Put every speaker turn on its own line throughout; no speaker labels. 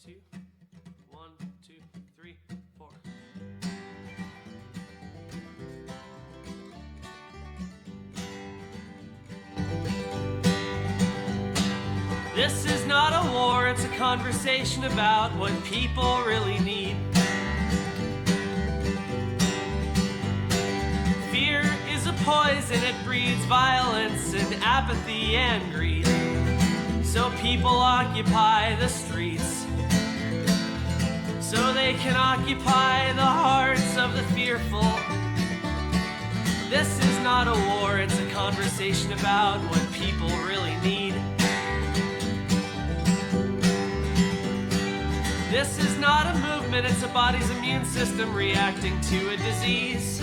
2, 1, 2, 3, 4. This is not a war, it's a conversation about what people really need. Fear is a poison, it breeds violence and apathy and greed. So people occupy the streets, so they can occupy the hearts of the fearful. This is not a war, it's a conversation about what people really need. This is not a movement, it's a body's immune system reacting to a disease.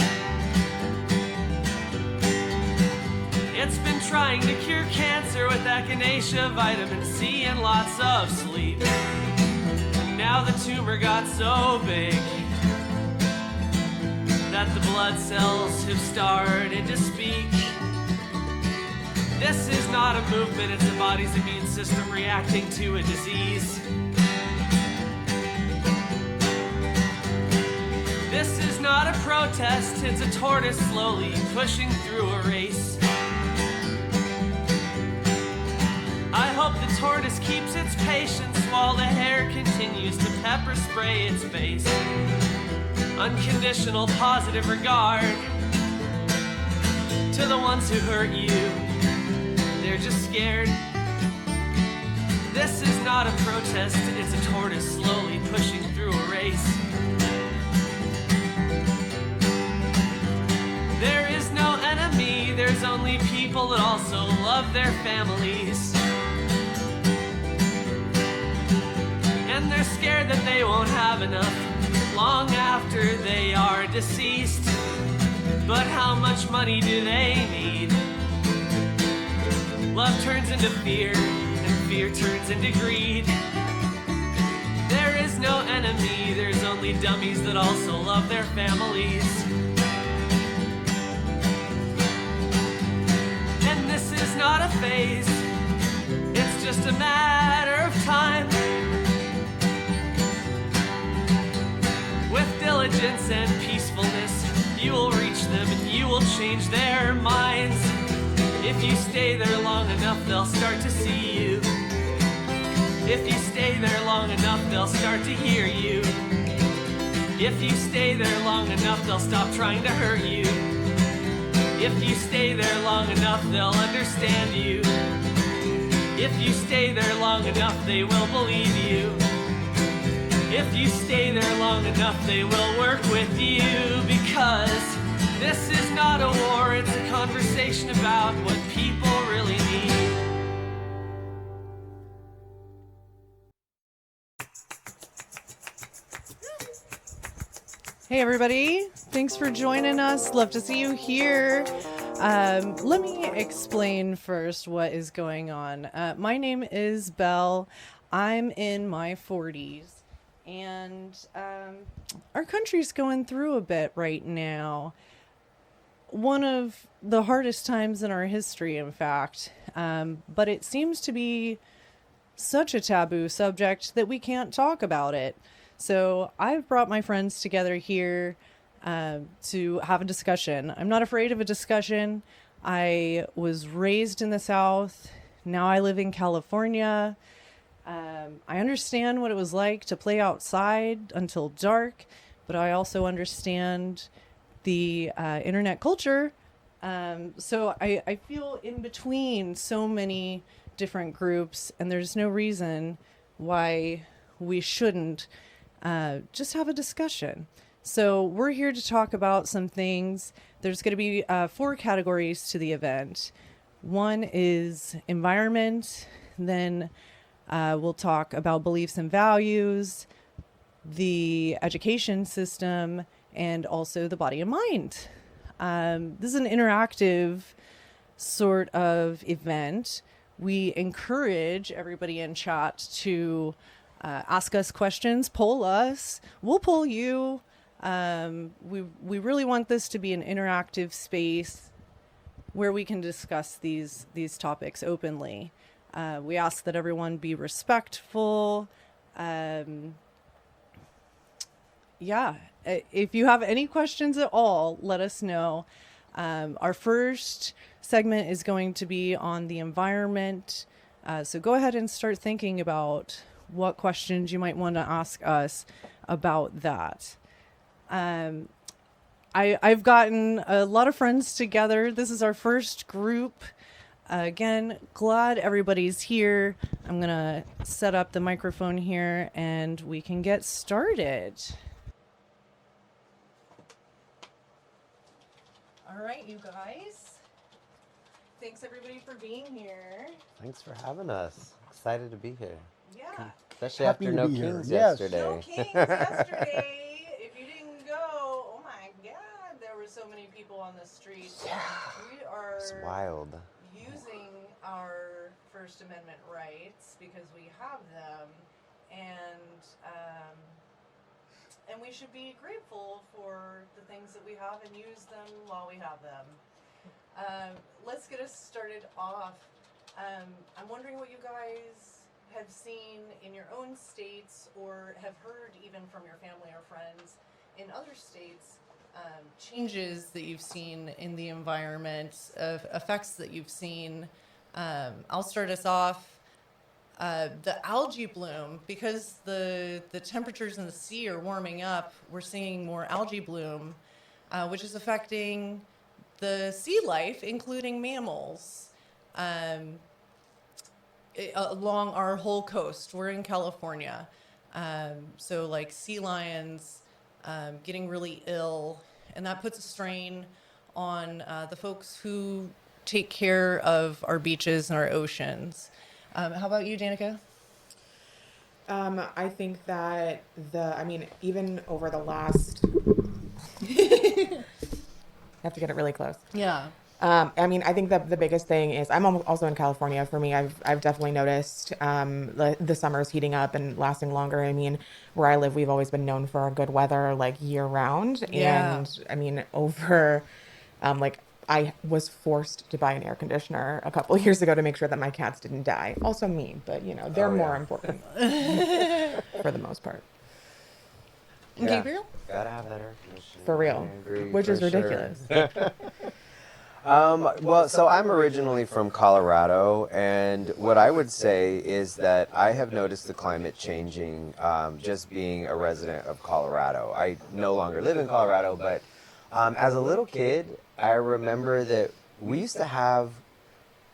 It's been trying to cure cancer with echinacea, vitamin C, and lots of sleep. And now the tumor got so big that the blood cells have started to speak. This is not a movement, it's a body's immune system reacting to a disease. This is not a protest, it's a tortoise slowly pushing through a race. I hope the tortoise keeps its patience while the hare continues to pepper spray its face. Unconditional positive regard to the ones who hurt you. They're just scared. This is not a protest, it's a tortoise slowly pushing through a race. There is no enemy, there's only people that also love their families. And they're scared that they won't have enough long after they are deceased. But how much money do they need? Love turns into fear, and fear turns into greed. There is no enemy, there's only dummies that also love their families. And this is not a phase, it's just a matter of time. With diligence and peacefulness, you will reach them and you will change their minds. If you stay there long enough, they'll start to see you. If you stay there long enough, they'll start to hear you. If you stay there long enough, they'll stop trying to hurt you. If you stay there long enough, they'll understand you. If you stay there long enough, they will believe you. If you stay there long enough, they will work with you. Because this is not a war, it's a conversation about what people really need.
Hey everybody, thanks for joining us. Love to see you here. Let me explain first what is going on. My name is Belle. I'm in my 40s. And our country's going through a bit right now. One of the hardest times in our history, in fact. But it seems to be such a taboo subject that we can't talk about it. So I've brought my friends together here to have a discussion. I'm not afraid of a discussion. I was raised in the South. Now I live in California. I understand what it was like to play outside until dark, but I also understand the internet culture. So I feel in between so many different groups, and there's no reason why we shouldn't just have a discussion. So we're here to talk about some things. There's going to be 4 categories to the event. One is environment, then we'll talk about beliefs and values, the education system, and also the body and mind. This is an interactive sort of event. We encourage everybody in chat to ask us questions, poll us. We'll poll you. We really want this to be an interactive space where we can discuss these topics openly. We ask that everyone be respectful, Yeah, if you have any questions at all, let us know. Our first segment is going to be on the environment. So go ahead and start thinking about what questions you might want to ask us about that. I've gotten a lot of friends together. This is our first group. Again, glad everybody's here. I'm going to set up the microphone here and we can get started. All right, you guys. Thanks everybody for being here.
Thanks for having us. Excited to be here.
Yeah.
Especially
Happy
after
to
No
be here.
Kings
Yes.
yesterday.
No Kings yesterday. If you didn't go, oh my God, there were so many people on the street.
Yeah.
We are
It's wild.
using our First Amendment rights because we have them, and we should be grateful for the things that we have and use them while we have them. Let's get us started off. I'm wondering what you guys have seen in your own states or have heard even from your family or friends in other states, changes that you've seen in the environment, effects that you've seen. I'll start us off. The algae bloom, because the temperatures in the sea are warming up, we're seeing more algae bloom, which is affecting the sea life, including mammals, along our whole coast. We're in California. So like sea lions getting really ill, and that puts a strain on the folks who take care of our beaches and our oceans. How about you, Danica?
I think that even over the last, I have to get it really close.
Yeah.
I think that the biggest thing is I'm also in California. For me, I've definitely noticed the summers heating up and lasting longer. I mean, where I live, we've always been known for our good weather, like year round.
Yeah.
And I mean, over, I was forced to buy an air conditioner a couple of years ago to make sure that my cats didn't die. Also me, but they're more important for the most part.
And
Yeah.
Gabriel?
Gotta have that air conditioner.
For real.
I agree,
Which
for
is
sure.
ridiculous.
Well, so I'm originally from Colorado, and what I would say is that I have noticed the climate changing just being a resident of Colorado. I no longer live in Colorado, but as a little kid, I remember that we used to have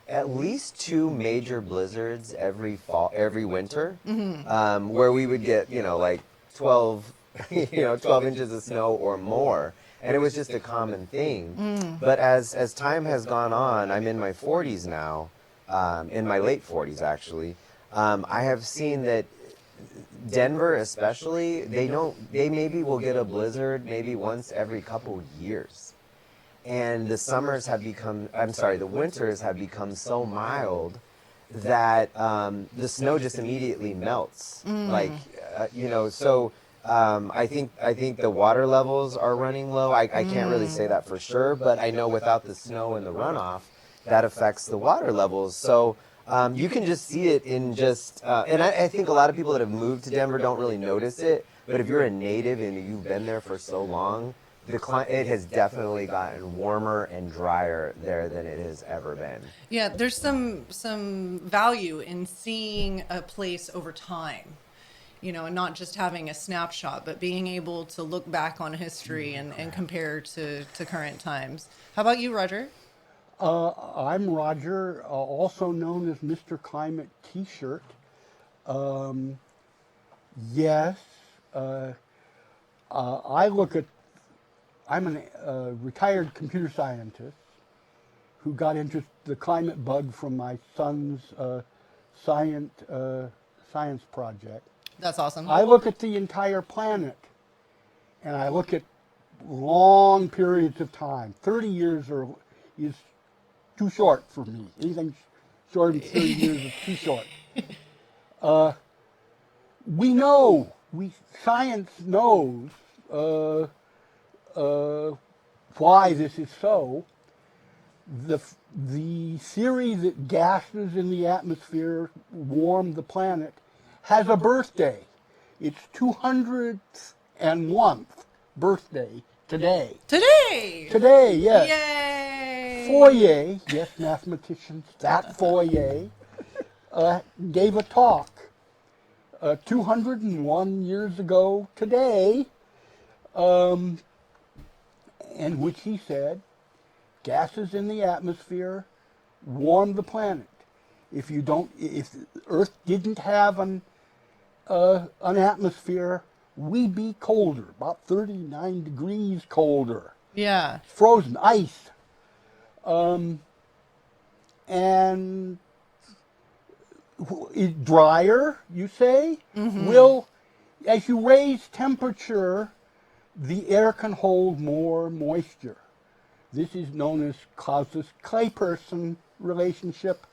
at least 2 major blizzards every winter, where we would get, like 12 inches of snow or more. And it was just a common thing. But as time has gone on, I'm in my 40s now, in my late 40s actually, I have seen that Denver especially, they maybe will get a blizzard maybe once every couple years. And the winters have become so mild that the snow just immediately melts. I think the water levels are running low. I can't really say that for sure, but I know without the snow and the runoff, that affects the water levels. So you can just see it in and I think a lot of people that have moved to Denver don't really notice it, but if you're a native and you've been there for so long, it has definitely gotten warmer and drier there than it has ever been.
Yeah, there's some value in seeing a place over time. And not just having a snapshot, but being able to look back on history and compare to current times. How about you, Roger?
I'm Roger, also known as Mr. Climate T-shirt. Yes, I'm a retired computer scientist who got into the climate bug from my son's science project.
That's awesome.
I look at the entire planet, and I look at long periods of time. 30 years is too short for me. Anything shorter than 30 years is too short. Science knows why this is so. The theory that gases in the atmosphere warm the planet has a birthday. its 201th birthday today.
Today!
Today, yes.
Yay!
Fourier, yes, mathematicians, that Fourier, gave a talk 201 years ago today, in which he said gases in the atmosphere warm the planet. If Earth didn't have an atmosphere, we'd be colder, about 39 degrees colder.
Yeah.
Frozen ice. And drier, you say? Will, as you raise temperature, the air can hold more moisture. This is known as Clausius-Clapeyron relationship.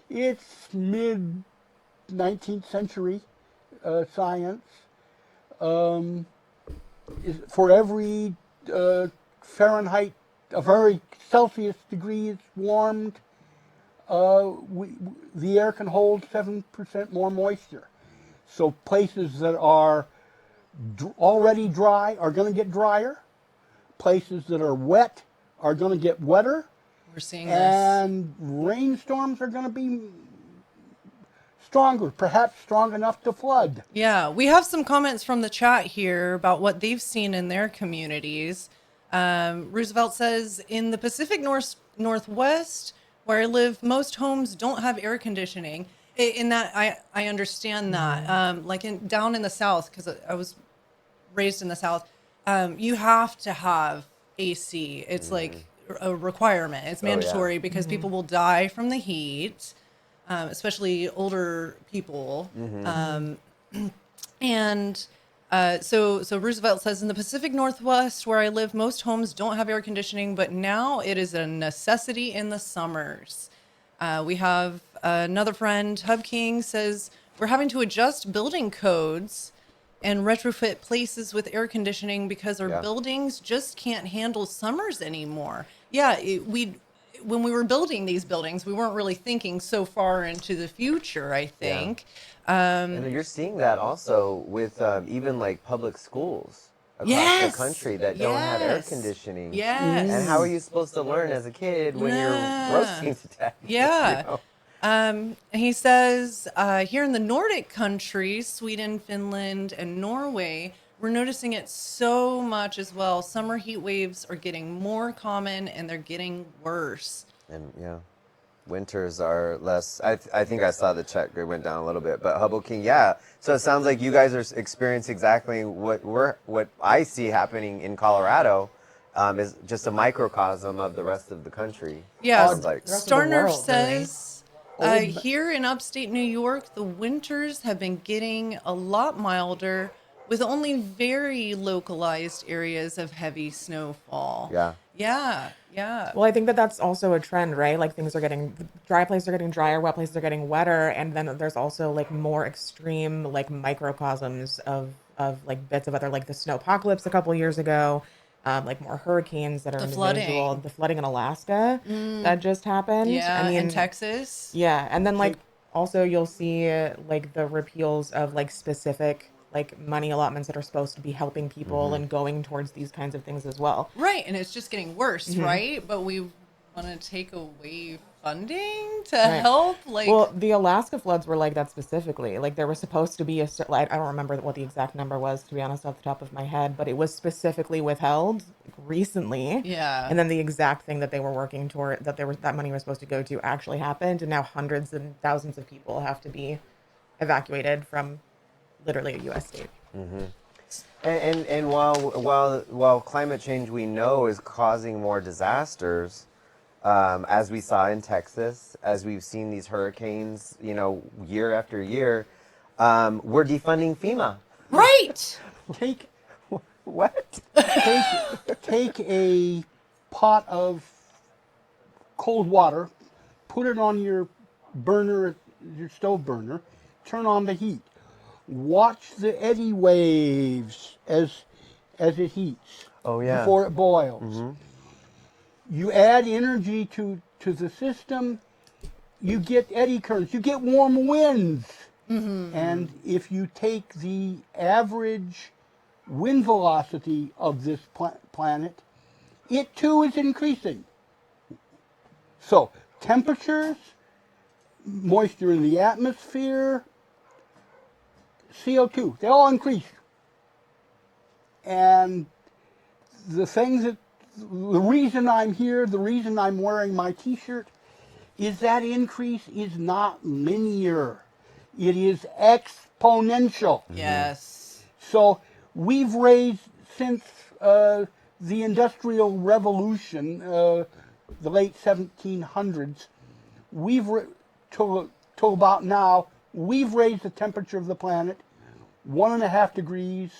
It's mid-19th century science. For every Fahrenheit, every Celsius degree is warmed, the air can hold 7% more moisture. So places that are already dry are going to get drier. Places that are wet are going to get wetter.
We're seeing this.
And rainstorms are going to be stronger, perhaps strong enough to flood.
Yeah, we have some comments from the chat here about what they've seen in their communities. Roosevelt says, in the Pacific Northwest, where I live, most homes don't have air conditioning. In that, I understand that. Like down in the South, because I was raised in the South, you have to have AC. It's like a requirement. It's mandatory because people will die from the heat, especially older people. So Roosevelt says, in the Pacific Northwest, where I live, most homes don't have air conditioning, but now it is a necessity in the summers. We have another friend, Hub King, says, we're having to adjust building codes and retrofit places with air conditioning because our buildings just can't handle summers anymore. Yeah, when we were building these buildings, we weren't really thinking so far into the future, I think.
And you're seeing that also with even like public schools across the country that don't have air conditioning.
Yes.
And how are you supposed to learn as a kid when you're roasting to death?
Yeah.
You know?
He says, here in the Nordic countries, Sweden, Finland, and Norway, we're noticing it so much as well. Summer heat waves are getting more common and they're getting worse.
And winters are less. I think I saw the check grade went down a little bit, but Hubble King, So it sounds like you guys are experiencing exactly what I see happening in Colorado. Is just a microcosm of the rest of the country.
Yeah,
Sounds like.
Starner says, here in upstate New York, the winters have been getting a lot milder with only very localized areas of heavy snowfall. Yeah.
Well, I think that's also a trend, right? Like things are getting, dry places are getting drier, wet places are getting wetter. And then there's also like more extreme like microcosms of like bits of other, like the snowpocalypse a couple years ago. Like more hurricanes that are individual. The flooding in Alaska that just happened.
Yeah, in Texas.
Yeah, and then like also you'll see like the repeals of like specific like money allotments that are supposed to be helping people and going towards these kinds of things as well.
Right, and it's just getting worse, right? But we want to take away funding to help. Like,
well, the Alaska floods were like that specifically. Like there was supposed to be I don't remember what the exact number was, to be honest, off the top of my head, but it was specifically withheld recently.
Yeah.
And then the exact thing that they were working toward, that money was supposed to go to, actually happened, and now hundreds and thousands of people have to be evacuated from literally a U.S. state.
And while climate change we know is causing more disasters, as we saw in Texas, as we've seen these hurricanes, year after year, we're defunding FEMA.
right.
Take a pot of cold water, put it on your burner, your stove burner, turn on the heat. Watch the eddy waves as it heats.
Oh, yeah.
Before it boils. You add energy to the system, you get eddy currents, you get warm winds. And if you take the average wind velocity of this planet, it too is increasing. So temperatures, moisture in the atmosphere, CO2, they all increase. And the reason I'm here, the reason I'm wearing my t-shirt, is that increase is not linear. It is exponential.
Yes.
So we've raised, since the Industrial Revolution, the late 1700s, till about now, we've raised the temperature of the planet 1.5 degrees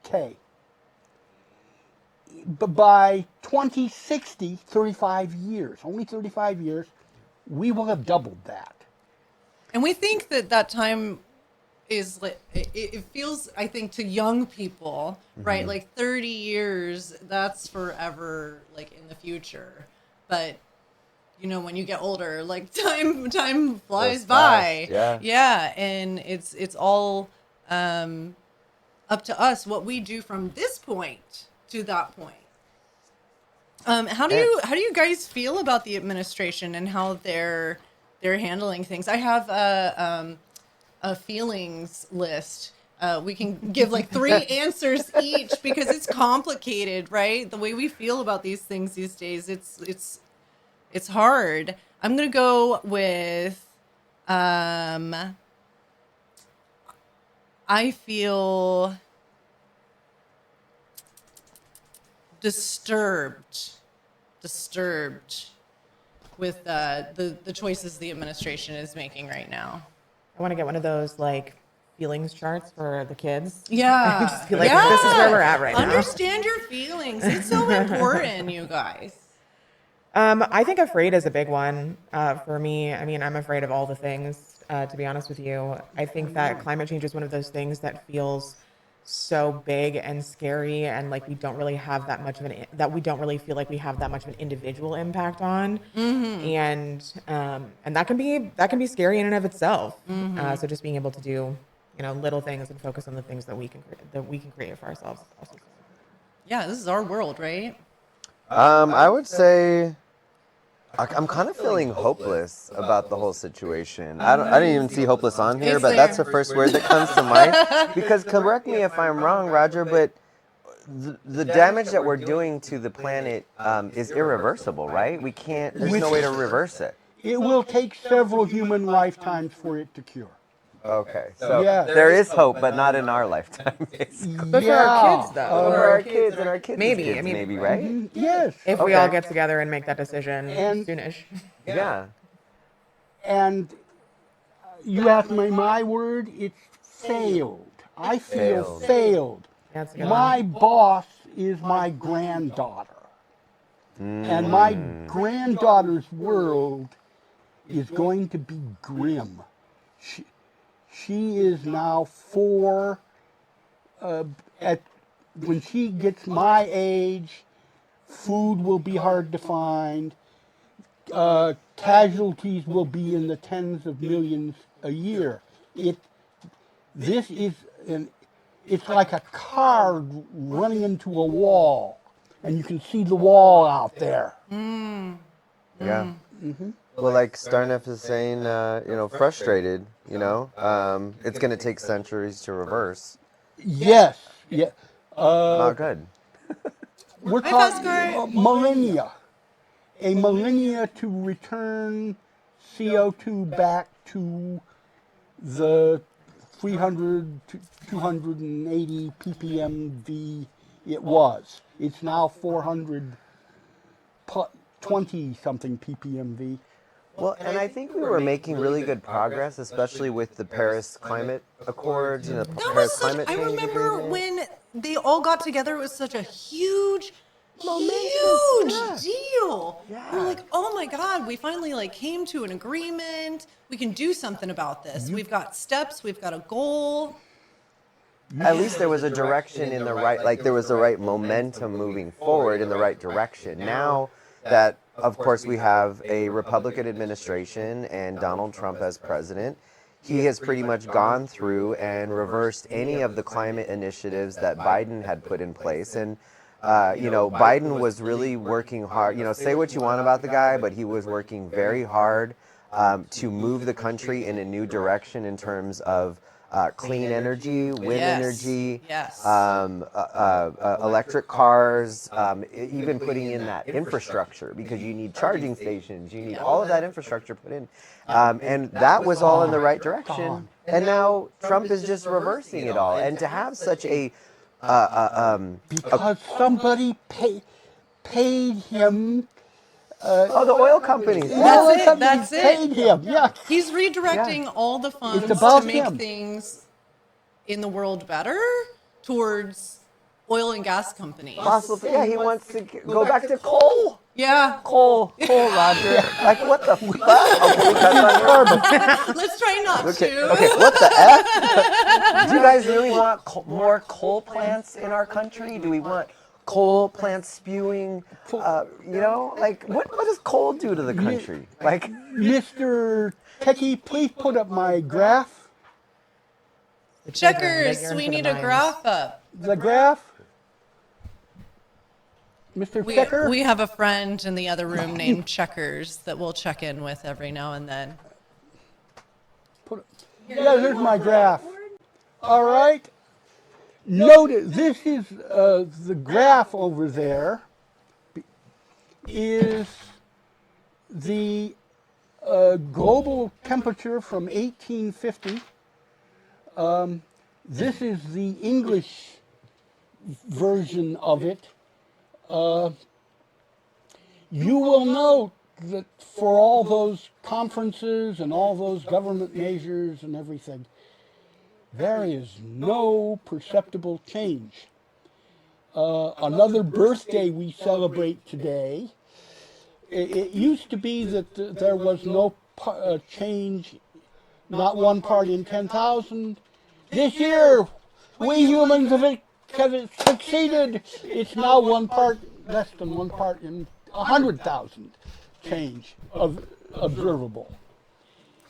K. But by 2060, 35 years, only 35 years, we will have doubled that.
And we think that time is like, it feels, I think, to young people, right? Like 30 years, that's forever, like in the future. But you know, when you get older, like time flies
Goes
by.
fast, yeah.
Yeah, and it's all up to us what we do from this point to that point. How do you guys feel about the administration and how they're handling things? I have a feelings list. We can give like 3 answers each because it's complicated, right? The way we feel about these things these days, it's hard. I'm gonna go with I feel disturbed with the choices the administration is making right now.
I want to get one of those like feelings charts for the kids.
Yeah.
Just be like, this is where we're at right now.
Understand your feelings. It's so important, you guys.
I think afraid is a big one for me. I mean, I'm afraid of all the things, to be honest with you. I think that climate change is one of those things that feels so big and scary, and like we don't really have that much of we don't really feel like we have that much of an individual impact on, and that can be scary in and of itself. So just being able to do, little things and focus on the things that we can create for ourselves.
Yeah, this is our world, right?
I would say I'm kind of feeling hopeless about the whole situation. I didn't even see hopeless on here, but that's the first word that comes to mind. Because correct me if I'm wrong, Roger, but the damage that we're doing to the planet is irreversible, right? There's no way to reverse it.
It will take several human lifetimes for it to cure.
Okay, so
Yeah.
there is hope, but not in our lifetime.
But for our kids, though.
For our kids and our kids'
Maybe,
kids,
I mean-
maybe, right?
Yes.
If we all get together and make that decision
And-
soonish.
Yeah.
And you asked me my word, it's failed. I feel failed.
That's a good
My
one.
boss is my granddaughter. And my granddaughter's world is going to be grim. She is now 4. When she gets my age, food will be hard to find. Casualties will be in the tens of millions a year. It's like a car running into a wall, and you can see the wall out there.
Yeah. Well, like Starneff is saying, frustrated, it's going to take centuries to reverse.
Yes. Yeah.
Not good.
We're
Hi,
talking
Pascal.
millennia. A millennia to return CO2 back to the 300 to 280 ppmv it was. It's now 420 something ppmv.
Well, and I think we were making really good progress, especially with the Paris Climate Accords and the
That was
Paris
such,
Climate
I
Change
remember
Agreement.
when they all got together, it was such a huge deal. We're like, oh my God, we finally like came to an agreement. We can do something about this. We've got steps, we've got a goal.
At least there was a direction in the right, like there was the right momentum moving forward in the right direction. Now that, of course, we have a Republican administration and Donald Trump as president, he has pretty much gone through and reversed any of the climate initiatives that Biden had put in place. And Biden was really working hard. Say what you want about the guy, but he was working very hard to move the country in a new direction in terms of clean energy, wind energy, electric cars, even putting in that infrastructure, because you need charging stations, you need all of that infrastructure put in. And that was all in the right direction. And now Trump is just reversing it all. And to have such a...
because somebody paid him.
the oil companies.
That's it.
Paid him. Yeah.
He's redirecting all the funds
It's about
to make
him.
things in the world better towards oil and gas companies.
Possibly, yeah, he wants to go back to coal.
Yeah.
Coal, Roger. Like, what the fuck? Okay,
Let's try not to.
Okay, what the F? Do you guys really want more coal plants in our country? Do we want coal plants spewing, what does coal do to the country? Like,
Mr. Techie, please put up my graph.
Checkers, we need a graph up.
The graph? Mr. Checker?
We have a friend in the other room named Checkers that we'll check in with every now and then.
Yeah, here's my graph. All right. Notice, this is the graph over there is the global temperature from 1850. This is the English version of it. You will note that for all those conferences and all those government measures and everything, there is no perceptible change. Another birthday we celebrate today. It used to be that there was no change, not one part in 10,000. This year, we humans have succeeded. It's now less than one part in 100,000 change of observable.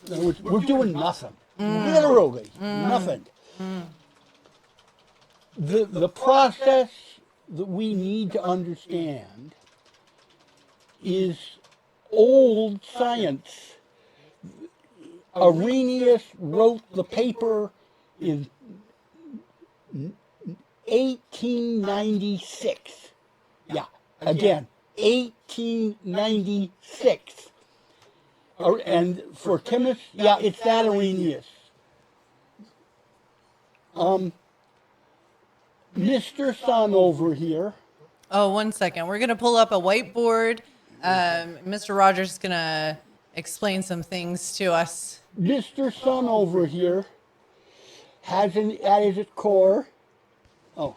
In other words, we're doing nothing. Literally nothing. The process that we need to understand is old science. Arrhenius wrote the paper in 1896. Yeah, again, 1896. And for chemists, yeah, it's that Arrhenius. Mr. Sun over here.
Oh, 1 second. We're going to pull up a whiteboard. Mr. Rogers is going to explain some things to us.
Mr. Sun over here has at its core. Oh.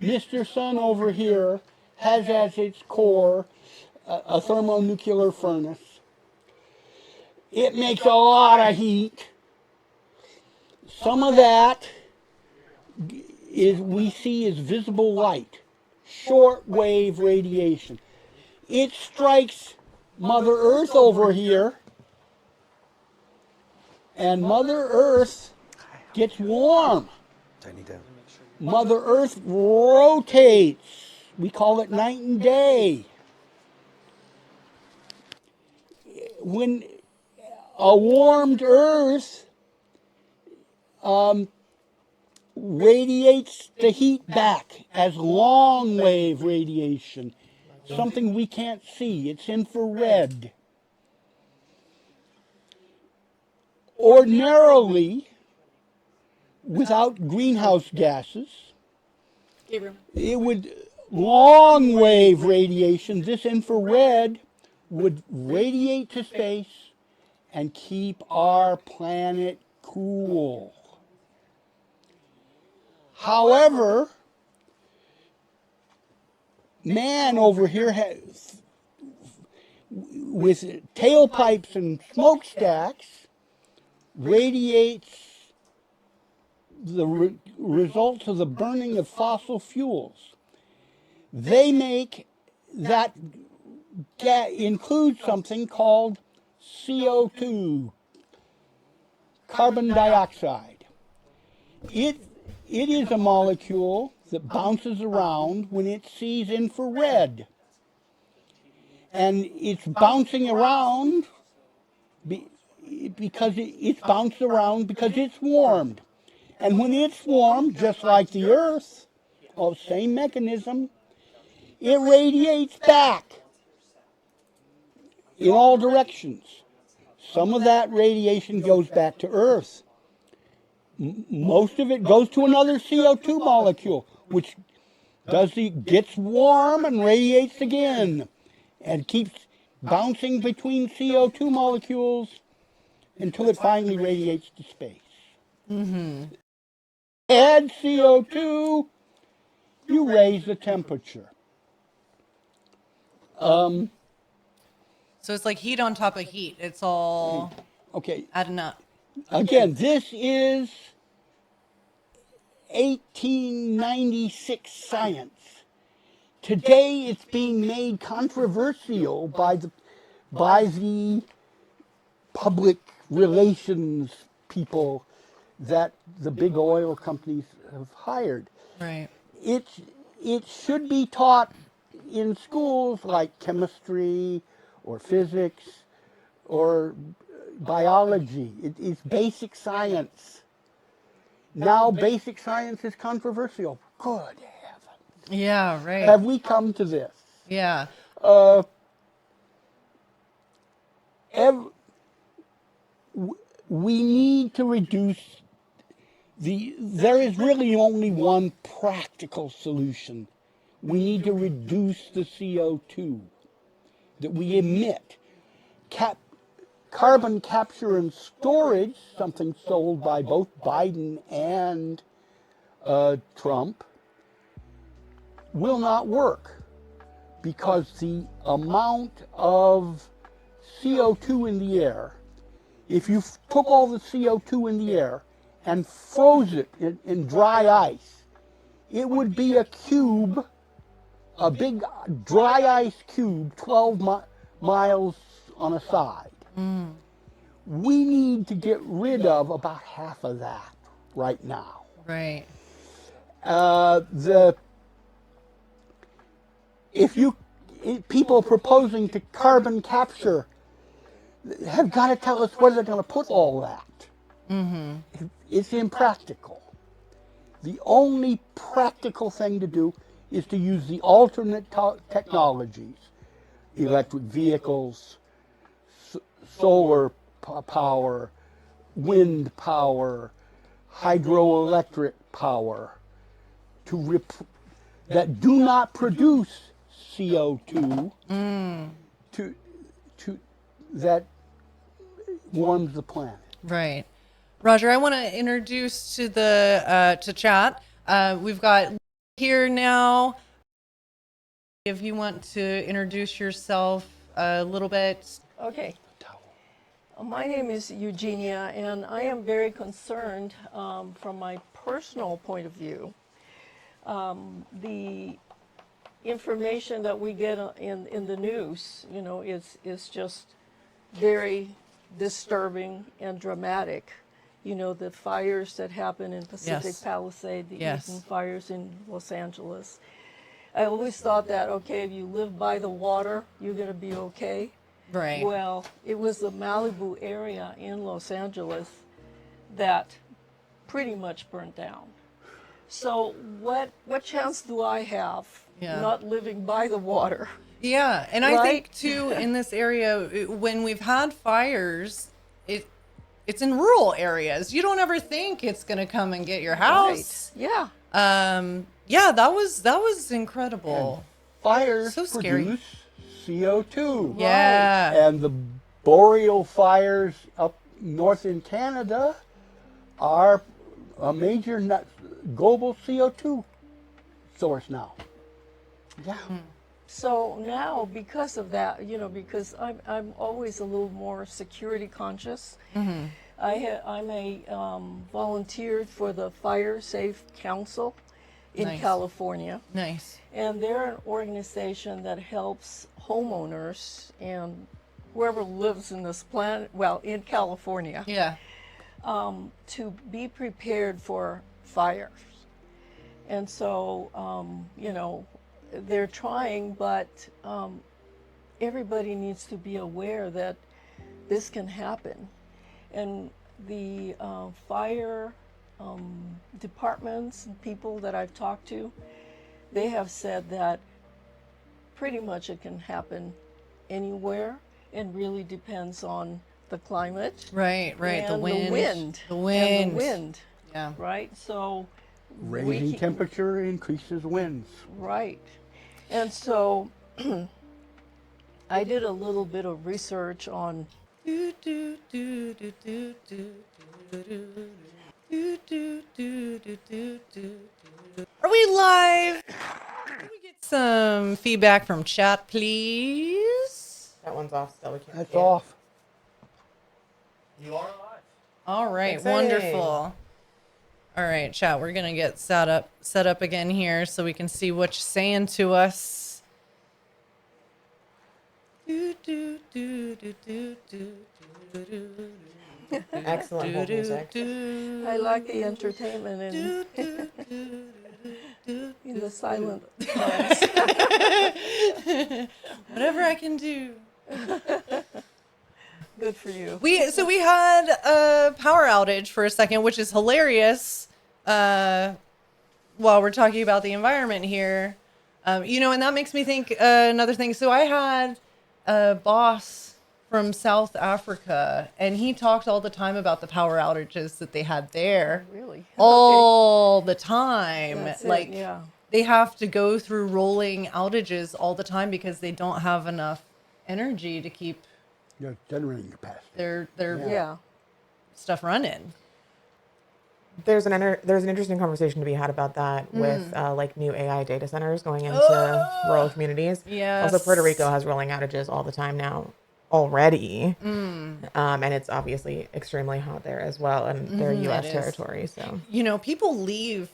Mr. Sun over here has as its core a thermonuclear furnace. It makes a lot of heat. Some of that we see as visible light, short wave radiation. It strikes Mother Earth over here, and Mother Earth gets warm. Mother Earth rotates. We call it night and day. When a warmed Earth radiates the heat back as long wave radiation, something we can't see. It's infrared. Ordinarily, without greenhouse gases, it would long wave radiation, this infrared, would radiate to space and keep our planet cool. However, man over here with tailpipes and smokestacks radiates the results of the burning of fossil fuels. They make that includes something called CO2, carbon dioxide. It is a molecule that bounces around when it sees infrared. And it's bouncing around because it's bounced around because it's warmed. And when it's warmed, just like the Earth, same mechanism, it radiates back in all directions. Some of that radiation goes back to Earth. Most of it goes to another CO2 molecule, which gets warm and radiates again, and keeps bouncing between CO2 molecules until it finally radiates to space. Add CO2, you raise the temperature.
So it's like heat on top of heat. It's all
Okay,
adding up.
again, this is 1896 science. Today it's being made controversial by the public relations people that the big oil companies have hired.
Right.
It should be taught in schools like chemistry or physics or biology. It's basic science. Now basic science is controversial. Good heavens.
Yeah, right.
Have we come to this?
Yeah.
We need to reduce there is really only one practical solution. We need to reduce the CO2 that we emit. Carbon capture and storage, something sold by both Biden and Trump, will not work because the amount of CO2 in the air, if you took all the CO2 in the air and froze it in dry ice, it would be a cube, a big dry ice cube, 12 miles on a side. We need to get rid of about half of that right now.
Right.
People proposing to carbon capture have got to tell us where they're going to put all that. It's impractical. The only practical thing to do is to use the alternate technologies, electric vehicles, solar power, wind power, hydroelectric power, that do not produce CO2 that warms the planet.
Right. Roger, I want to introduce to the to chat. We've got here now. If you want to introduce yourself a little bit.
Okay. My name is Eugenia, and I am very concerned from my personal point of view. The information that we get in the news, is just very disturbing and dramatic. The fires that happen in Pacific Palisades, the Eaton fires in Los Angeles. I always thought that, okay, if you live by the water, you're going to be okay.
Right.
Well, it was the Malibu area in Los Angeles that pretty much burnt down. So what chance do I have not living by the water?
Yeah, and I think too in this area when we've had fires, it's in rural areas. You don't ever think it's going to come and get your house.
Right. Yeah.
That was incredible.
And fires
So scary.
produce CO2.
Yeah.
And the boreal fires up north in Canada are a major global CO2 source now. Yeah.
So now, because of that, because I'm always a little more security conscious. I'm a volunteer for the Fire Safe Council, in
Nice.
California.
Nice.
And they're an organization that helps homeowners and whoever lives in this planet, well, in California,
Yeah.
to be prepared for fires. And so, you know, they're trying, but everybody needs to be aware that this can happen. And the fire departments and people that I've talked to, they have said that pretty much it can happen anywhere and really depends on the climate.
Right. Right. The
and
wind.
The wind.
The wind.
And the wind.
Yeah.
Right? So
Raising temperature increases winds.
Right. And so I did a little bit of research on
Do, do, do, do, do, do, do, do, do, do, do, do, do, do. Are we live? Can we get some feedback from chat, please?
That one's off still. We can't
That's
see it.
off.
You are alive.
All right,
Exciting.
wonderful. All right, chat, we're gonna get set up again here so we can see what you're saying to us. Do, do, do, do, do, do, do, do,
Excellent hold music.
do,
I like the entertainment in,
do, do, do, do,
in the silent
whatever I can do.
good for you.
We had a power outage for a second, which is hilarious. While we're talking about the environment here, you know, and that makes me think another thing. So I had a boss from South Africa, and he talked all the time about the power outages that they had there,
Really?
all the time.
That's it,
Like
yeah.
they have to go through rolling outages all the time because they don't have enough energy to keep
Your generating capacity.
their
Yeah.
stuff running.
There's an interesting conversation to be had about that with like new AI data centers going into rural communities.
Yes.
Also, Puerto Rico has rolling outages all the time now already, and it's obviously extremely hot there as well, and they're U.S.
it is.
territory. So
You know, people leave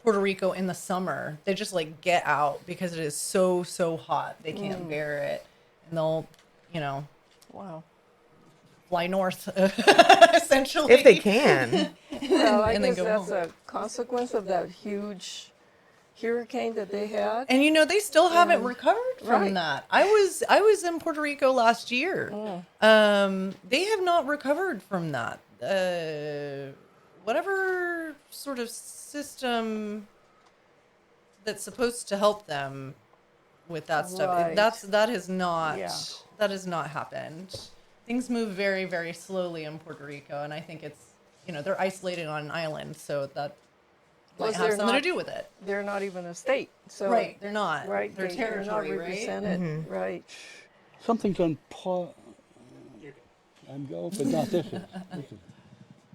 Puerto Rico in the summer. They just like get out because it is so hot. They can't bear it. And they'll, you know,
Wow.
fly north essentially.
if they can,
Well, I
And then
guess
go
that's
home.
a consequence of that huge hurricane that they had.
And you know, they still haven't recovered from
Right.
that. I was in Puerto Rico last year. They have not recovered from that. Whatever sort of system that's supposed to help them with that stuff.
Right.
That has not
Yeah.
that has not happened. Things move very, very slowly in Puerto Rico, and I think it's, you know, they're isolated on an island, so that might
Plus,
have
they're
something to
not-
do with it.
They're not even a state. So
Right, they're not.
Right.
They're
They're
territory,
not
right?
represented. Right.
Something's on pause. I'm go, but not this is. This is.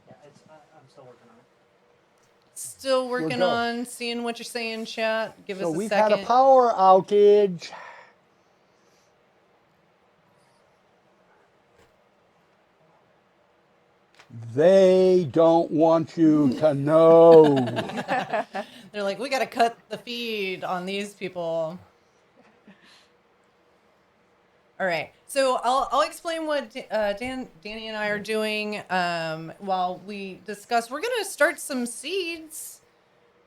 Yeah, I'm still working on it.
Still working
go.
on seeing what you're saying, chat. Give
So
us a
we've
second.
had a power outage. They don't want you to know.
They're like, we got to cut the feed on these people. All right. So I'll explain what Danny and I are doing while we discuss. We're going to start some seeds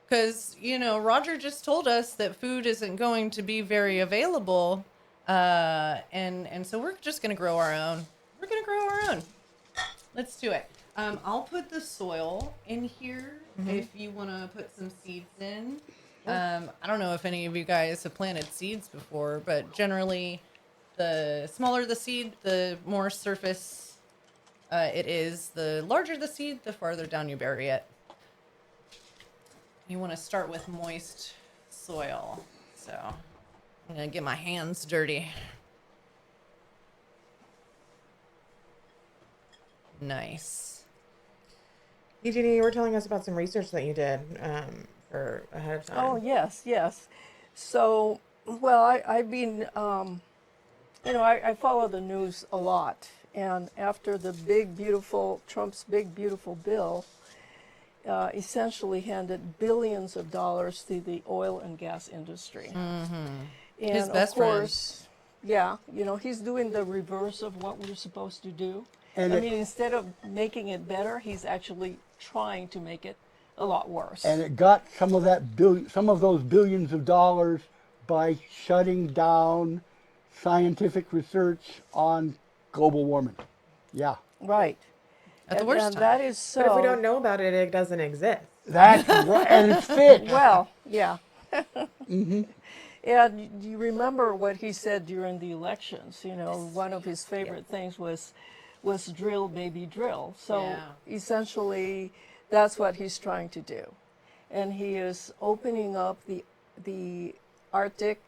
because, you know, Roger just told us that food isn't going to be very available. And so we're just going to grow our own. We're going to grow our own. Let's do it. I'll put the soil in here if you want to put some seeds in. I don't know if any of you guys have planted seeds before, but generally the smaller the seed, the more surface it is. The larger the seed, the farther down you bury it. You want to start with moist soil. So I'm going to get my hands dirty. Nice.
Eugenie, you were telling us about some research that you did for ahead of time.
Oh, yes, yes. So, well, I've been, you know, I follow the news a lot. And after the big, beautiful, Trump's big, beautiful bill, essentially handed billions of dollars to the oil and gas industry. And
His best
of course, yeah, you know, he's doing the reverse of what we're supposed to do.
And
I
it-
mean, instead of making it better, he's actually trying to make it a lot worse.
And it got some of those billions of dollars by shutting down scientific research on global warming. Yeah,
Right.
At the worst
and
time.
that is so.
But if we don't know about it, it doesn't exist.
that's right, and it's fixed.
Well, yeah. And you remember what he said during the elections. You know, one of his favorite things was drill, baby, drill. So
Yeah.
essentially, that's what he's trying to do. And he is opening up the Arctic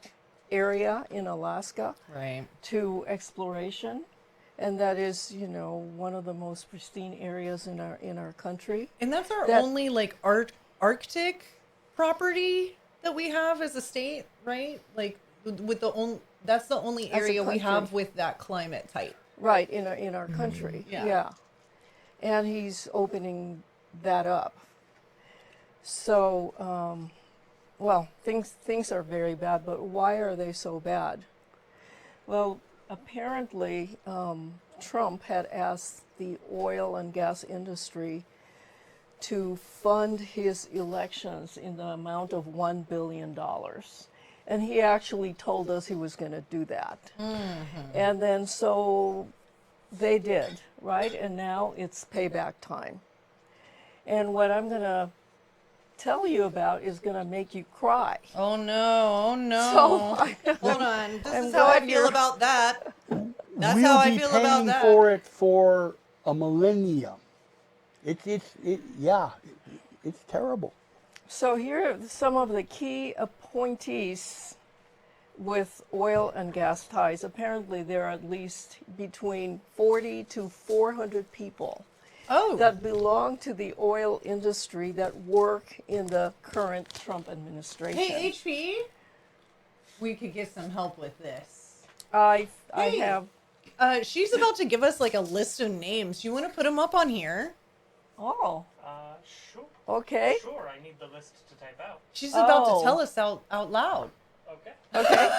area in Alaska
Right.
to exploration. And that is, you know, one of the most pristine areas in our country.
And that's our
That-
only like Arctic property that we have as a state, right? Like with that's the only
As a
area we
country.
have with that climate type.
Right, in our country.
Yeah.
And he's opening that up. So, well, things are very bad, but why are they so bad? Well, apparently, Trump had asked the oil and gas industry to fund his elections in the amount of $1 billion. And he actually told us he was going to do that. And then so they did, right? And now it's payback time. And what I'm going to tell you about is going to make you cry.
Oh no! Oh no!
So
Hold on. This
I'm
is how I
glad
feel
you're-
about that. That's
we'll
how I
be
feel
paying
about that.
for it for a millennium. Yeah, it's terrible.
So here are some of the key appointees with oil and gas ties. Apparently there are at least between 40 to 400 people
Oh.
that belong to the oil industry that work in the current Trump administration.
Hey, HP. We could get some help with this.
I
Hey.
have,
She's about to give us like a list of names. You want to put them up on here?
oh,
Sure.
okay.
Sure, I need the list to type out.
She's about
Oh.
to tell us out loud.
Okay.
Okay.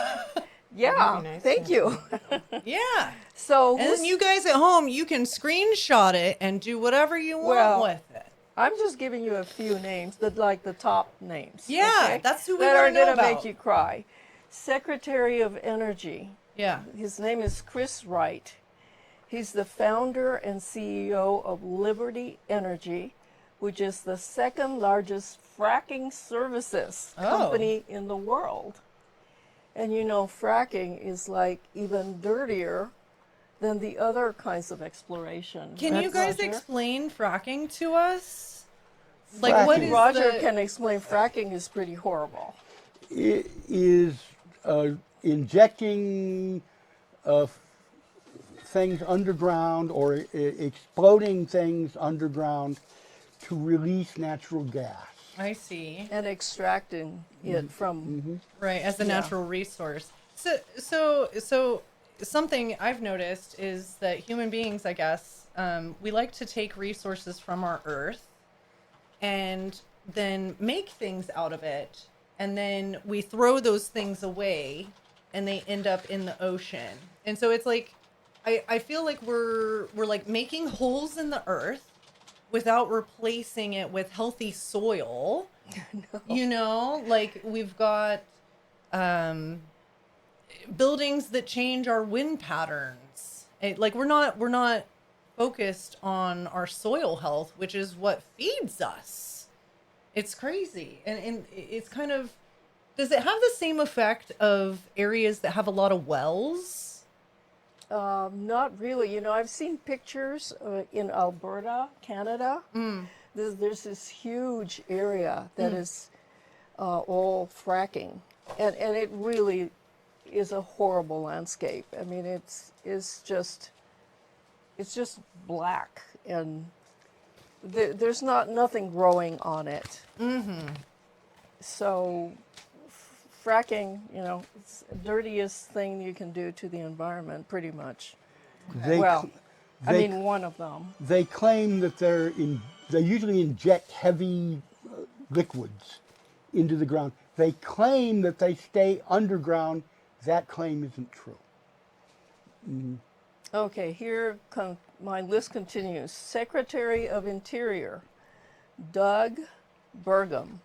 Yeah,
Very nice,
thank
yeah.
you.
Yeah.
So
And
who's,
then you guys at home, you can screenshot it and do whatever you want
Well,
with it.
I'm just giving you a few names, like the top names.
Yeah,
okay,
that's who we
that
wanna
are
know
gonna make
about.
you cry. Secretary of Energy.
Yeah.
His name is Chris Wright. He's the founder and CEO of Liberty Energy, which is the second largest fracking services company in the world. And you know, fracking is like even dirtier than the other kinds of exploration.
Can you guys
Roger?
explain fracking to us? Like what
Fracking.
is
Roger
the...
can explain. Fracking is pretty horrible.
It is injecting things underground or exploding things underground to release natural gas.
I see.
And extracting it from
Right, as a natural resource. So something I've noticed is that human beings, I guess, we like to take resources from our earth and then make things out of it, and then we throw those things away and they end up in the ocean. And so it's like I feel like we're like making holes in the earth without replacing it with healthy soil. You know, like we've got buildings that change our wind patterns. Like we're not focused on our soil health, which is what feeds us. It's crazy. And it's kind of, does it have the same effect of areas that have a lot of wells?
Not really. You know, I've seen pictures in Alberta, Canada. There's this huge area that is all fracking, and it really is a horrible landscape. I mean, it's just black, and there's nothing growing on it. So fracking, you know, it's the dirtiest thing you can do to the environment, pretty much.
They,
Well- I mean, one of them.
They claim that they usually inject heavy liquids into the ground. They claim that they stay underground. That claim isn't true.
Okay, here my list continues. Secretary of Interior, Doug Burgum,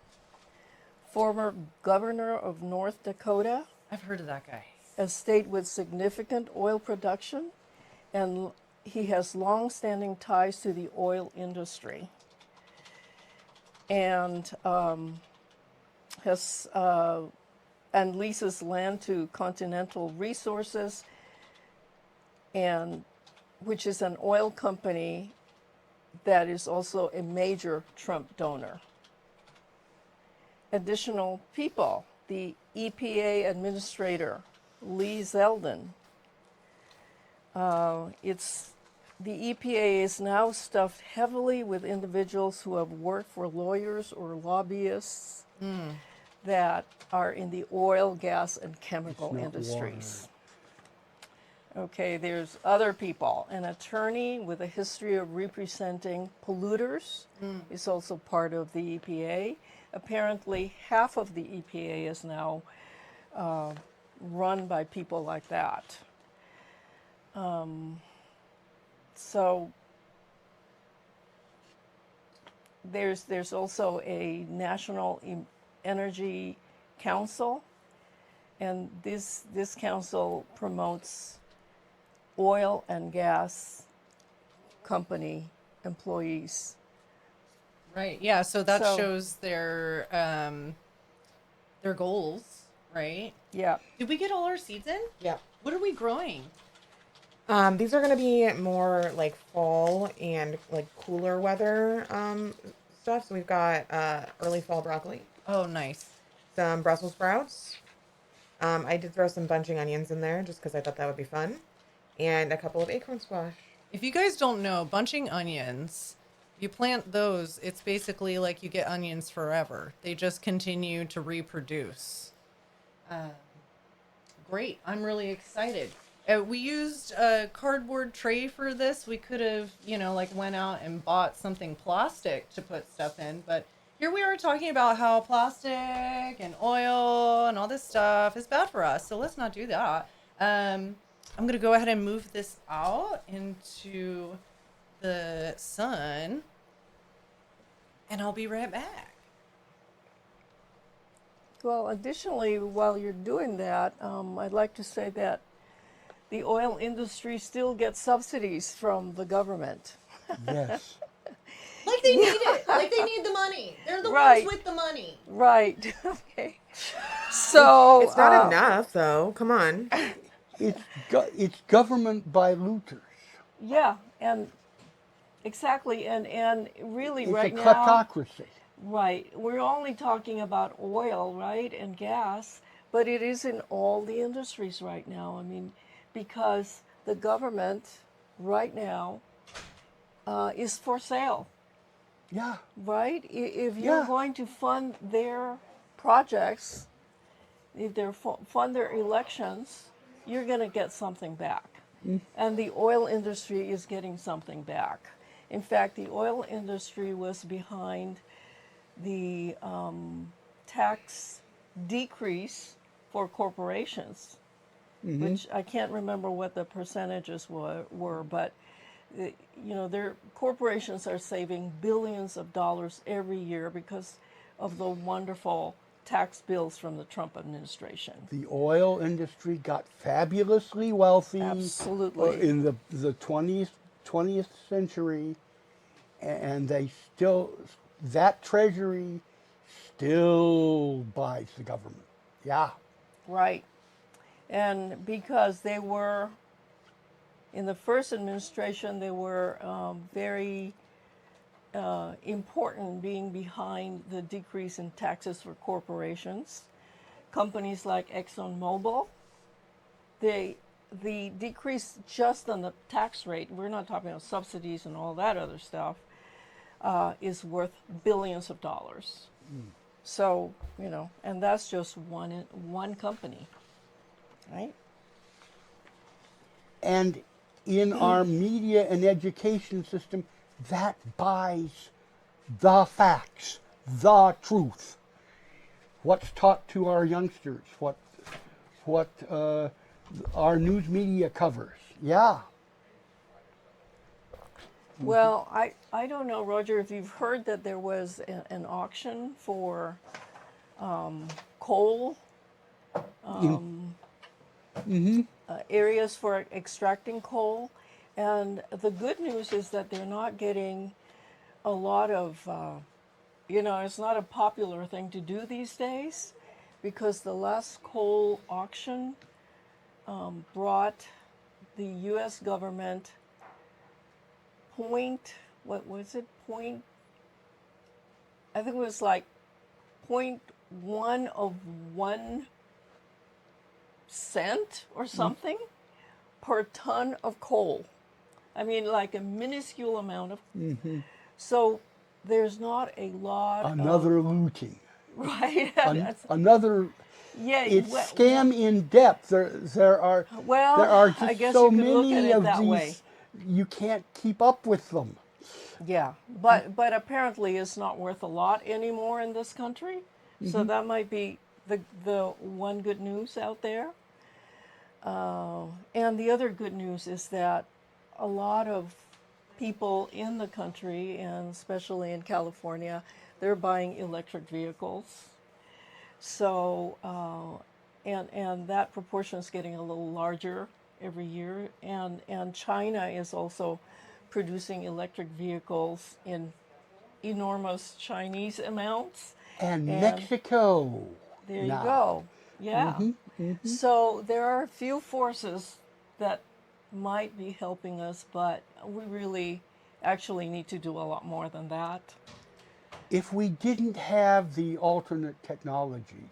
former governor of North Dakota,
I've heard of that guy.
a state with significant oil production, and he has long-standing ties to the oil industry, and has and leases land to Continental Resources, and which is an oil company that is also a major Trump donor. Additional people: the EPA administrator, Lee Zeldin. The EPA is now stuffed heavily with individuals who have worked for lawyers or lobbyists that are in the oil, gas, and chemical
not
industries. Okay, there's other people. An attorney with a history of representing polluters is also part of the EPA. Apparently, half of the EPA is now run by people like that. So there's also a National Energy Council, and this council promotes oil and gas company employees.
Right. Yeah. So that
So-
shows their goals, right?
Yeah.
Did we get all our seeds in?
Yeah.
What are we growing?
These are going to be more like fall and like cooler weather stuff. So we've got early fall broccoli,
Oh, nice.
some Brussels sprouts. I did throw some bunching onions in there just because I thought that would be fun, and a couple of acorn squash.
If you guys don't know, bunching onions, you plant those, it's basically like you get onions forever. They just continue to reproduce. Great. I'm really excited. We used a cardboard tray for this. We could have, like went out and bought something plastic to put stuff in. But here we are talking about how plastic and oil and all this stuff is bad for us. So let's not do that. I'm going to go ahead and move this out into the sun. And I'll be right back.
Well, additionally, while you're doing that, I'd like to say that the oil industry still gets subsidies from the government.
Yes.
Like they need it. Like they need the money. They're the
Right.
ones with the money.
Right. Okay. So
It's not enough, though. Come on.
It's government by looters.
Yeah, and exactly, and really
It's
right
a
now,
kleptocracy.
right, we're only talking about oil, right, and gas, but it is in all the industries right now. I mean, because the government right now is for sale,
Yeah.
right? If you're
Yeah.
going to fund their projects, if they fund their elections, you're going to get something back. And the oil industry is getting something back. In fact, the oil industry was behind the tax decrease for corporations, which I can't remember what the percentages were, but their corporations are saving billions of dollars every year because of the wonderful tax bills from the Trump administration.
The oil industry got fabulously wealthy
Absolutely.
in the 20th century, and that treasury still buys the government. Yeah.
Right. And because they were, in the first administration, they were very important, being behind the decrease in taxes for corporations. Companies like ExxonMobil, the decrease just on the tax rate, we're not talking about subsidies and all that other stuff, is worth billions of dollars. So, and that's just one company, right?
And in our media and education system that buys the facts, the truth. What's taught to our youngsters, what our news media covers. Yeah.
Well, I don't know, Roger, if you've heard that there was an auction for coal areas for extracting coal. And the good news is that they're not getting a lot of, it's not a popular thing to do these days, because the last coal auction brought the U.S. government what was it? I think it was like 0.1 of 1 cent or something per ton of coal. I mean, like a minuscule amount of. So there's not a lot
Another looting.
right.
Another.
Yeah,
It's scam in depth. There are just
I guess
so
you could look at
many
it
of
that
these.
way.
You can't keep up with them.
Yeah, but apparently it's not worth a lot anymore in this country. So that might be the one good news out there. And the other good news is that a lot of people in the country, and especially in California, they're buying electric vehicles. So and that proportion is getting a little larger every year. And China is also producing electric vehicles in enormous Chinese amounts.
And Mexico.
There you
now.
go. Yeah. So there are a few forces that might be helping us, but we really actually need to do a lot more than that.
If we didn't have the alternate technologies,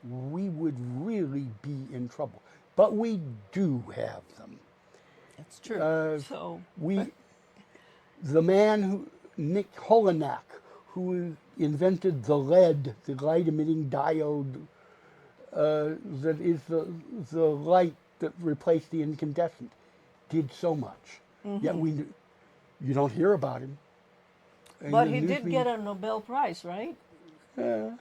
we would really be in trouble. But we do have them.
It's true. So
The man Nick Holonak, who invented the light-emitting diode, that is the light that replaced the incandescent, did so much. Yet you don't hear about him. And
but
the
he
news
did
media-
get a Nobel Prize, right?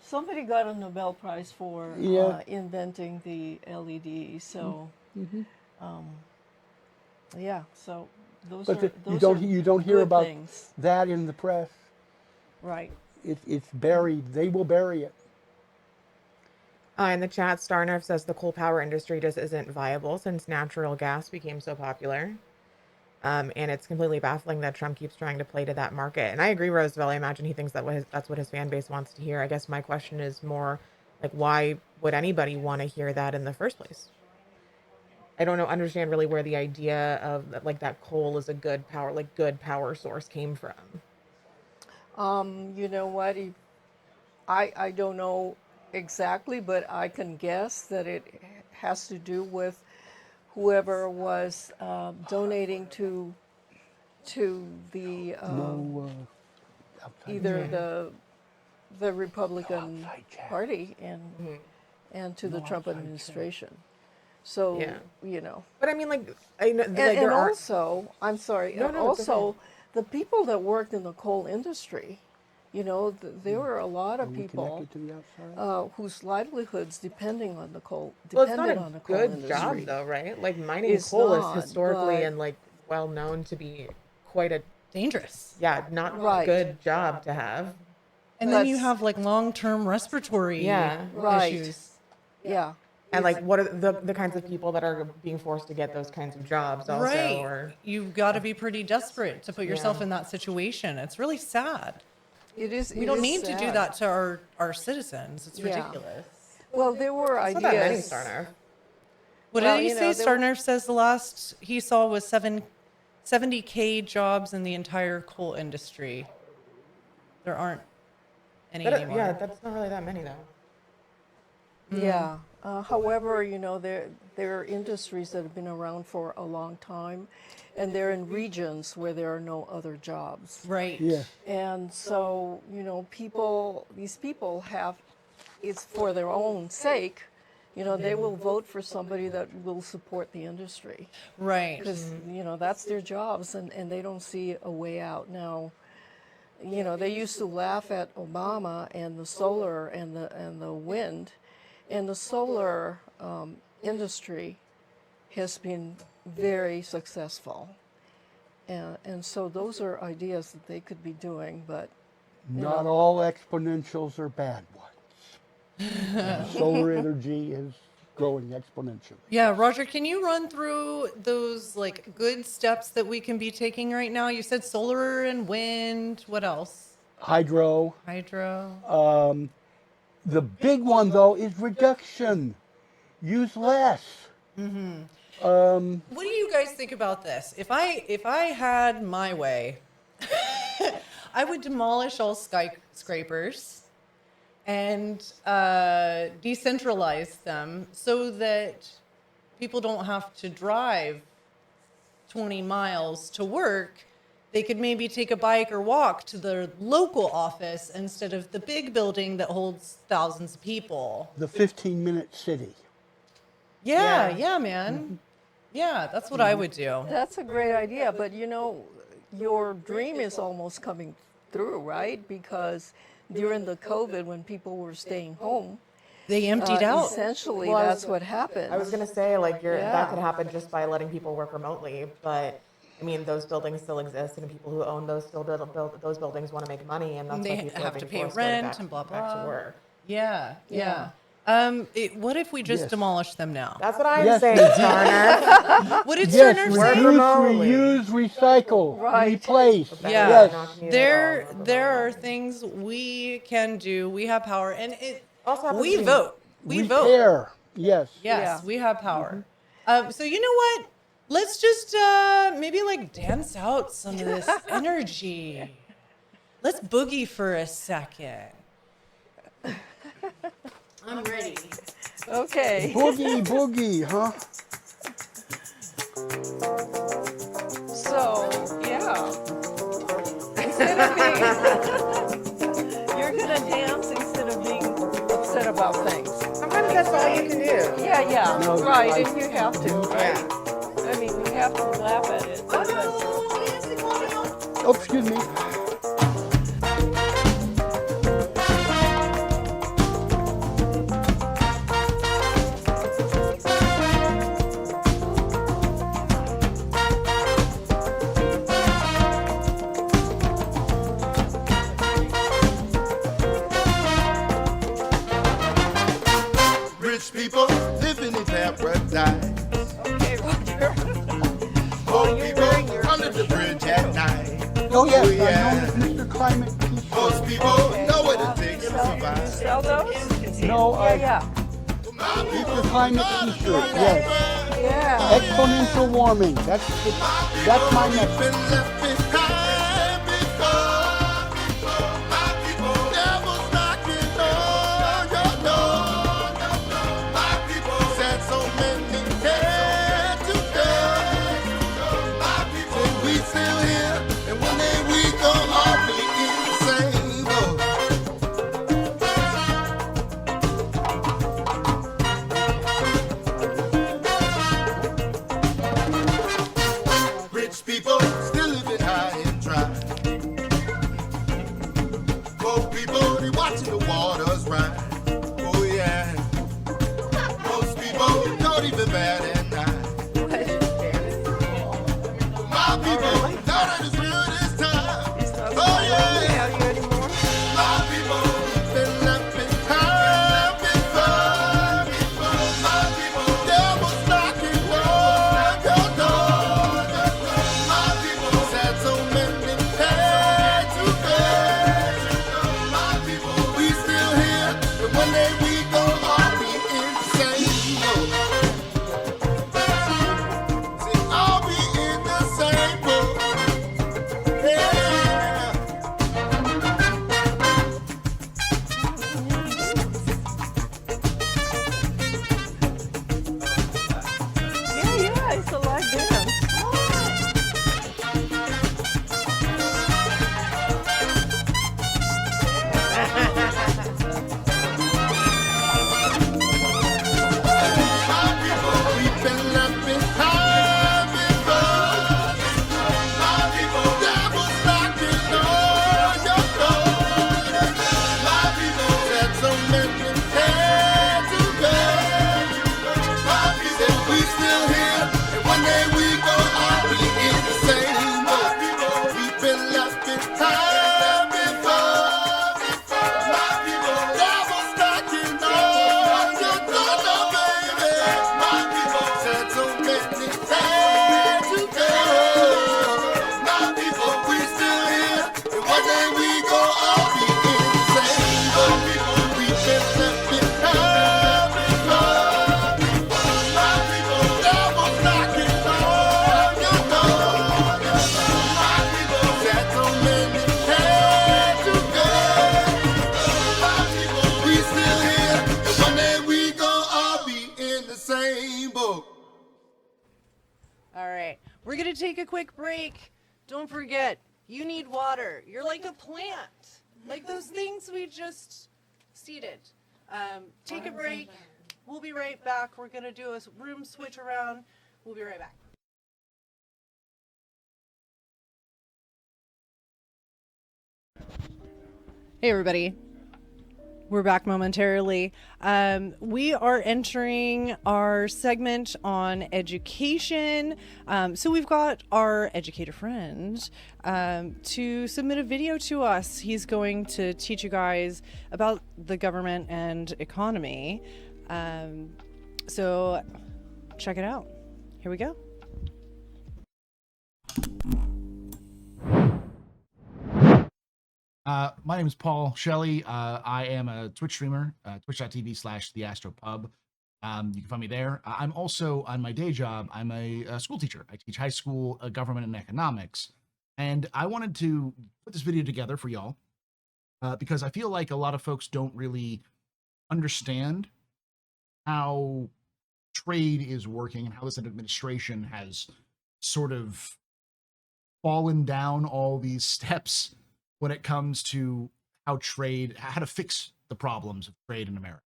Somebody got a Nobel Prize for
Yeah.
inventing the LED. So, yeah. So those
But
are
you
those
don't hear
good
about
things,
that in the press.
right?
It's buried. They will bury it.
In the chat, Starnerf says the coal power industry just isn't viable since natural gas became so popular. And it's completely baffling that Trump keeps trying to play to that market. And I agree, Roosevelt. I imagine he thinks that's what his fan base wants to hear. I guess my question is more like, why would anybody want to hear that in the first place? I don't understand really where the idea of like that coal is a good power source came from.
You know what? I don't know exactly, but I can guess that it has to do with whoever was donating to the either the Republican Party and to the Trump administration. So
But I mean, like I know,
and also, I'm sorry,
No,
and
no, it's
also
okay.
the people that worked in the coal industry, there were a lot of
Are we
people
connected to the outside?
whose livelihoods depended on the coal
Well, it's not
on
a
the coal
good job
industry.
though, right? Like mining
It's
coal
not,
is historically
but-
and like well known to be quite a
Dangerous.
not
Right.
good job to have.
And then you
That's-
have like long-term respiratory
Right.
issues.
Yeah.
And like what are the kinds of people that are being forced to get those kinds of jobs also
Right.
or
You've got to be pretty desperate to put yourself
Yeah.
in that situation. It's really sad.
It is.
We don't need to do that to our citizens. It's
Yeah.
ridiculous.
Well, there were
it's not that many
ideas.
Starner.
What
Well,
did he
you
say?
know, there were-
Starner says the last he saw was 70K jobs in the entire coal industry. There aren't any anymore.
Yeah, that's not really that many though.
Yeah. However, there are industries that have been around for a long time, and they're in regions where there are no other jobs.
Right.
Yeah.
And so, these people have, it's for their own sake, you know, they will vote for somebody that will support the industry
Right.
because, you know, that's their jobs and they don't see a way out. Now, you know, they used to laugh at Obama and the solar and the wind, and the solar industry has been very successful. And so those are ideas that they could be doing, but
Not all exponentials are bad ones. Solar energy is growing exponentially.
Yeah, Roger, can you run through those like good steps that we can be taking right now? You said solar and wind. What else?
Hydro.
Hydro.
The big one though is reduction. Use less.
What do you guys think about this? If I had my way, I would demolish all skyscrapers and decentralize them so that people don't have to drive 20 miles to work. They could maybe take a bike or walk to the local office instead of the big building that holds thousands of people.
The 15-minute city.
Yeah,
Yeah.
yeah, man. Yeah, that's what I would do.
that's a great idea. But you know, your dream is almost coming through, right? Because during the COVID, when people were staying home,
They emptied out.
essentially
Well,
that's what happened.
I was gonna say like
Yeah.
that could happen just by letting people work remotely, but I mean those buildings still exist, and people who own those still build those buildings want to make money, and that's
They
why people
have
are
to
being
pay
forced to go
rent
back,
and blah,
back
blah.
to work.
Yeah, yeah. What if we just
Yes.
demolish them now?
That's what I'm
Yes,
saying,
reduce-
Starner.
What did
Yes,
Turner
Work
say?
reduce,
remotely.
reuse, recycle,
Right.
replace.
Yeah,
Yes.
Not community
there
at all,
there are things we can do. We have power, and
Also happens
we
to be-
vote. We vote.
Repair. Yes.
Yes,
Yeah.
we have power. So you know what? Let's just maybe like dance out some of this energy. Let's boogie for a second. I'm ready.
Okay.
Boogie, boogie, huh?
So, yeah. Instead of being, you're gonna dance instead of being upset about things.
Sometimes that's all you can do.
Yeah, yeah,
No,
right,
like-
and you have to, right? I mean, you have to laugh at it. but-
Oh, excuse me.
Rich people living in paradise.
Okay, Roger.
Poor
you're
people
wearing your
under the bridge at night.
Oh, yes,
Oh,
I
yeah.
know Mr. Climate T-shirt.
Most people know what it takes to
You
survive.
sell those?
No,
Yeah,
Mr. Climate T-shirt, yes.
yeah.
Exponential warming, that's my message.
Been left behind before. My people devils knocking on your door. My people said so many dead today. My people say we still here, and one day we gon' all be insane. Oh. Rich people still living high and dry. Poor people, they watching the waters rise. Oh yeah. Most people don't even bat an eye. My people, know that it's real this time. Oh yeah.
Have you any more?
My people been left behind before. My people, devils knocking on your door. My people said so many paid to pay. My people, we still here,
take a quick break. Don't forget, you need water. You're like a plant, like those things we just seeded. Take a break. We'll be right back. We're going to do a room switch around. We'll be right back. Hey, everybody. We're back momentarily. We are entering our segment on education. So we've got our educator friend to submit a video to us. He's going to teach you guys about the government and economy. So check it out. Here we go.
My name is Paul Shelley. I am a Twitch streamer, twitch.tv/theastropub. You can find me there. I'm also, on my day job, I'm a school teacher. I teach high school government and economics. And I wanted to put this video together for y'all because I feel like a lot of folks don't really understand how trade is working and how this administration has sort of fallen down all these steps when it comes to how to fix the problems of trade in America.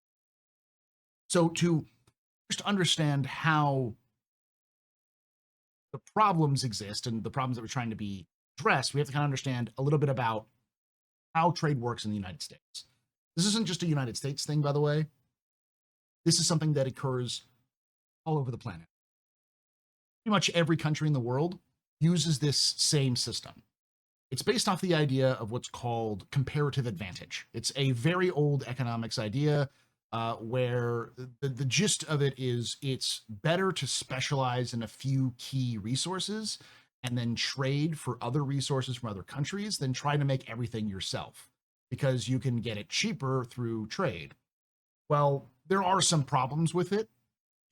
So to just understand how the problems exist and the problems that we're trying to be addressed, we have to kind of understand a little bit about how trade works in the United States. This isn't just a United States thing, by the way. This is something that occurs all over the planet. Pretty much every country in the world uses this same system. It's based off the idea of what's called comparative advantage. It's a very old economics idea where the gist of it is it's better to specialize in a few key resources and then trade for other resources from other countries than trying to make everything yourself because you can get it cheaper through trade. Well, there are some problems with it.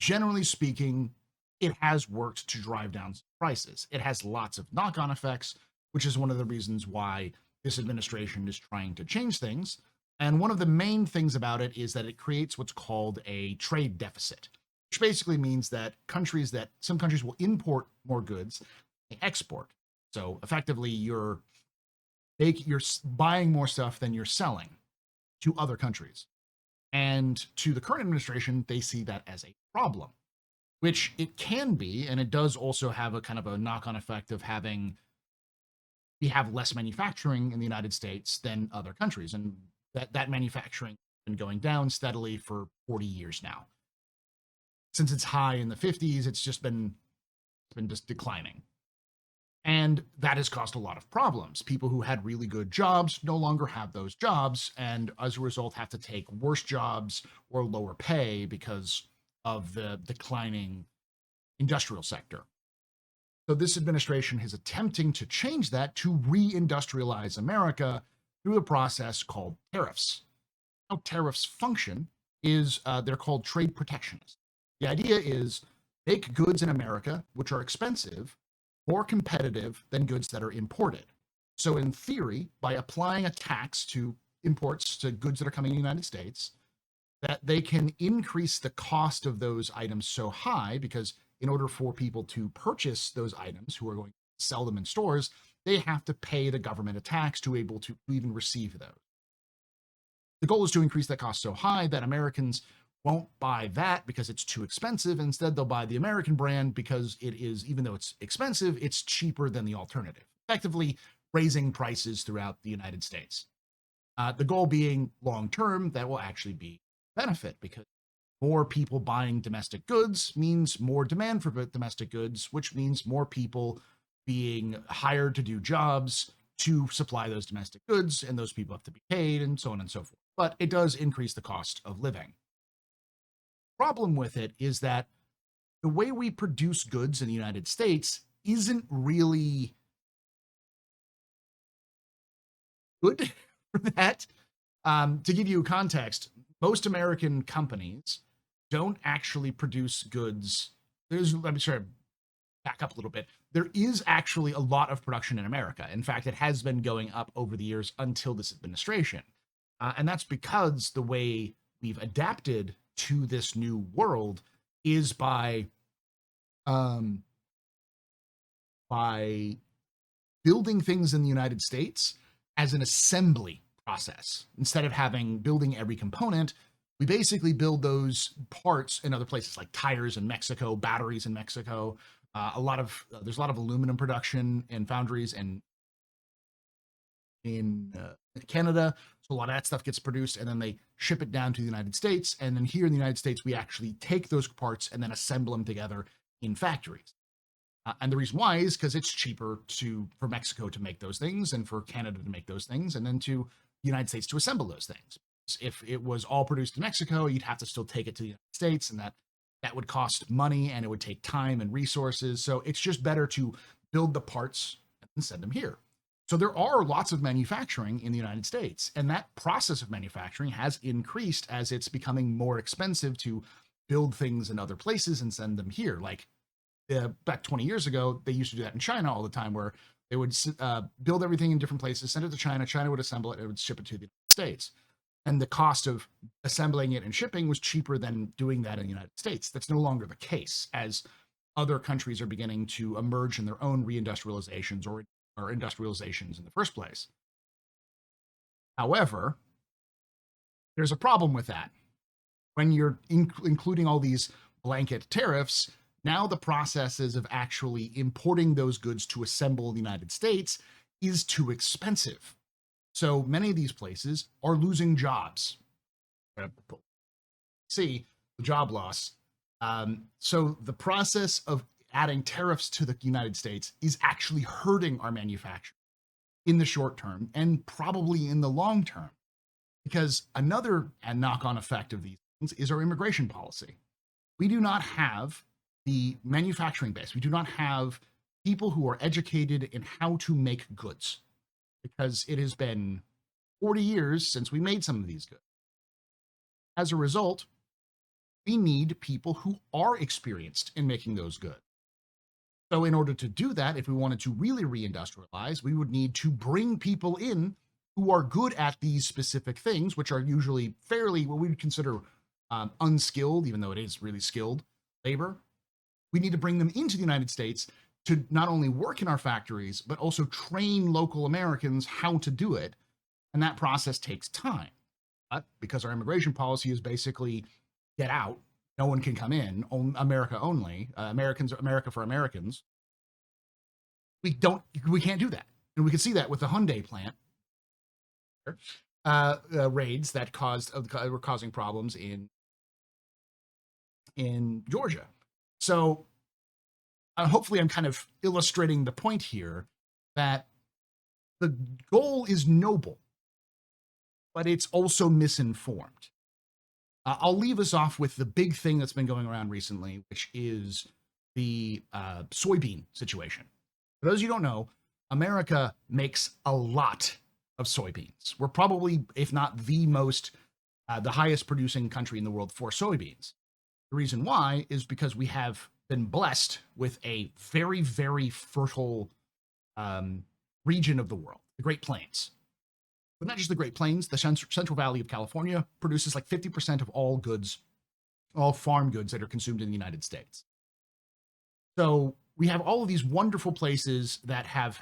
Generally speaking, it has worked to drive down prices. It has lots of knock-on effects, which is one of the reasons why this administration is trying to change things. And one of the main things about it is that it creates what's called a trade deficit, which basically means that some countries will import more goods, they export. So effectively, you're buying more stuff than you're selling to other countries. And to the current administration, they see that as a problem, which it can be, and it does also have a kind of a knock-on effect of we have less manufacturing in the United States than other countries, and that manufacturing has been going down steadily for 40 years now. Since it's high in the 50s, it's just been declining. And that has caused a lot of problems. People who had really good jobs no longer have those jobs, and as a result have to take worse jobs or lower pay because of the declining industrial sector. So this administration is attempting to change that to re-industrialize America through a process called tariffs. How tariffs function is they're called trade protectionists. The idea is make goods in America, which are expensive, more competitive than goods that are imported. So in theory, by applying a tax to imports to goods that are coming in the United States, that they can increase the cost of those items so high because in order for people to purchase those items who are going to sell them in stores, they have to pay the government a tax to be able to even receive those. The goal is to increase that cost so high that Americans won't buy that because it's too expensive. Instead, they'll buy the American brand because it is, even though it's expensive, it's cheaper than the alternative, effectively raising prices throughout the United States. The goal being long-term, that will actually be a benefit because more people buying domestic goods means more demand for domestic goods, which means more people being hired to do jobs to supply those domestic goods, and those people have to be paid, and so on and so forth. But it does increase the cost of living. The problem with it is that the way we produce goods in the United States isn't really good for that. To give you context, most American companies don't actually produce goods. Back up a little bit. There is actually a lot of production in America. In fact, it has been going up over the years until this administration. And that's because the way we've adapted to this new world is by by building things in the United States as an assembly process. Instead of building every component, we basically build those parts in other places, like tires in Mexico, batteries in Mexico. There's a lot of aluminum production in foundries and in Canada. So a lot of that stuff gets produced and then they ship it down to the United States. And then here in the United States, we actually take those parts and then assemble them together in factories. And the reason why is because it's cheaper for Mexico to make those things and for Canada to make those things, and then to the United States to assemble those things. If it was all produced in Mexico, you'd have to still take it to the United States, and that would cost money and it would take time and resources. So it's just better to build the parts and send them here. So there are lots of manufacturing in the United States, and that process of manufacturing has increased as it's becoming more expensive to build things in other places and send them here. Like back 20 years ago, they used to do that in China all the time, where they would build everything in different places, send it to China, China would assemble it, and it would ship it to the United States. And the cost of assembling it and shipping was cheaper than doing that in the United States. That's no longer the case, as other countries are beginning to emerge in their own reindustrializations or industrializations in the first place. However, there's a problem with that. When you're including all these blanket tariffs, now the processes of actually importing those goods to assemble in the United States is too expensive. So many of these places are losing jobs. See the job loss. So the process of adding tariffs to the United States is actually hurting our manufacturing in the short term and probably in the long term. Because another knock-on effect of these things is our immigration policy. We do not have the manufacturing base. We do not have people who are educated in how to make goods, because it has been 40 years since we made some of these goods. As a result, we need people who are experienced in making those goods. So in order to do that, if we wanted to really reindustrialize, we would need to bring people in who are good at these specific things, which are usually fairly what we would consider unskilled, even though it is really skilled labor. We need to bring them into the United States to not only work in our factories, but also train local Americans how to do it. And that process takes time. But because our immigration policy is basically get out, no one can come in, America only, America for Americans, we can't do that. And we can see that with the Hyundai plant raids that were causing problems in Georgia. So hopefully I'm kind of illustrating the point here that the goal is noble, but it's also misinformed. I'll leave us off with the big thing that's been going around recently, which is the soybean situation. For those of you who don't know, America makes a lot of soybeans. We're probably, if not the highest producing country in the world for soybeans. The reason why is because we have been blessed with a very, very fertile region of the world, the Great Plains. But not just the Great Plains, the Central Valley of California produces like 50% of all goods, all farm goods that are consumed in the United States. So we have all of these wonderful places that have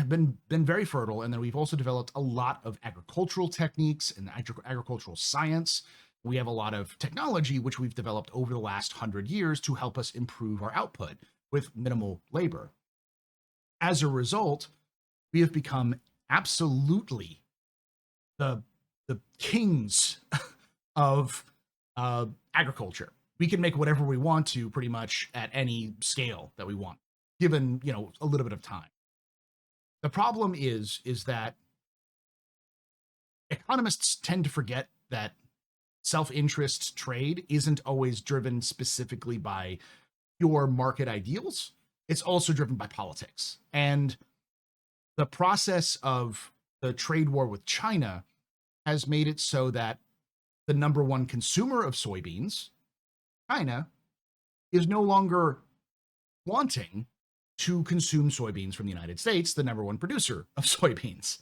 been very fertile, and then we've also developed a lot of agricultural techniques and agricultural science. We have a lot of technology which we've developed over the last 100 years to help us improve our output with minimal labor. As a result, we have become absolutely the kings of agriculture. We can make whatever we want to pretty much at any scale that we want, given a little bit of time. The problem is that economists tend to forget that self-interest trade isn't always driven specifically by pure market ideals. It's also driven by politics. And the process of the trade war with China has made it so that the number one consumer of soybeans, China, is no longer wanting to consume soybeans from the United States, the number one producer of soybeans.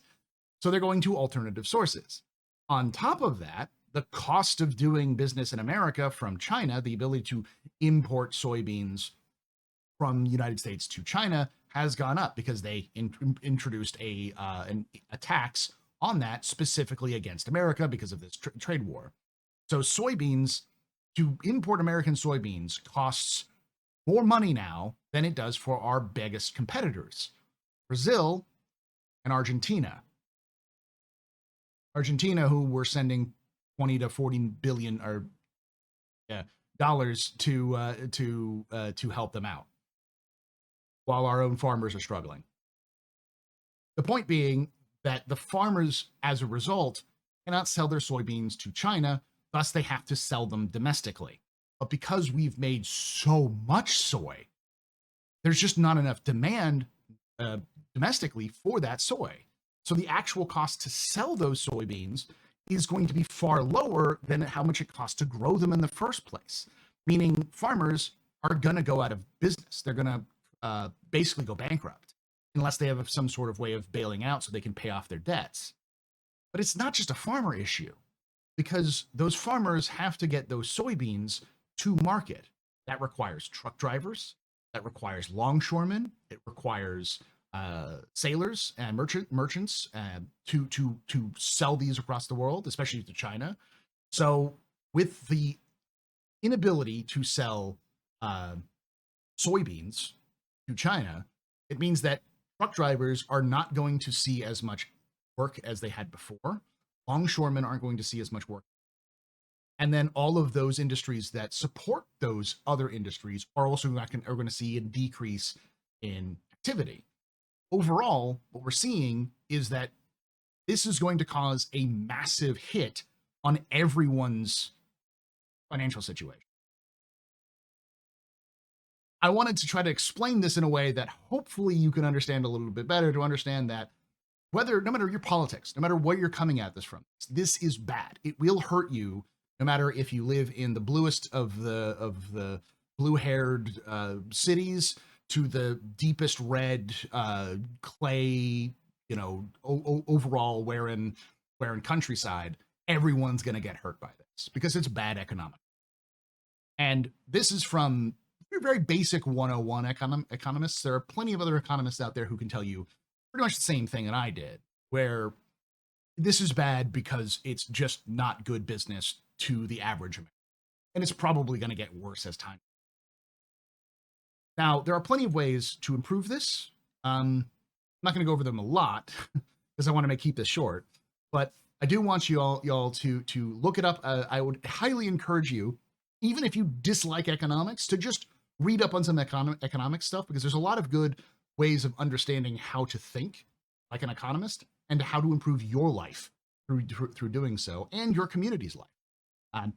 So they're going to alternative sources. On top of that, the cost of doing business in America from China, the ability to import soybeans from the United States to China, has gone up because they introduced a tax on that specifically against America because of this trade war. So soybeans, to import American soybeans, costs more money now than it does for our biggest competitors, Brazil and Argentina. Argentina, who we're sending 20 to 40 billion or dollars to help them out, while our own farmers are struggling. The point being that the farmers, as a result, cannot sell their soybeans to China, thus they have to sell them domestically. But because we've made so much soy, there's just not enough demand domestically for that soy. So the actual cost to sell those soybeans is going to be far lower than how much it costs to grow them in the first place. Meaning farmers are going to go out of business. They're going to basically go bankrupt unless they have some sort of way of bailing out so they can pay off their debts. But it's not just a farmer issue, because those farmers have to get those soybeans to market. That requires truck drivers, that requires longshoremen, it requires sailors and merchants to sell these across the world, especially to China. So with the inability to sell soybeans to China, it means that truck drivers are not going to see as much work as they had before. Longshoremen aren't going to see as much work. And then all of those industries that support those other industries are also going to see a decrease in activity. Overall, what we're seeing is that this is going to cause a massive hit on everyone's financial situation. I wanted to try to explain this in a way that hopefully you can understand a little bit better, to understand that no matter your politics, no matter where you're coming at this from, this is bad. It will hurt you, no matter if you live in the bluest of the blue-haired cities to the deepest red clay, overall wearing countryside. Everyone's going to get hurt by this because it's bad economic. And this is from very basic 101 economists. There are plenty of other economists out there who can tell you pretty much the same thing that I did, where this is bad because it's just not good business to the average American. And it's probably going to get worse as time. Now, there are plenty of ways to improve this. I'm not going to go over them a lot because I want to keep this short, but I do want y'all to look it up. I would highly encourage you, even if you dislike economics, to just read up on some economic stuff, because there's a lot of good ways of understanding how to think like an economist and how to improve your life through doing so, and your community's life.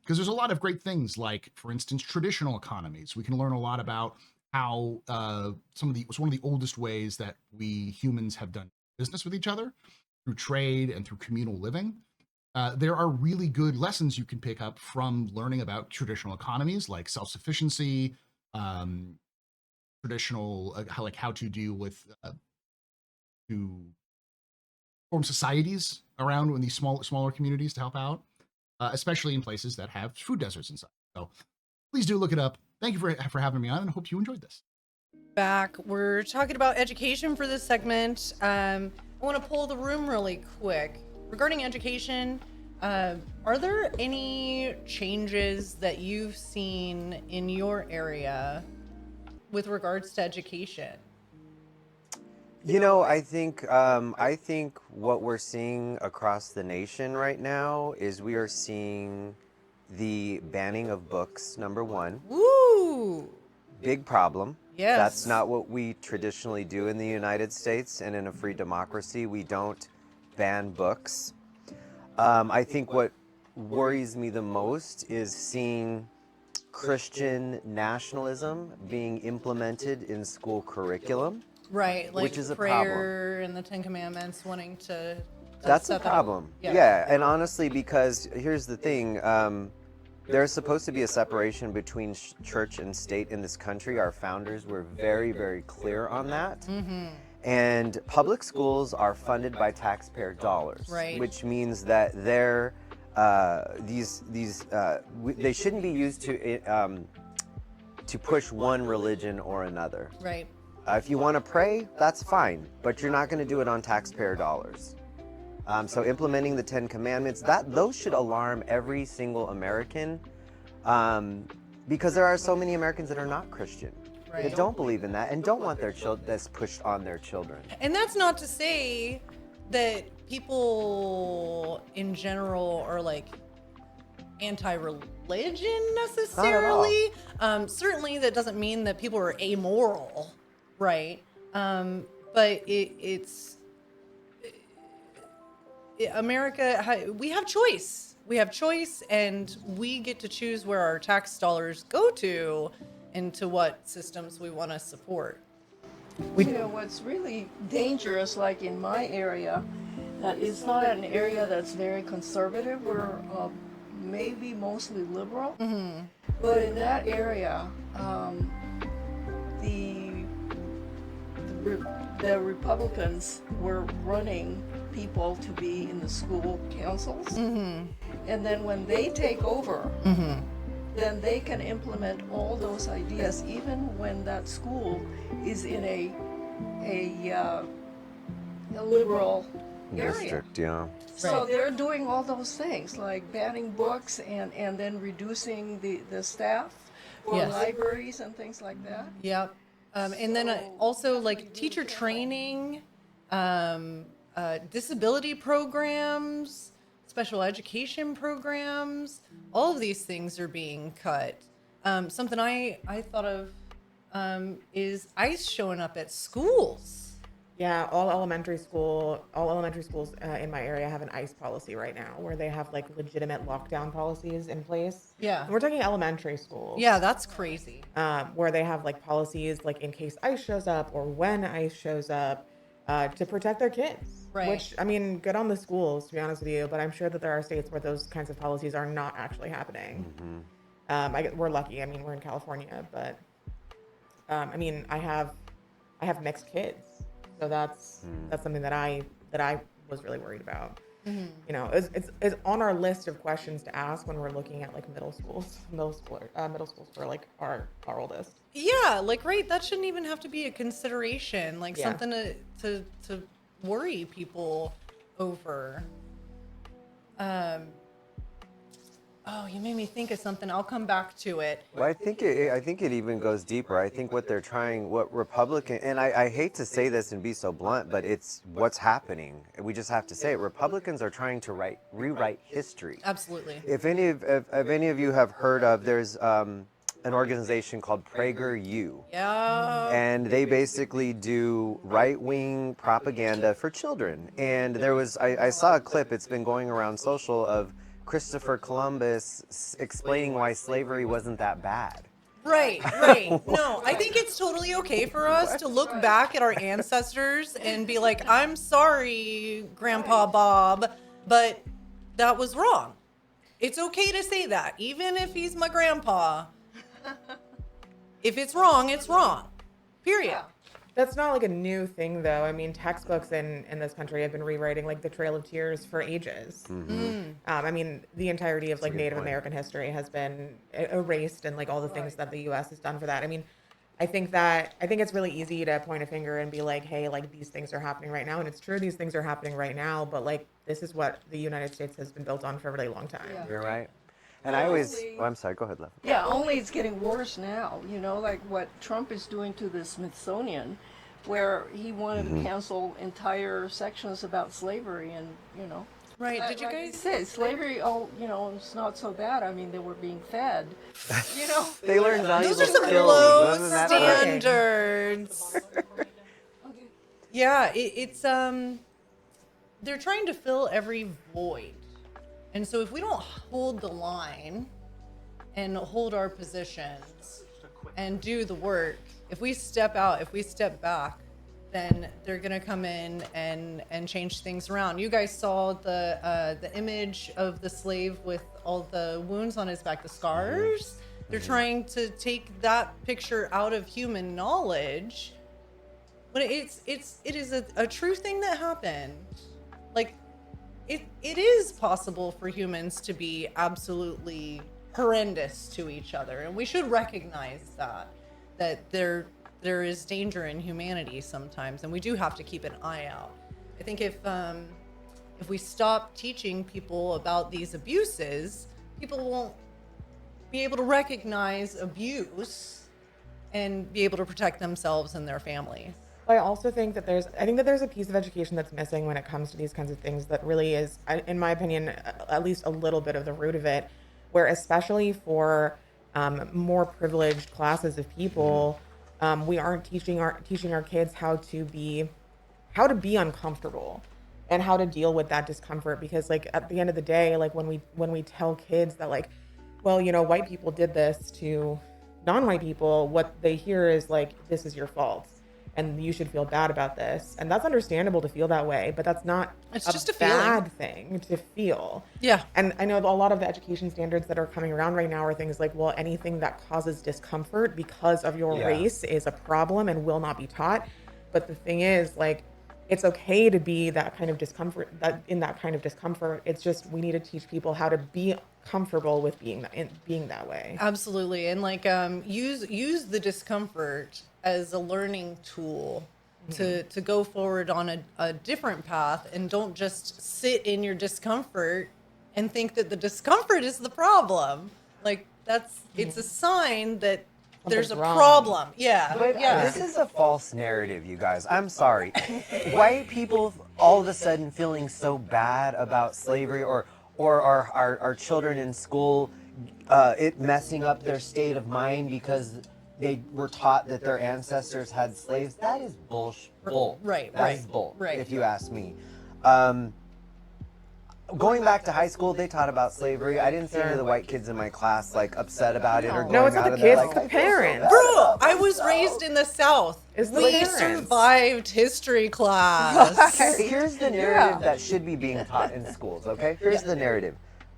Because there's a lot of great things, like, for instance, traditional economies. We can learn a lot about how one of the oldest ways that we humans have done business with each other, through trade and through communal living. There are really good lessons you can pick up from learning about traditional economies, like self-sufficiency, traditional how to deal with to form societies around in these smaller communities to help out, especially in places that have food deserts and such. So please do look it up. Thank you for having me on, and I hope you enjoyed this.
Back, we're talking about education for this segment. I want to poll the room really quick regarding education. Are there any changes that you've seen in your area with regards to education?
I think what we're seeing across the nation right now is we are seeing the banning of books, number one.
Woo!
Big problem.
Yes.
That's not what we traditionally do in the United States, and in a free democracy, we don't ban books. I think what worries me the most is seeing Christian nationalism being implemented in school curriculum.
Right, like
which is a
prayer and the Ten Commandments, wanting to.
That's a
set that up.
problem. Yeah, and honestly, because here's the thing. There's supposed to be a separation between church and state in this country. Our founders were very, very clear on that.
Mm-hmm.
And public schools are funded by taxpayer dollars,
right,
which means that they're they shouldn't be used to push one religion or another.
Right.
If you want to pray, that's fine, but you're not going to do it on taxpayer dollars. So implementing the 10 Commandments, those should alarm every single American, because there are so many Americans that are not Christian, that don't believe in that and don't want their children that's pushed on their children.
And that's not to say that people in general are like anti-religion necessarily. Certainly that doesn't mean that people are amoral, right? But America, we have choice. We have choice, and we get to choose where our tax dollars go to and to what systems we want to support.
You know, what's really dangerous, like in my area, that it's not an area that's very conservative. We're maybe mostly liberal. But in that area, the Republicans were running people to be in the school councils. And then when they take over, then they can implement all those ideas, even when that school is in a liberal area.
District, yeah.
So they're doing all those things, like banning books and then reducing the staff for
Yes.
libraries and things like that.
Yep. And then also like teacher training, disability programs, special education programs, all of these things are being cut. Something I thought of is ICE showing up at schools.
Yeah, all elementary schools in my area have an ICE policy right now, where they have like legitimate lockdown policies in place.
Yeah.
And we're talking elementary schools.
Yeah, that's crazy.
Where they have like policies like in case ICE shows up or when ICE shows up, to protect their kids.
Right.
Which, I mean, good on the schools, to be honest with you, but I'm sure that there are states where those kinds of policies are not actually happening. We're lucky. I mean, we're in California, but I mean, I have mixed kids, so that's something that I was really worried about. You know, it's on our list of questions to ask when we're looking at like middle schools for like our oldest.
Yeah, like right, that shouldn't even have to be a consideration, like
Yeah.
something to worry people over. Oh, you made me think of something. I'll come back to it.
Well, I think it even goes deeper. I think what Republican, and I hate to say this and be so blunt, but it's what's happening. We just have to say it. Republicans are trying to rewrite history.
Absolutely.
If any of you have heard of, there's an organization called PragerU.
Yeah.
And they basically do right-wing propaganda for children. And I saw a clip, it's been going around social, of Christopher Columbus explaining why slavery wasn't that bad.
Right. No, I think it's totally okay for us to look back at our ancestors and be like, I'm sorry, Grandpa Bob, but that was wrong. It's okay to say that, even if he's my grandpa. If it's wrong, it's wrong. Period.
That's not like a new thing, though. I mean, textbooks in this country have been rewriting like the Trail of Tears for ages. I mean, the entirety of like Native American history has been erased, and like all the things that the U.S. has done for that. I mean, I think it's really easy to point a finger and be like, hey, like these things are happening right now, and it's true, these things are happening right now. But like, this is what the United States has been built on for a really long time.
Yeah.
You're right. And I always, I'm sorry, go ahead, Lev.
Yeah, only it's getting worse now, you know, like what Trump is doing to the Smithsonian, where he wanted to cancel entire sections about slavery and, you know.
Right. Did you
like
guys
say slavery, you know, it's not so bad. I mean, they were being fed, you know.
They learn valuable
Those are some
skills.
low
Isn't that right?
standards. Yeah, it's they're trying to fill every void. And so if we don't hold the line and hold our positions and do the work, if we step out, if we step back, then they're gonna come in and change things around. You guys saw the image of the slave with all the wounds on his back, the scars. They're trying to take that picture out of human knowledge, but it is a true thing that happened. Like it is possible for humans to be absolutely horrendous to each other, and we should recognize that they're there is danger in humanity sometimes, and we do have to keep an eye out. I think if we stop teaching people about these abuses, people won't be able to recognize abuse and be able to protect themselves and their family.
I also think that there's a piece of education that's missing when it comes to these kinds of things that really is, in my opinion, at least a little bit of the root of it, where especially for more privileged classes of people, we aren't teaching our kids how to be uncomfortable and how to deal with that discomfort. Because like at the end of the day, like when we tell kids that like, well, you know, white people did this to non-white people, what they hear is like, this is your fault and you should feel bad about this. And that's understandable to feel that way, but that's not
just a
bad thing to feel.
Yeah.
And I know a lot of the education standards that are coming around right now are things like, well, anything that causes discomfort because of your race is a problem and will not be taught. But the thing is, like, it's okay to be that kind of discomfort, It's just, we need to teach people how to be comfortable with being that way.
Absolutely. And like use the discomfort as a learning tool to go forward on a different path, and don't just sit in your discomfort and think that the discomfort is the problem. Like it's a sign that there's a
wrong.
problem. Yeah.
But this is a false narrative, you guys. I'm sorry. White people all of a sudden feeling so bad about slavery or our children in school, it messing up their state of mind because they were taught that their ancestors had slaves. That is bullshit.
Right.
That is bull,
Right.
if you ask me. Going back to high school, they taught about slavery. I didn't see any of the white kids in my class like upset about it or going
No, it's not
out
the
of there
kids,
like,
it's the
"I feel so
parents."
bad
Bro,
about
I was
myself."
raised in the South.
It's the
We
parents.
survived history class.
Here's the narrative that should be being taught in schools, okay? Here's the narrative.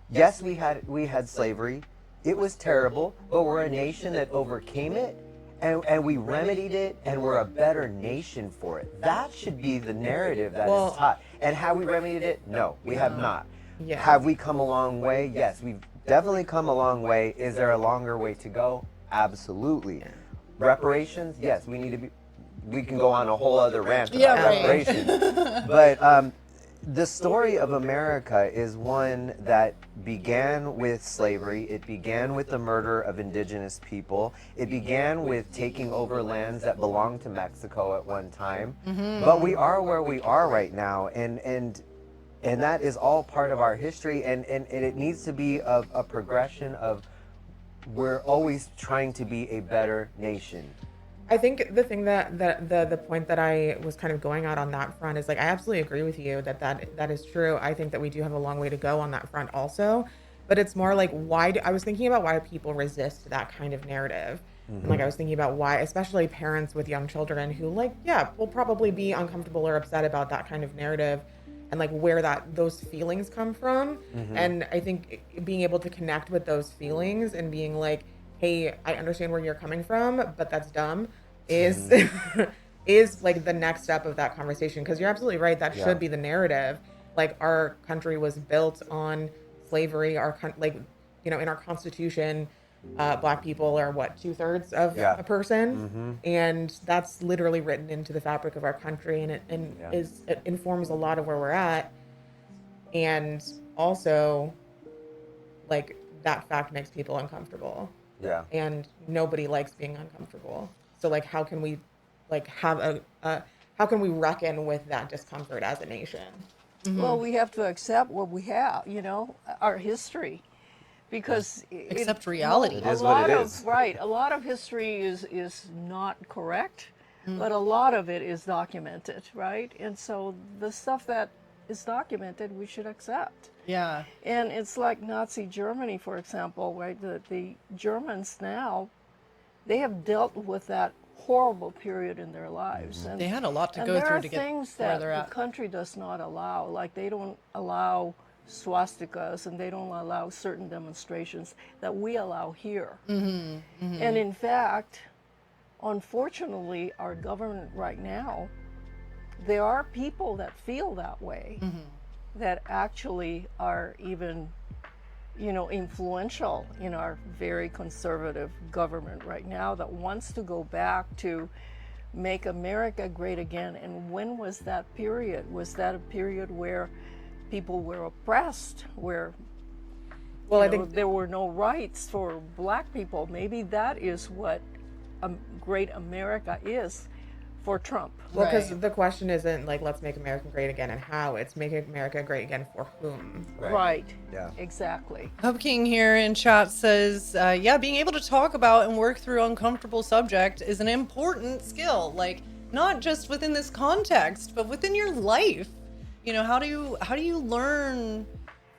Yes, we had slavery. It was terrible, but we're a nation that overcame it, and we remedied it, and we're a better nation for it. That should be the narrative that is taught. And have we remedied it? No, we have not.
Yeah.
Have we come a long way? Yes, we've definitely come a long way. Is there a longer way to go? Absolutely. Reparations? Yes, we can go on a whole other rant about reparations. But the story of America is one that began with slavery. It began with the murder of indigenous people. It began with taking over lands that belonged to Mexico at one time. But we are where we are right now, and that is all part of our history, and it needs to be a progression of, we're always trying to be a better nation.
I think the thing that the point that I was kind of going at on that front is like, I absolutely agree with you that is true. I think that we do have a long way to go on that front also, but it's more like I was thinking about why people resist that kind of narrative. And like I was thinking about why, especially parents with young children who will probably be uncomfortable or upset about that kind of narrative, and like where those feelings come from. And I think being able to connect with those feelings and being like, hey, I understand where you're coming from, but that's dumb, is is like the next step of that conversation. Because you're absolutely right, that should be the narrative. Like, our country was built on slavery. In our Constitution, Black people are 2/3 of a person, and that's literally written into the fabric of our country, and it informs a lot of where we're at. And also, like, that fact makes people uncomfortable.
Yeah.
And nobody likes being uncomfortable. So like, how can we how can we reckon with that discomfort as a nation?
Well, we have to accept what we have, our history, because
Accept reality.
It is what it is.
Right, a lot of history is not correct, but a lot of it is documented, right? And so the stuff that is documented, we should accept.
Yeah.
And it's like Nazi Germany, for example, right? The Germans now, they have dealt with that horrible period in their lives. And
They had a lot to
and
go
there
through
are
to get
things
where
that
they're
the
at.
country does not allow. Like, they don't allow swastikas, and they don't allow certain demonstrations that we allow here. And in fact, unfortunately, our government right now, there are people that feel that way, that actually are even, influential in our very conservative government right now, that wants to go back to make America great again. And when was that period? Was that a period where people were oppressed, where
Well, I
you know,
think
there were no rights for black people? Maybe that is what great America is for Trump.
well, because
Right.
the question isn't like let's make America great again and how. It's making America great again for whom.
Right.
Yeah.
Exactly.
Hub King here in chat says, yeah, being able to talk about and work through uncomfortable subject is an important skill. Like, not just within this context, but within your life. You know, how do you learn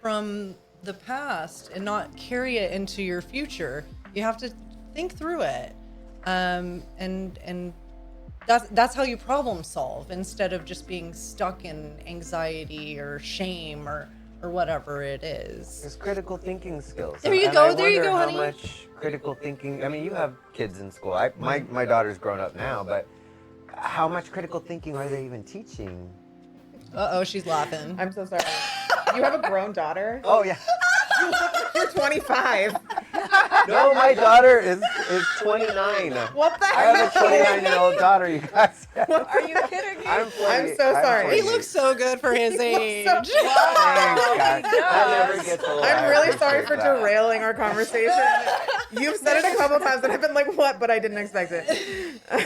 from the past and not carry it into your future? You have to think through it, and that's how you problem solve instead of just being stuck in anxiety or shame or whatever it is.
It's critical thinking skills.
There you
And
go,
I
there you
wonder
go,
how
honey.
much critical thinking. I mean, you have kids in school. My daughter's grown up now, but how much critical thinking are they even teaching?
Uh-oh, she's laughing.
I'm so sorry. You have a grown daughter?
Oh yeah.
You're 25.
No, my daughter is 29.
What the
I have a 29-year-old daughter, you guys.
Are you kidding me?
I'm
so sorry.
He looks so good for his age.
Thanks, guys. That never gets old.
I'm
I
really sorry
appreciate
for
that.
derailing our conversation. You've said it a couple times and I've been like, what? But I didn't expect it.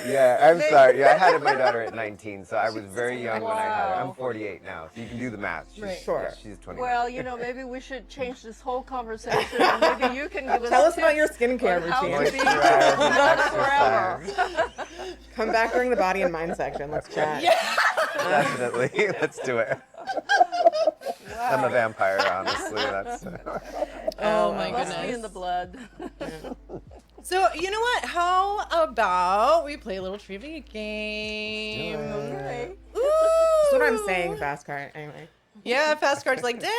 Yeah, I'm sorry. Yeah, I had my daughter at 19, so I was very young when I had her. I'm
Wow.
48 now, so you can do the math. She's,
Right.
Sure.
yeah, she's 29.
Well, you know, maybe we should change this whole conversation. And maybe you can give us
Tell us about
tips
your skincare
on how to
routine.
be
Moisturize and
young forever.
exercise.
Come back during the body and mind section. Let's chat.
Definitely. Let's do it. I'm a vampire, honestly. That's
Oh my
Must be in
goodness.
the blood.
So, you know what? How about we play a little trivia game?
Okay.
Ooh.
That's what I'm saying, fast cart. Anyway.
Yeah, fast card's like, dang.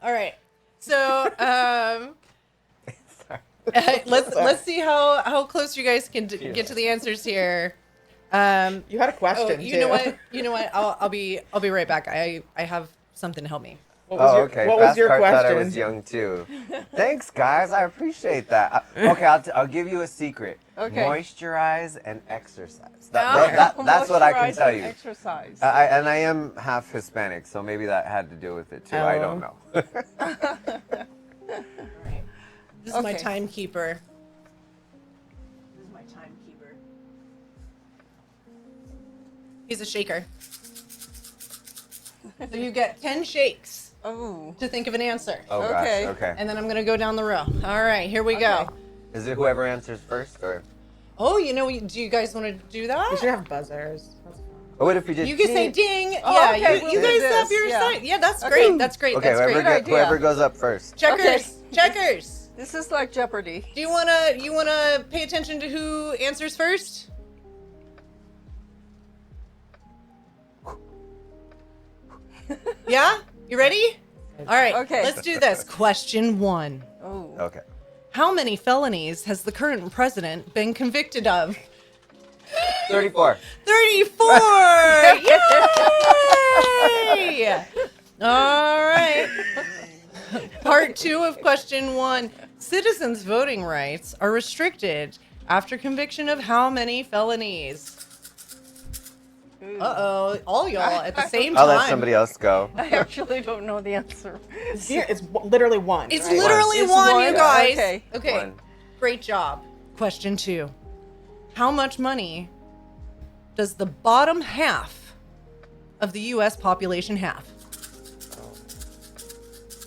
All right. So, let's see how close you guys can get to the answers here.
You had a question,
Oh, you
too.
know what? You know what? I'll be right back. I have something to help me.
What was
okay.
What was
Fast
your
Cart
question?
thought I was young too. Thanks, guys. I appreciate that. Okay, I'll give you a secret.
Okay.
Moisturize and exercise. That's what I can
Moisturize
tell
and
you.
Exercise.
And I am half Hispanic, so maybe that had to do with it too. I don't know.
This is my
Okay.
timekeeper. He's a shaker. So you get 10 shakes
Oh.
to think of an answer.
Oh
Okay.
gosh. Okay.
And then I'm going to go down the row. All right, here we go.
Okay.
Is it whoever answers first, or
Oh, you know, do you guys want to do
We
that?
should have buzzers. That's fun.
what if we did?
You can say
ding?
ding.
Oh,
Yeah,
okay, we'll
you
do
guys
this,
have your
yeah.
side. Yeah, that's
Okay.
great. That's great.
Okay,
That's
whoever,
great.
Good idea.
whoever goes up first.
Checkers.
Okay.
Checkers.
This is like Jeopardy.
Do you wanna pay attention to who answers first? Yeah? You ready? All right.
Okay.
Let's do this. Question 1.
Oh.
Okay.
How many felonies has the current president been convicted of?
34.
34! Yay! All right. Part 2 of question 1. Citizens' voting rights are restricted after conviction of how many felonies? Uh-oh. All y'all at the same time.
I'll let somebody else go.
I actually don't know the answer.
It's literally one.
It's
right?
literally
It's
one,
one?
you guys.
Okay.
Okay.
One.
Great job. Question 2. How much money does the bottom half of the U.S. population have?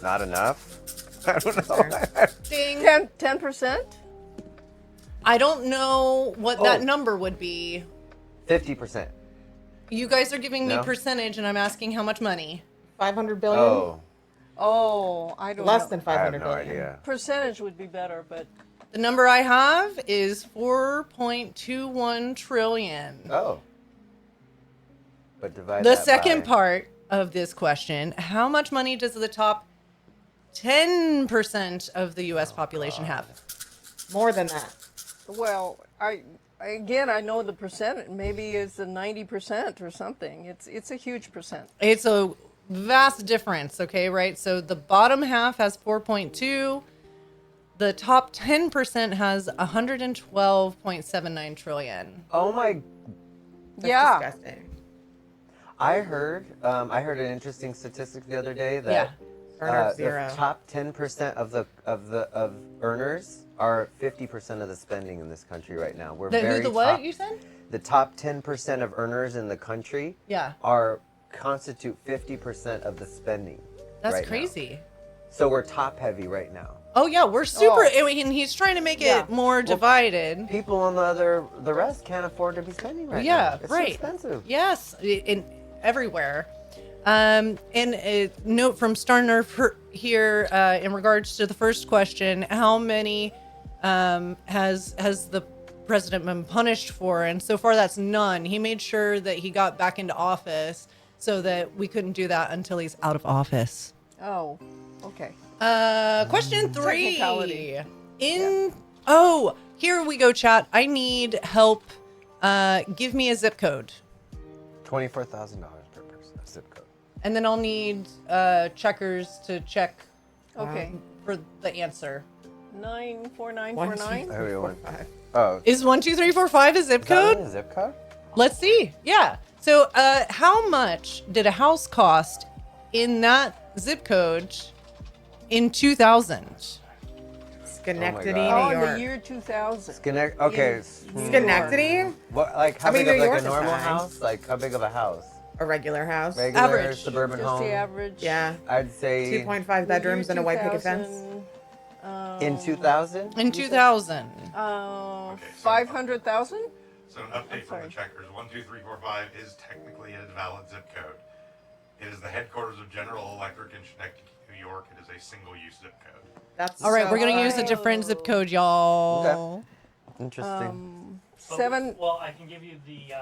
Not enough. I don't know.
Ding.
10%?
I don't know what that
Oh.
number would be.
50%.
You guys are giving me
No.
percentage, and I'm asking how much money.
500 billion?
Oh,
Oh, I don't
Less
know.
than
I have
500
no
billion.
idea.
Percentage would be better, but
The number I have is 4.21 trillion.
Oh. But divide
The
that
second
by-
part of this question, how much money does the top 10% of the U.S. population have?
More than that.
well, I know the percent. Maybe it's a 90% or something. It's a huge percent.
It's a vast difference, okay, right? So the bottom half has 4.2. The top 10% has 112.79 trillion.
Oh my!
That's
Yeah.
disgusting.
I heard an interesting statistic the other day
Yeah.
that
Earner
the
zero.
top 10% of earners are 50% of the spending in this country right now. We're
The
very
who, the what,
top,
you said?
The top 10% of earners in the country
Yeah.
constitute 50% of the spending.
That's
right now.
crazy.
So we're top heavy right now.
Oh, yeah, we're super,
Oh.
and he's trying to make
Yeah.
it more divided.
People on the rest can't afford to be spending right
Yeah,
now. It's too
right.
expensive.
Yes, in everywhere. And a note from Star Nerf here in regards to the first question: how many has the president been punished for? And so far, that's none. He made sure that he got back into office so that we couldn't do that until he's out of office.
Oh, okay.
Question 3.
Technicality.
Oh, here we go, chat. I need help. Give me a zip code.
$24,000 per person. A zip code.
And then I'll need checkers to check
Okay.
for the answer.
94949.
Everyone. Oh.
Is 1, 2, 3, 4, 5 a zip
Is that
code?
really a zip code?
Let's see. Yeah. So, how much did a house cost in that zip code in 2000?
Schenectady,
God.
Oh,
New
in
York.
the year 2000.
Okay.
New
Schenectady?
What, like how
I mean,
big of
New
like
York
a
is
normal
fine.
house? Like how big of a house?
A regular house.
Regular
Average.
suburban
Just
home.
the average.
Yeah.
I'd say
2.5 bedrooms and a white picket fence.
in 2000.
In 2000.
500,000?
So an update from
sorry.
the checkers, 12345 is technically a valid zip code. It is the headquarters of General Electric in Schenectady, New York. It is a single-use zip code.
That's
All right,
so
we're going to
high.
use a different zip code, y'all.
Interesting.
But-
Seven.
Well, I can give you the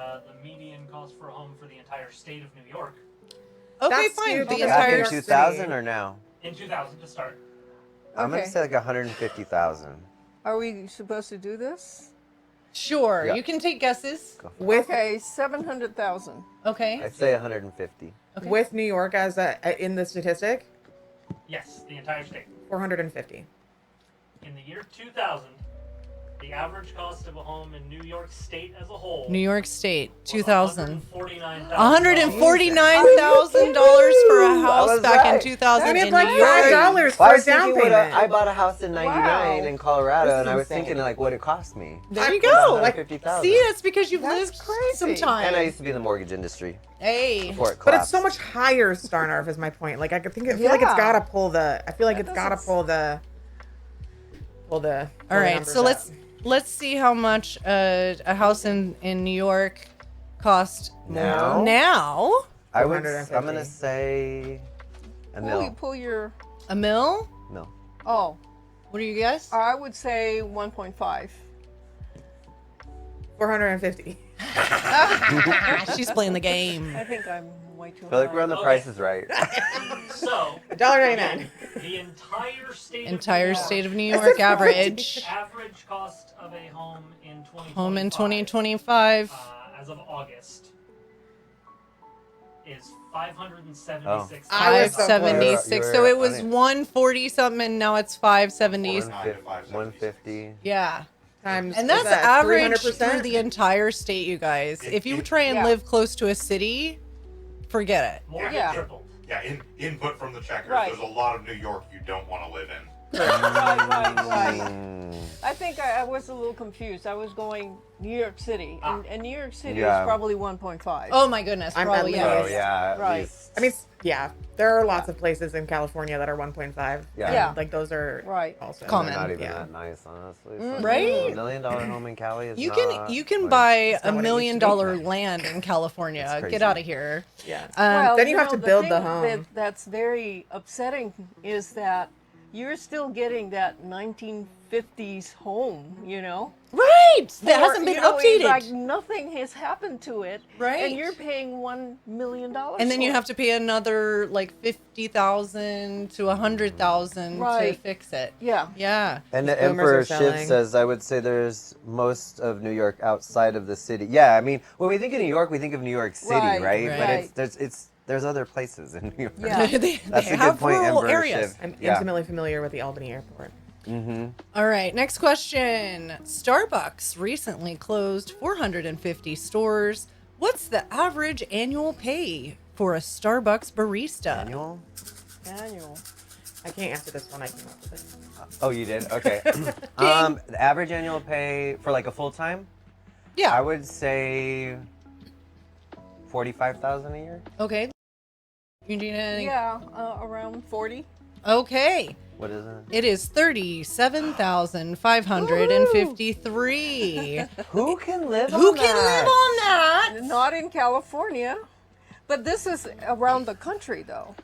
median cost for a home for the entire state of New York
Okay,
That's
fine.
cute.
The
Okay.
Back
entire
in
City.
2000 or now?
in 2000 to start.
I'm gonna
Okay.
say like 150,000.
Are we supposed to do this?
Sure,
Yeah.
you can take guesses.
with
Okay, 700,000.
Okay.
I'd say 150.
with New York as in the statistic,
Yes, the entire state.
450.
In the year 2000, the average cost of a home in New York State as a whole
New York State,
was
2000.
$149,000.
$149,000 for a house
was
back in
right.
2000
I
in
need
New
like
York.
$5
Well,
for
I
a
was
down
thinking
payment.
I bought a house in '99
Wow.
in Colorado,
This
and
is
I was
insane.
thinking like what it cost me.
There you go. Like,
150,000.
see, that's because you've
That's
lived
crazy.
some time.
And I used to be in the mortgage industry
Hey.
before it
But it's
collapsed.
so much higher, Starnarf is my point. Like I feel like it's
Yeah.
gotta pull the. I feel like
That
it's gotta
doesn't-
pull the.
All right, so let's see how much a house in New York cost
Now?
now.
I would.
450.
I'm gonna say a mil.
Pull your.
A mil?
Mil.
Oh,
What do you guess?
I would say 1.5.
450.
She's playing the game.
I think I'm way too
I feel like we're
high.
on the
Okay.
Price is Right.
So,
$1.99.
the entire state
Entire
of New York,
state of New York average.
average cost of a home in 2025,
Home in 2025.
as of August is $576,000.
Oh.
I was so close.
576.
You
So
were
it was
on it.
140 something and now it's 570.
150.
Yeah.
Times
And
is
that's
that
average
300%?
through the entire state, you guys. If you try and
Yeah.
live close to a city, forget it.
More
Yeah.
than tripled.
Yeah, input from the checkers.
Right.
There's a lot of New York you don't want to live in.
Right. I think I was a little confused. I was going New York City, and New York City
Yeah.
is probably 1.5.
Oh my goodness,
I'm
probably
at
Oh
yes.
least-
yeah. At
Right.
least.
I mean, yeah, there are lots of places in California that are 1.5.
Yeah.
and,
Yeah.
like those are
Right.
also
Common.
They're not even
Yeah.
that nice, honestly. So,
Right?
$1 million home in Cali is
You
not,
can
like,
buy
It's
a
not what it
$1
used to
million
be.
land in California.
It's crazy.
Get out of here.
Yeah.
Well,
then you have to build the
thing
home.
That's very upsetting is that you're still getting that 1950s home, you know?
Right. That
Or,
hasn't been
you know, it's
updated.
like nothing has happened to it.
Right.
And you're paying $1 million.
And then you
for
have
it.
to pay another like 50,000 to 100,000 to
Right.
fix it.
Yeah.
Yeah.
And the
Boomers are
Emperor Shiv
selling.
says, I would say there's most of New York outside of the city. Yeah, I mean, when we think of New York, we think of New York City,
Right,
right? But
right.
there's other places in New York.
Yeah.
they
That's a
have
good point,
rural
Emperor
areas.
Shiv.
I'm
Yeah.
intimately familiar with the Albany airport.
All right, next question. Starbucks recently closed 450 stores. What's the average annual pay for a Starbucks barista?
Annual?
Annual.
I can't answer this one. I came up with it.
Oh, you did? Okay. The average annual pay for like a full time?
Yeah.
I would say 45,000 a year.
Okay. Eugenia?
Yeah, around 40.
Okay.
What is it?
It is 37,553.
Who can live
Who
on
can live
that?
on that?
Not in California, but this is around the country, though.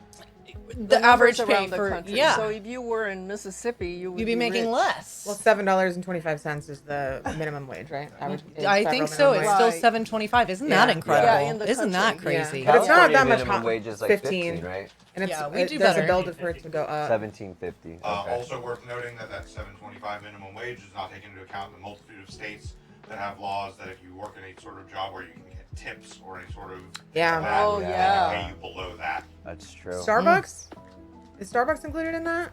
The average
numbers
pay
around the
for
country.
yeah.
So if you were in Mississippi, you would
You'd be making
rich.
less.
Well, $7.25 is the minimum wage, right? Average,
I think so. It's
minimum
still
wage.
$7.25. Isn't
Yeah.
that incredible?
Yeah, in the
Isn't that
country.
crazy?
Yeah. But it's not
California
that much
minimum
hot.
wage is like 15, right?
And it's,
Yeah, we do
there's
better.
a build for it to go up.
1750. Okay.
Also worth noting that that 725 minimum wage does not take into account the multitude of states that have laws that if you work in a sort of job where you can get tips or any sort of
Yeah.
that,
Oh,
they
yeah.
pay you below that.
That's true.
Starbucks? Is Starbucks included in that?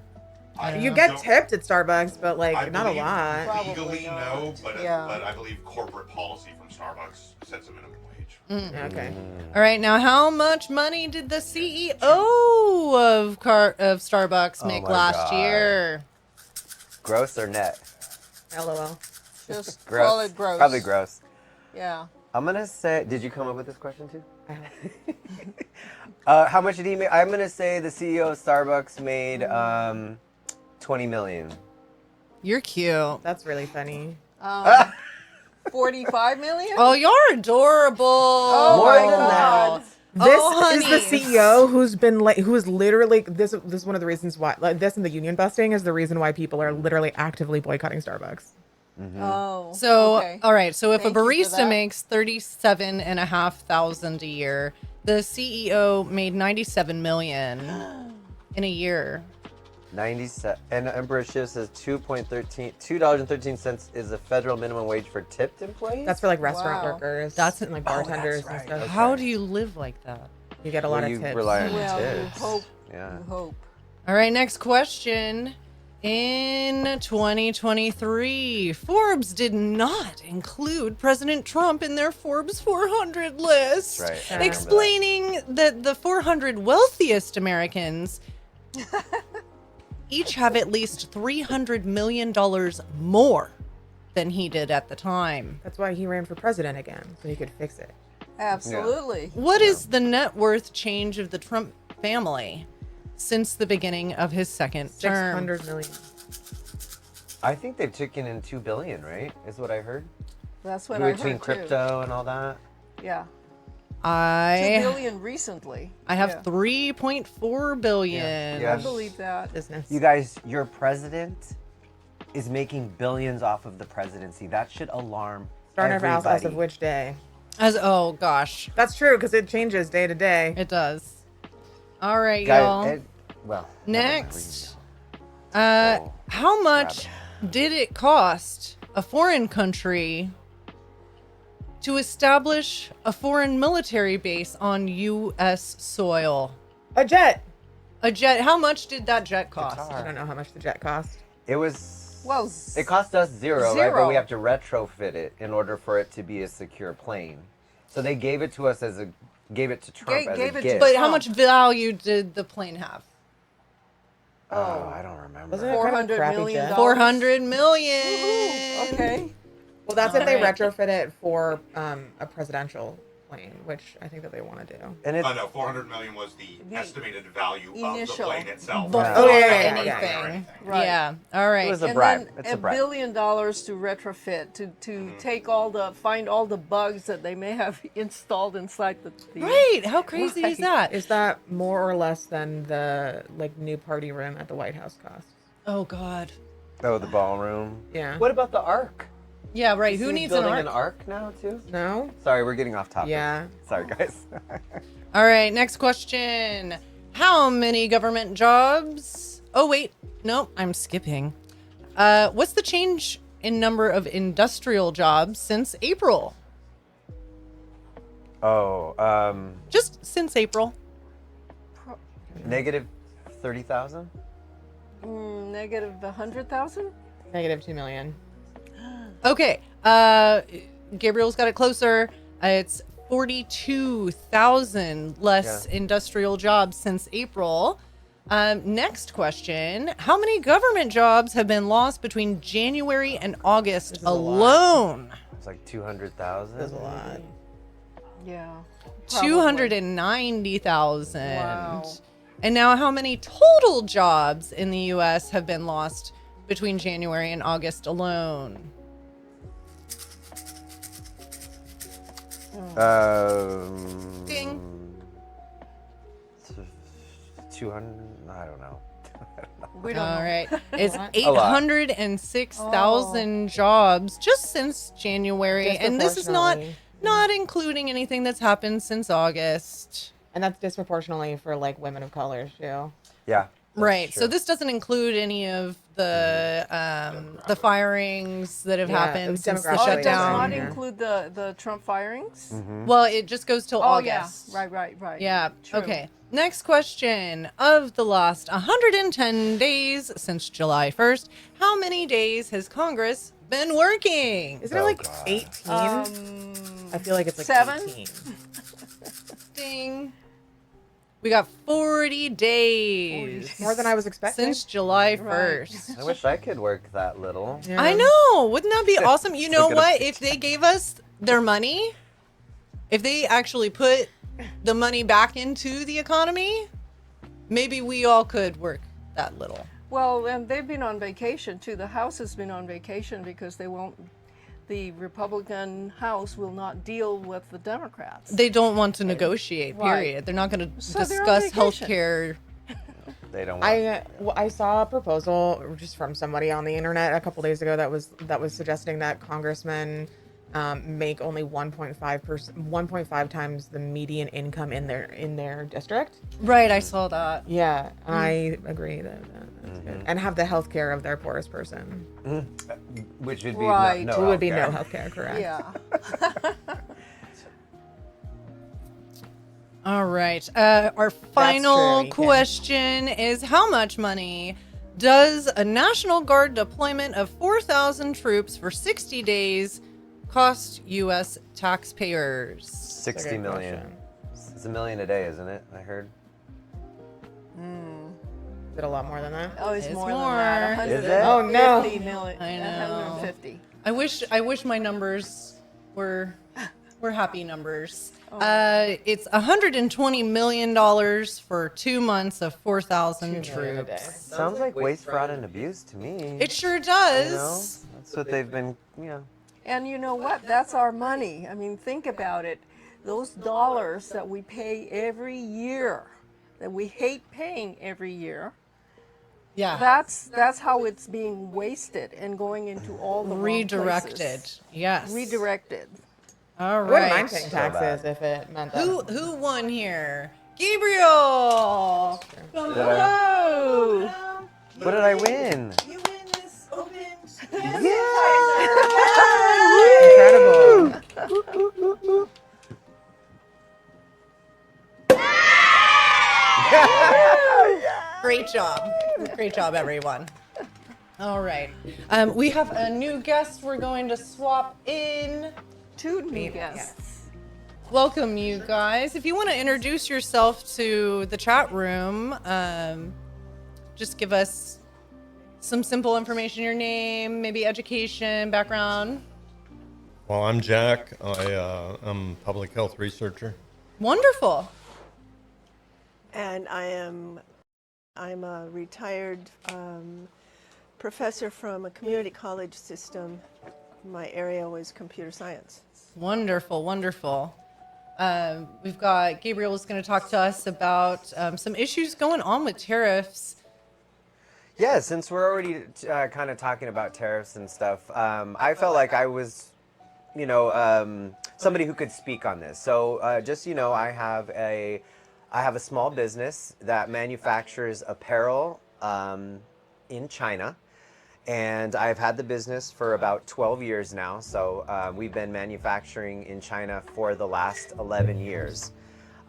I
You get
don't-
tipped at Starbucks, but like
I
not a
believe
lot.
Probably
Legally, no,
not.
but
Yeah.
I believe corporate policy from Starbucks sets a minimum wage.
Okay.
All right, now how much money did the CEO of Starbucks
Oh
make
my
last
God.
year?
Gross or net?
LOL.
Just
Gross.
call it gross.
Probably gross.
Yeah.
I'm gonna say. Did you come up with this question too?
I hope.
How much did he make? I'm gonna say the CEO of Starbucks made 20 million.
You're cute.
That's really funny.
45 million?
Oh, you're adorable.
Oh
More
my
than
God.
This
Oh,
is the
honeys.
CEO who's been like, who is literally this. This is one of the reasons why, like this and the union busting is the reason why people are literally actively boycotting Starbucks.
Oh.
So,
okay.
all right. So if
Thank
a
you for
barista
that.
makes 37,500 a year, the CEO made 97 million in a year.
97. And Emperor Shiv says $2.13 is the federal minimum wage for tipped employees.
That's for like restaurant
Wow.
workers.
That's-
and like
Oh, that's
bartenders
right.
and stuff.
Okay.
How do you live like that?
You get a lot
Well,
of
you
tips.
rely on
Well, you
tips.
hope.
Yeah.
You hope.
All right, next question. In 2023, Forbes did not include President Trump in their Forbes 400 list,
That's right. I remember
explaining that the 400 wealthiest Americans each have at least $300 million more than he did at the time.
That's why he ran for president again, so he could fix it.
Absolutely.
What is the net worth change of the Trump family since the beginning of his second term?
600 million.
I think they've taken in $2 billion, right? Is what I heard.
That's what I heard
Between
too.
crypto and all that.
Yeah. 2
I
billion recently.
have
Yeah.
3.4 billion.
Yeah.
I believe that.
Business.
You guys, your president is making billions off of the presidency. That should alarm
Starting our house as
everybody.
of which day?
Oh gosh,
That's true because it changes day to day.
it does. All right,
Guys,
y'all.
well, never mind,
Next,
we can go.
how much did it cost a foreign country to establish a foreign military base on U.S. soil?
A jet.
A jet. How much did that jet cost?
I don't know how much the jet cost.
It was.
Well,
It cost us zero, right? But
zero.
we have to retrofit it in order for it to be a secure plane. So they gave it to us gave it to Trump as
Gave
a
it to
gift.
But how much value did the plane have?
Oh, I don't remember.
Wasn't it kind of a
$400
crappy
million.
jet?
400 million.
Woohoo. Okay.
Well, that's if they
Alright.
retrofit it for a presidential plane, which I think that they want to do.
And it's
No, 400 million was the
The
estimated value of the
initial.
plane itself.
Before
Oh, yeah, yeah,
anything.
yeah,
Or anything.
Right.
Yeah. All right.
It was a
And
bribe.
then
It's a
$1
bribe.
billion to retrofit to take find all the bugs that they may have installed inside the
Right. How crazy is
Right.
that?
Is that more or less than the like new party room at the White House costs?
Oh God.
Oh, the ballroom.
Yeah.
What about the Ark?
Yeah. Right.
Is
Who
he
needs an
building
ark?
now too?
No.
Sorry, we're getting off topic.
Yeah.
Sorry, guys.
All right. Next question. How many government jobs? Oh wait. No, I'm skipping. What's the change in number of industrial jobs since April?
Oh,
Just since April.
negative 30,000.
Negative 100,000.
Negative 2 million.
Okay. Gabriel's got it closer. It's 42,000 less industrial jobs since April. Next question. How many government jobs have been lost between January and August alone?
It's like 200,000.
That's a lot.
Yeah.
290,000.
Wow.
And now how many total jobs in the US have been lost between January and August alone? Ding.
200. I don't know.
We don't
All
know.
right. It's
lot.
806,000 jobs just since January. And this is not
Disproportionately.
including anything that's happened since August.
And that's disproportionately for like women of color too.
Yeah. that's
Right. So
true.
this doesn't include any of the firings that have
Yeah,
happened since the
demographically,
Oh, it does
shutdown.
not
Yeah.
include the Trump firings.
Well, it just goes till
Oh yeah,
August.
right.
Yeah.
True.
Okay. Next question. Of the last 110 days since July 1st, how many days has Congress been working?
Isn't it like 18? I feel like it's like
7?
18.
Ding. We got 40 days.
More than I was expecting.
Since July 1st.
I wish I could work that little.
Yeah.
I know. Wouldn't that be awesome? You know
Look at
what?
us.
If they gave us their money, if they actually put the money back into the economy, maybe we all could work that little.
Well, and they've been on vacation too. The House has been on vacation because the Republican House will not deal with the Democrats.
They don't want to negotiate,
Right.
period. They're not going to
So they're on
discuss
vacation.
health care.
They don't.
I saw a proposal just from somebody on the internet a couple days ago that was suggesting that congressmen make only 1.5 times the median income in their district.
Right, I saw that.
Yeah, I agree that that's good. And have the health care of their poorest person.
Which would be
Right.
no
Who would be no
healthcare.
health care, correct?
Yeah.
All right. Our final
true, you can.
question is how much money does a National Guard deployment of 4,000 troops for 60 days cost U.S. taxpayers?
60 million. It's $1 million a day, isn't it? I heard.
Is it a lot more than that?
Oh, it's
It's
more
more.
than that.
Is it?
Oh, no.
150 million.
I know.
150.
I wish my numbers were happy numbers.
Oh.
It's $120 million for 2 months of 4,000
$2 million a day.
troops.
Sounds like waste, fraud, and abuse to me.
It sure
You know,
does.
that's what they've been.
And you know what? That's our money. I mean, think about it. Those dollars that we pay every year, that we hate paying every year,
Yeah.
that's how it's being wasted and going into all the wrong
Redirected.
places.
Yes.
Redirected.
All
I wouldn't mind
right.
paying
bad.
taxes if it meant that.
Who won here? Gabriel.
Oh,
What did I win?
You win this open.
Incredible.
Great job. Great job, everyone. All right. We have a new guest we're going to swap in.
two new guests.
Welcome, you guys. If you want to introduce yourself to the chat room, just give us some simple information, your name, maybe education, background.
Well, I'm Jack. I'm a public health researcher.
Wonderful.
And I'm a retired professor from a community college system. My area was computer science.
Wonderful, wonderful. We've got Gabriel is going to talk to us about some issues going on with tariffs.
Yeah, since we're already kind of talking about tariffs and stuff, I felt like I was, somebody who could speak on this. So just so you know, I have a small business that manufactures apparel in China. And I've had the business for about 12 years now. So we've been manufacturing in China for the last 11 years.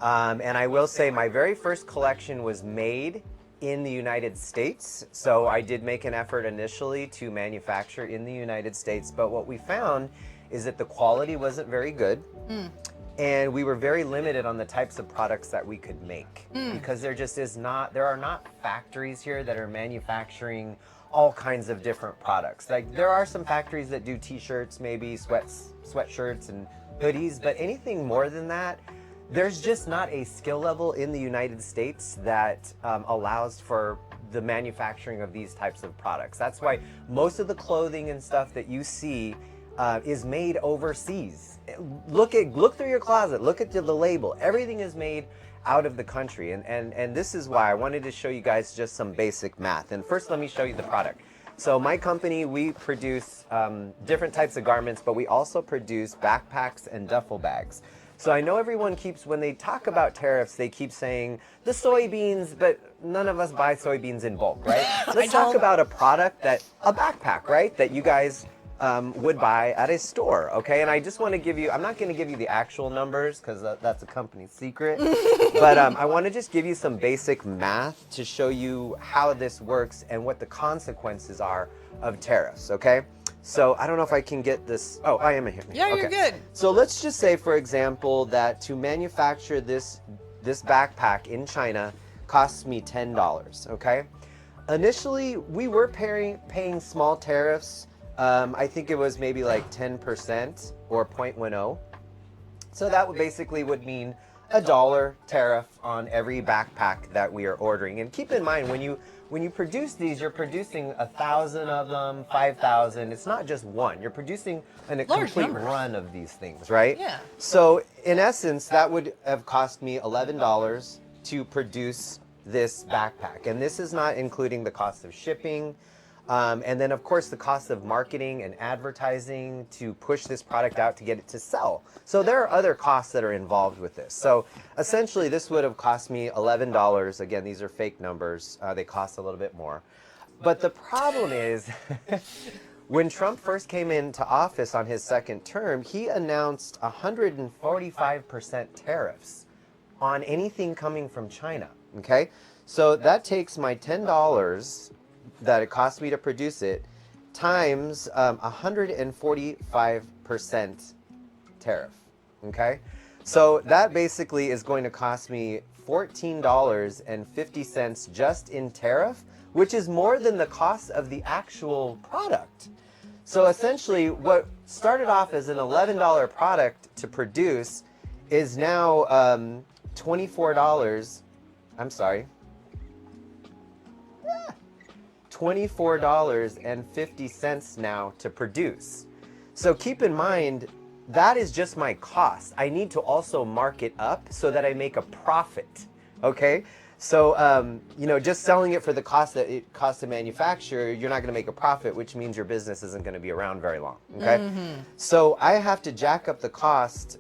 And I will say my very first collection was made in the United States. So I did make an effort initially to manufacture in the United States, but what we found is that the quality wasn't very good. And we were very limited on the types of products that we could make because there just is not, there are not factories here that are manufacturing all kinds of different products. Like there are some factories that do t-shirts, maybe sweatshirts and hoodies, but anything more than that, there's just not a skill level in the United States that allows for the manufacturing of these types of products. That's why most of the clothing and stuff that you see is made overseas. Look through your closet, look at the label. Everything is made out of the country. And this is why I wanted to show you guys just some basic math. And first, let me show you the product. So my company, we produce different types of garments, but we also produce backpacks and duffel bags. So I know everyone keeps, when they talk about tariffs, they keep saying the soybeans, but none of us buy soybeans in bulk, right? Let's talk about a product a backpack, right? That you guys would buy at a store, okay? And I just want to give you, I'm not going to give you the actual numbers because that's a company secret, but I want to just give you some basic math to show you how this works and what the consequences are of tariffs, okay? So I don't know if I can get this. Oh, I am here.
Yeah, you're good.
So let's just say, for example, that to manufacture this backpack in China costs me $10, okay? Initially, we were paying small tariffs. I think it was maybe like 10% or 0.10. So that would mean $1 tariff on every backpack that we are ordering. And keep in mind, when you produce these, you're producing 1,000 of them, 5,000. It's not just one. You're producing a complete run of these things, right?
Yeah.
So in essence, that would have cost me $11 to produce this backpack. And this is not including the cost of shipping. And then, of course, the cost of marketing and advertising to push this product out to get it to sell. So there are other costs that are involved with this. So essentially, this would have cost me $11. Again, these are fake numbers. They cost a little bit more. But the problem is, when Trump first came into office on his second term, he announced 145% tariffs on anything coming from China, okay? So that takes my $10 that it cost me to produce it times 145% tariff, okay? So that basically is going to cost me $14.50 just in tariff, which is more than the cost of the actual product. So essentially, what started off as an $11 product to produce is now $24. I'm sorry. $24.50 now to produce. So keep in mind, that is just my cost. I need to also mark it up so that I make a profit, okay? So, just selling it for the cost that it costs to manufacture, you're not gonna make a profit, which means your business isn't gonna be around very long, okay? So I have to jack up the cost.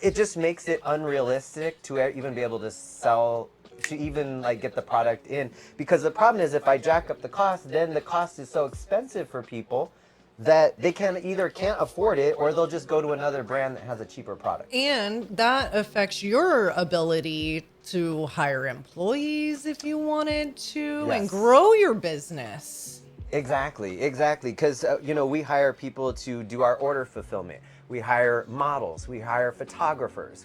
It just makes it unrealistic to even be able to sell, to even get the product in, because the problem is if I jack up the cost, then the cost is so expensive for people that they can't afford it, or they'll just go to another brand that has a cheaper product.
And that affects your ability to hire employees if you wanted to, and grow your business.
Exactly, because we hire people to do our order fulfillment. We hire models, we hire photographers,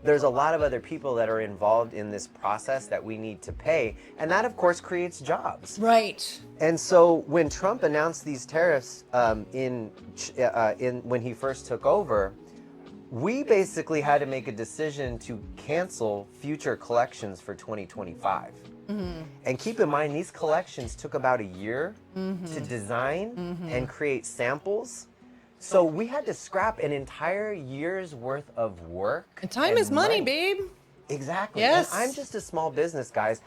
there's a lot of other people that are involved in this process that we need to pay, and that of course creates jobs.
Right.
And so when Trump announced these tariffs when he first took over, we basically had to make a decision to cancel future collections for 2025. And keep in mind, these collections took about a year to design and create samples. So we had to scrap an entire year's worth of work.
And time is money, babe.
Exactly.
Yes.
And I'm just a small business, guys.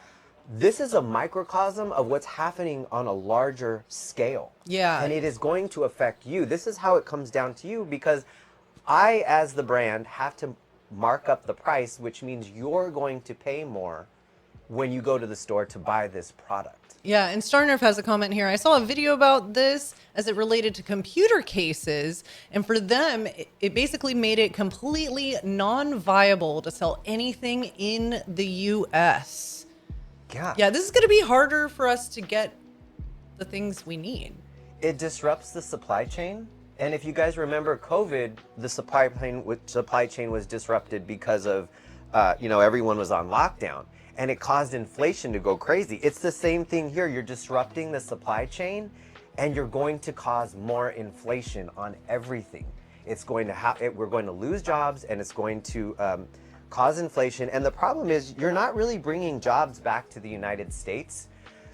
This is a microcosm of what's happening on a larger scale.
Yeah.
And it is going to affect you. This is how it comes down to you, because I, as the brand, have to mark up the price, which means you're going to pay more when you go to the store to buy this product.
Yeah, and Starnerf has a comment here. I saw a video about this as it related to computer cases, and for them, it basically made it completely non-viable to sell anything in the U.S. Yeah, this is going to be harder for us to get the things we need.
It disrupts the supply chain. And if you guys remember COVID, the supply chain was disrupted because of, everyone was on lockdown, and it caused inflation to go crazy. It's the same thing here. You're disrupting the supply chain, and you're going to cause more inflation on everything. It's going to we're going to lose jobs, and it's going to cause inflation. And the problem is, you're not really bringing jobs back to the United States,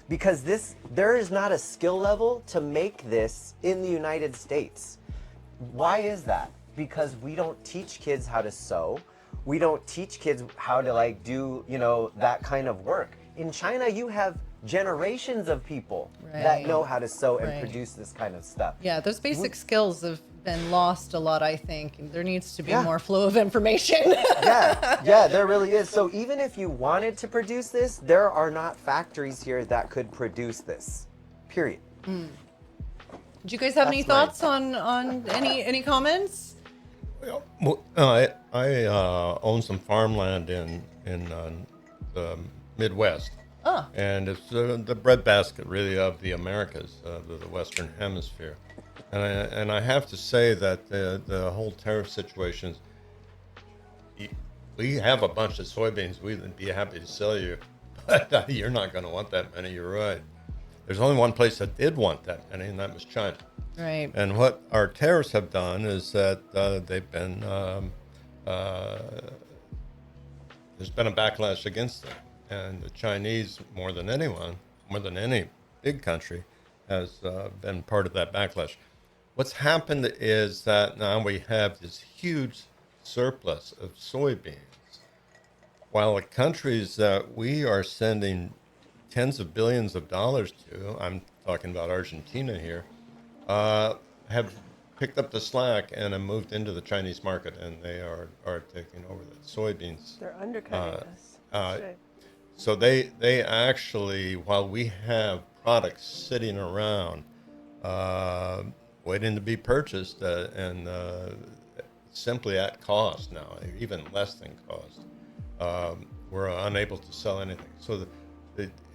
because there is not a skill level to make this in the United States. Why is that? Because we don't teach kids how to sew. We don't teach kids how to do, that kind of work. In China, you have generations of people that know how to sew and produce this kind of stuff.
Yeah, those basic skills have been lost a lot, I think. There needs to be more flow of information.
Yeah, there really is. So even if you wanted to produce this, there are not factories here that could produce this, period.
Do you guys have any thoughts on any comments?
Well, I own some farmland in the Midwest.
Oh.
And it's the breadbasket, really, of the Americas, the Western Hemisphere. And I have to say that the whole tariff situation, we have a bunch of soybeans we'd be happy to sell you, but you're not going to want that many, you're right. There's only one place that did want that many, and that was China.
Right.
And what our tariffs have done is that they've been, there's been a backlash against them. And the Chinese, more than any big country, has been part of that backlash. What's happened is that now we have this huge surplus of soybeans, while the countries that we are sending tens of billions of dollars to, I'm talking about Argentina here, have picked up the slack and have moved into the Chinese market, and they are taking over the soybeans.
They're undercutting us. That's right.
So they actually, while we have products sitting around waiting to be purchased and simply at cost now, even less than cost, we're unable to sell anything. So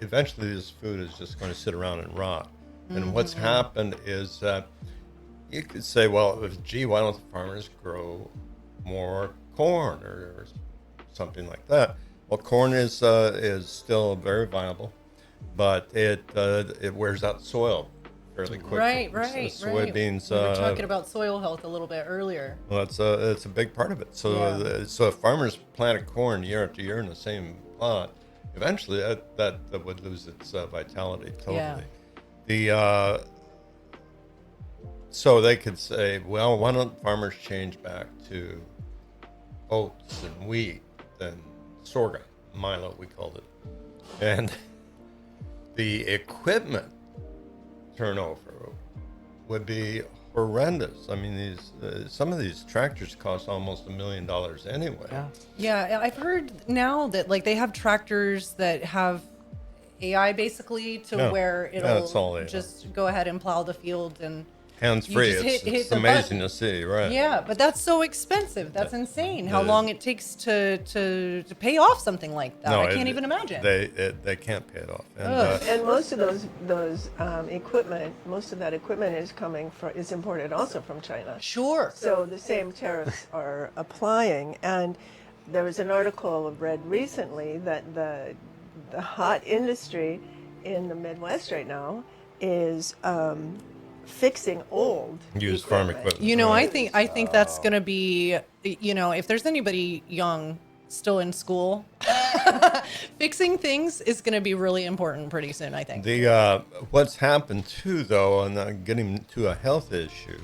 eventually this food is just going to sit around and rot. And what's happened is that you could say, well, gee, why don't the farmers grow more corn or something like that? Well, corn is still very viable, but it wears out soil fairly quickly.
Right.
Soybeans.
We were talking about soil health a little bit earlier.
Well, it's a big part of it. So so if farmers planted corn year after year in the same plot, eventually that would lose its vitality totally.
Yeah.
So they could say, well, why don't farmers change back to oats and wheat and sorghum, Milo we called it, and the equipment turnover would be horrendous. I mean, some of these tractors cost almost $1 million anyway.
Yeah, I've heard now that they have tractors that have AI basically where it'll just go ahead and plow the field and
hands-free.
Hit
It's
the
amazing
button.
to see, right?
Yeah, but that's so expensive. That's insane. How long it takes to pay off something like that? I can't even imagine.
They can't pay it off.
And most of those equipment, most of that equipment is imported also from China.
Sure.
So the same tariffs are applying. And there was an article I read recently that the hot industry in the Midwest right now is fixing old
used farm equipment.
I think that's going to be, if there's anybody young still in school, fixing things is going to be really important pretty soon, I think.
What's happened too, though, and getting to a health issue,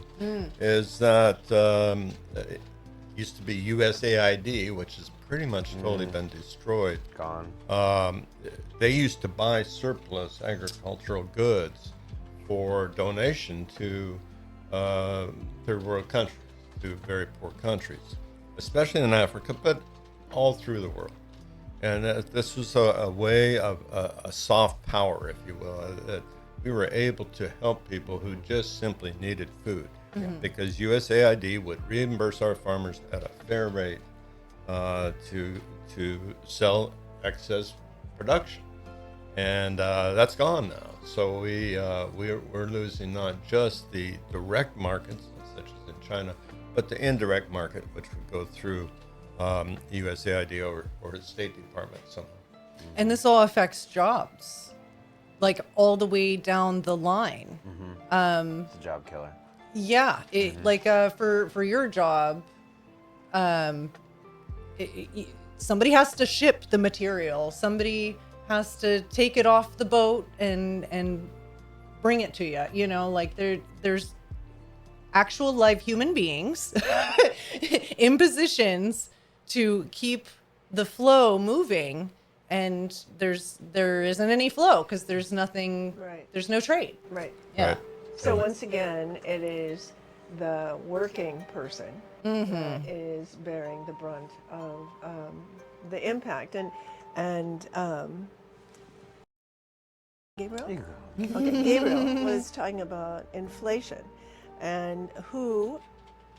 is that it used to be USAID, which has pretty much totally been destroyed.
Gone.
They used to buy surplus agricultural goods for donation to third world countries, to very poor countries, especially in Africa, but all through the world. And this was a way of a soft power, if you will, that we were able to help people who just simply needed food, because USAID would reimburse our farmers at a fair rate to sell excess production. and that's gone now. So we're losing not just the direct markets, such as in China, but the indirect market, which would go through USAID or the State Department somehow.
And this all affects jobs, like all the way down the line.
It's a job killer.
Yeah, like for your job, somebody has to ship the material. Somebody has to take it off the boat and bring it to you. You know, like there's actual live human beings in positions to keep the flow moving, and there isn't any flow because there's nothing.
Right.
There's no trade.
Right.
Yeah.
Right.
So once again, it is the working person that is bearing the brunt of the impact. And Gabriel? Okay, Gabriel was talking about inflation and who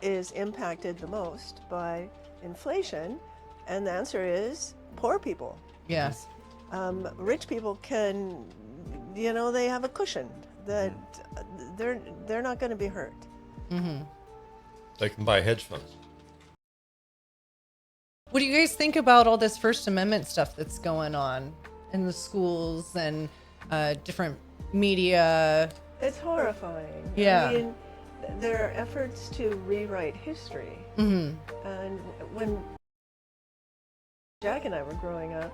is impacted the most by inflation, and the answer is poor people.
Yes.
Rich people can, they have a cushion that they're not going to be hurt.
They can buy hedge funds.
What do you guys think about all this First Amendment stuff that's going on in the schools and different media?
It's horrifying.
Yeah.
I mean, there are efforts to rewrite history. And when Jack and I were growing up,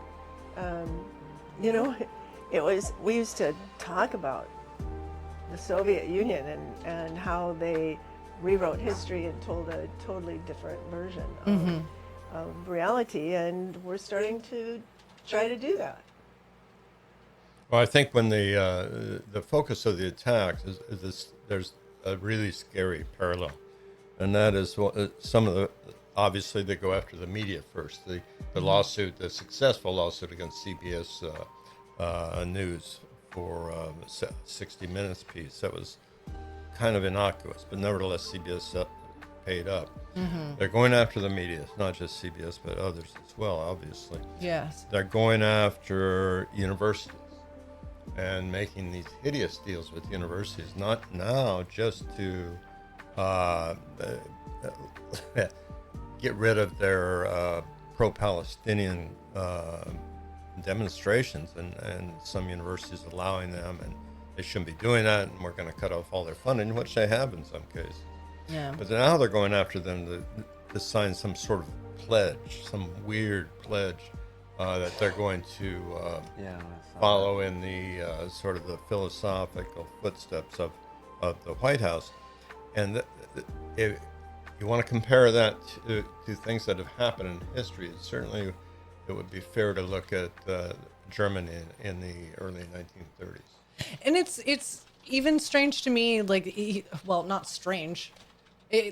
we used to talk about the Soviet Union and how they rewrote history and told a totally different version of reality, and we're starting to try to do that.
Well, I think when the focus of the attacks is this, there's a really scary parallel, and that is some of the, obviously they go after the media first. The lawsuit, the successful lawsuit against CBS News for 60 Minutes piece, that was kind of innocuous, but nevertheless CBS paid up. They're going after the media, it's not just CBS, but others as well, obviously.
Yes.
They're going after universities and making these hideous deals with universities, not now just to get rid of their pro-Palestinian demonstrations, and some universities allowing them, and they shouldn't be doing that, and we're going to cut off all their funding, which they have in some cases.
Yeah.
But now they're going after them to sign some sort of pledge, some weird pledge that they're going to follow in the sort of the philosophical footsteps of the White House. And if you want to compare that to things that have happened in history, certainly it would be fair to look at Germany in the early 1930s.
And it's even strange to me, like, well, not strange.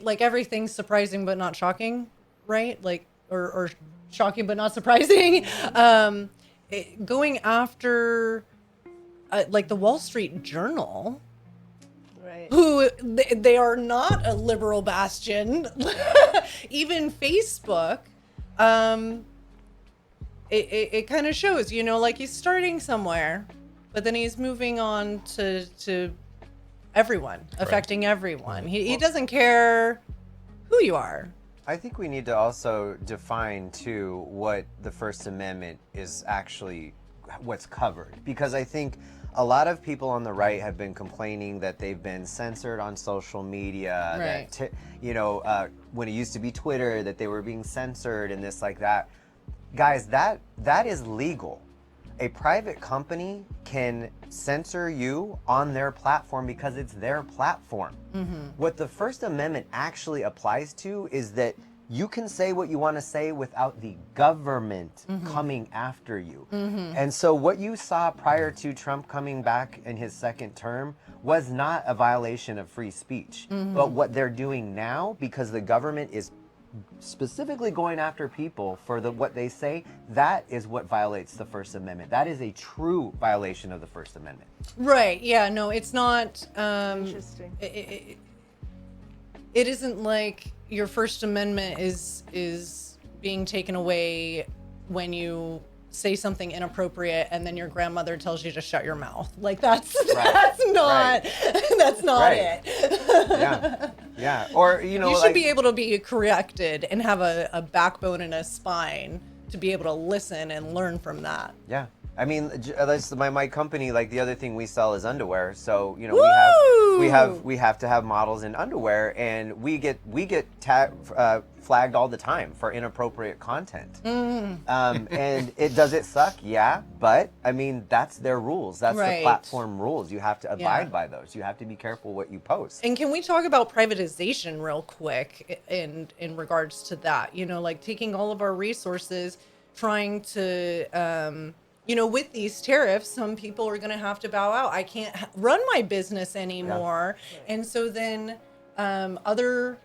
Like everything's surprising but not shocking, right? Like, or shocking but not surprising. Going after, like, the Wall Street Journal,
Right.
who they are not a liberal bastion. Even Facebook, it kind of shows, like he's starting somewhere, but then he's moving on to everyone, affecting everyone. He doesn't care who you are.
I think we need to also define too what the First Amendment is actually, what's covered, because I think a lot of people on the right have been complaining that they've been censored on social media,
Right.
that when it used to be Twitter, that they were being censored and this like that. Guys, that is legal. A private company can censor you on their platform because it's their platform. What the First Amendment actually applies to is that you can say what you want to say without the government coming after you. And so what you saw prior to Trump coming back in his second term was not a violation of free speech. But what they're doing now, because the government is specifically going after people for what they say, that is what violates the First Amendment. That is a true violation of the First Amendment.
Right. Yeah, no, it's not.
Interesting.
It isn't like your First Amendment is being taken away when you say something inappropriate and then your grandmother tells you to shut your mouth. Like that's
Right.
that's not that's not
Right.
it.
Yeah. Or you know,
You should
like,
be able to be corrected and have a backbone and a spine to be able to listen and learn from that.
Yeah. I mean, that's my company. Like the other thing we sell is underwear. So you know,
Woo!
we have to have models in underwear, and we get flagged all the time for inappropriate content. And does it suck? Yeah, but I mean, that's their rules. That's
Right.
the platform rules. You have to abide
Yeah.
by those. You have to be careful what you post.
And can we talk about privatization real quick in regards to that? You know, like taking all of our resources, trying to, you know, with these tariffs, some people are going to have to bow out. I can't run my business anymore. And so then other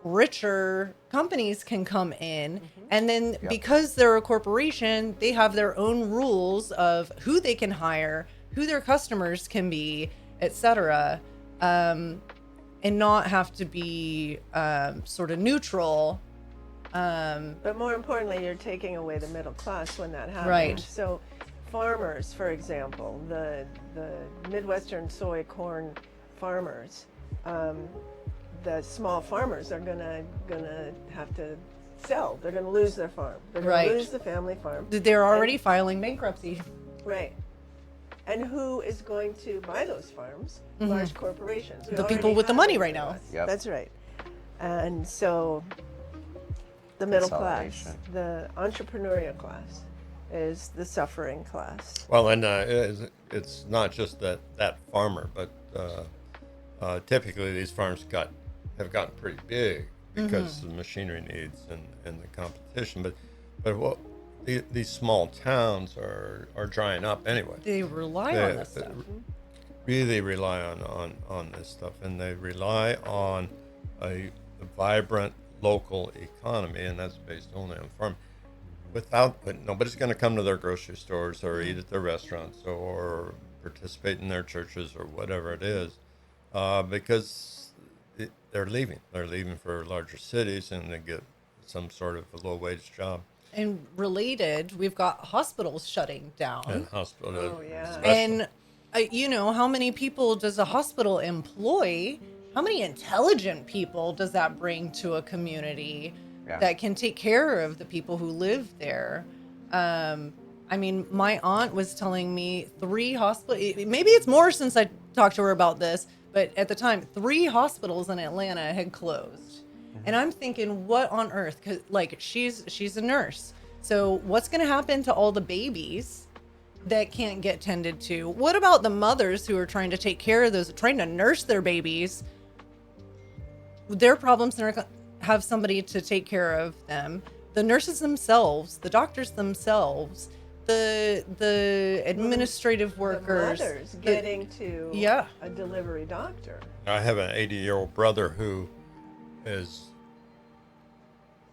richer companies can come in, and then because they're a corporation, they have their own rules of who they can hire, who their customers can be, etc., and not have to be sort of neutral.
But more importantly, you're taking away the middle class when that happens.
Right.
So farmers, for example, the Midwestern soy corn farmers, the small farmers are gonna have to sell. They're gonna lose their farm. They're gonna
Right.
lose the family farm.
They're already filing bankruptcy.
Right. And who is going to buy those farms? Large corporations. We
The people
already
with the
have
money
it
right
in
now.
us.
Yep.
That's right. And so the middle class,
Consolidation.
the entrepreneurial class, is the suffering class.
Well, and it's not just that farmer, but typically these farms have gotten pretty big because of the machinery needs and the competition. But what these small towns are drying up anyway.
They rely
They-
on this stuff.
Really rely on this stuff, and they rely on a vibrant local economy, and that's based only on farm. But nobody's going to come to their grocery stores or eat at their restaurants or participate in their churches or whatever it is, because they're leaving. They're leaving for larger cities, and they get some sort of a low-wage job.
And related, we've got hospitals shutting down.
And hospital,
Oh, yeah.
especially.
And you know, how many people does a hospital employ? How many intelligent people does that bring to a community that can take care of the people who live there? I mean, my aunt was telling me 3 hospitals, maybe it's more since I talked to her about this, but at the time, 3 hospitals in Atlanta had closed. And I'm thinking, what on earth? 'Cause like she's a nurse. So what's going to happen to all the babies that can't get tended to? What about the mothers who are trying to take care of those, trying to nurse their babies? Their problems, they're going to have somebody to take care of them. The nurses themselves, the doctors themselves, the administrative workers,
The mothers
the-
getting to
Yeah.
a delivery doctor.
I have an 80-year-old brother who is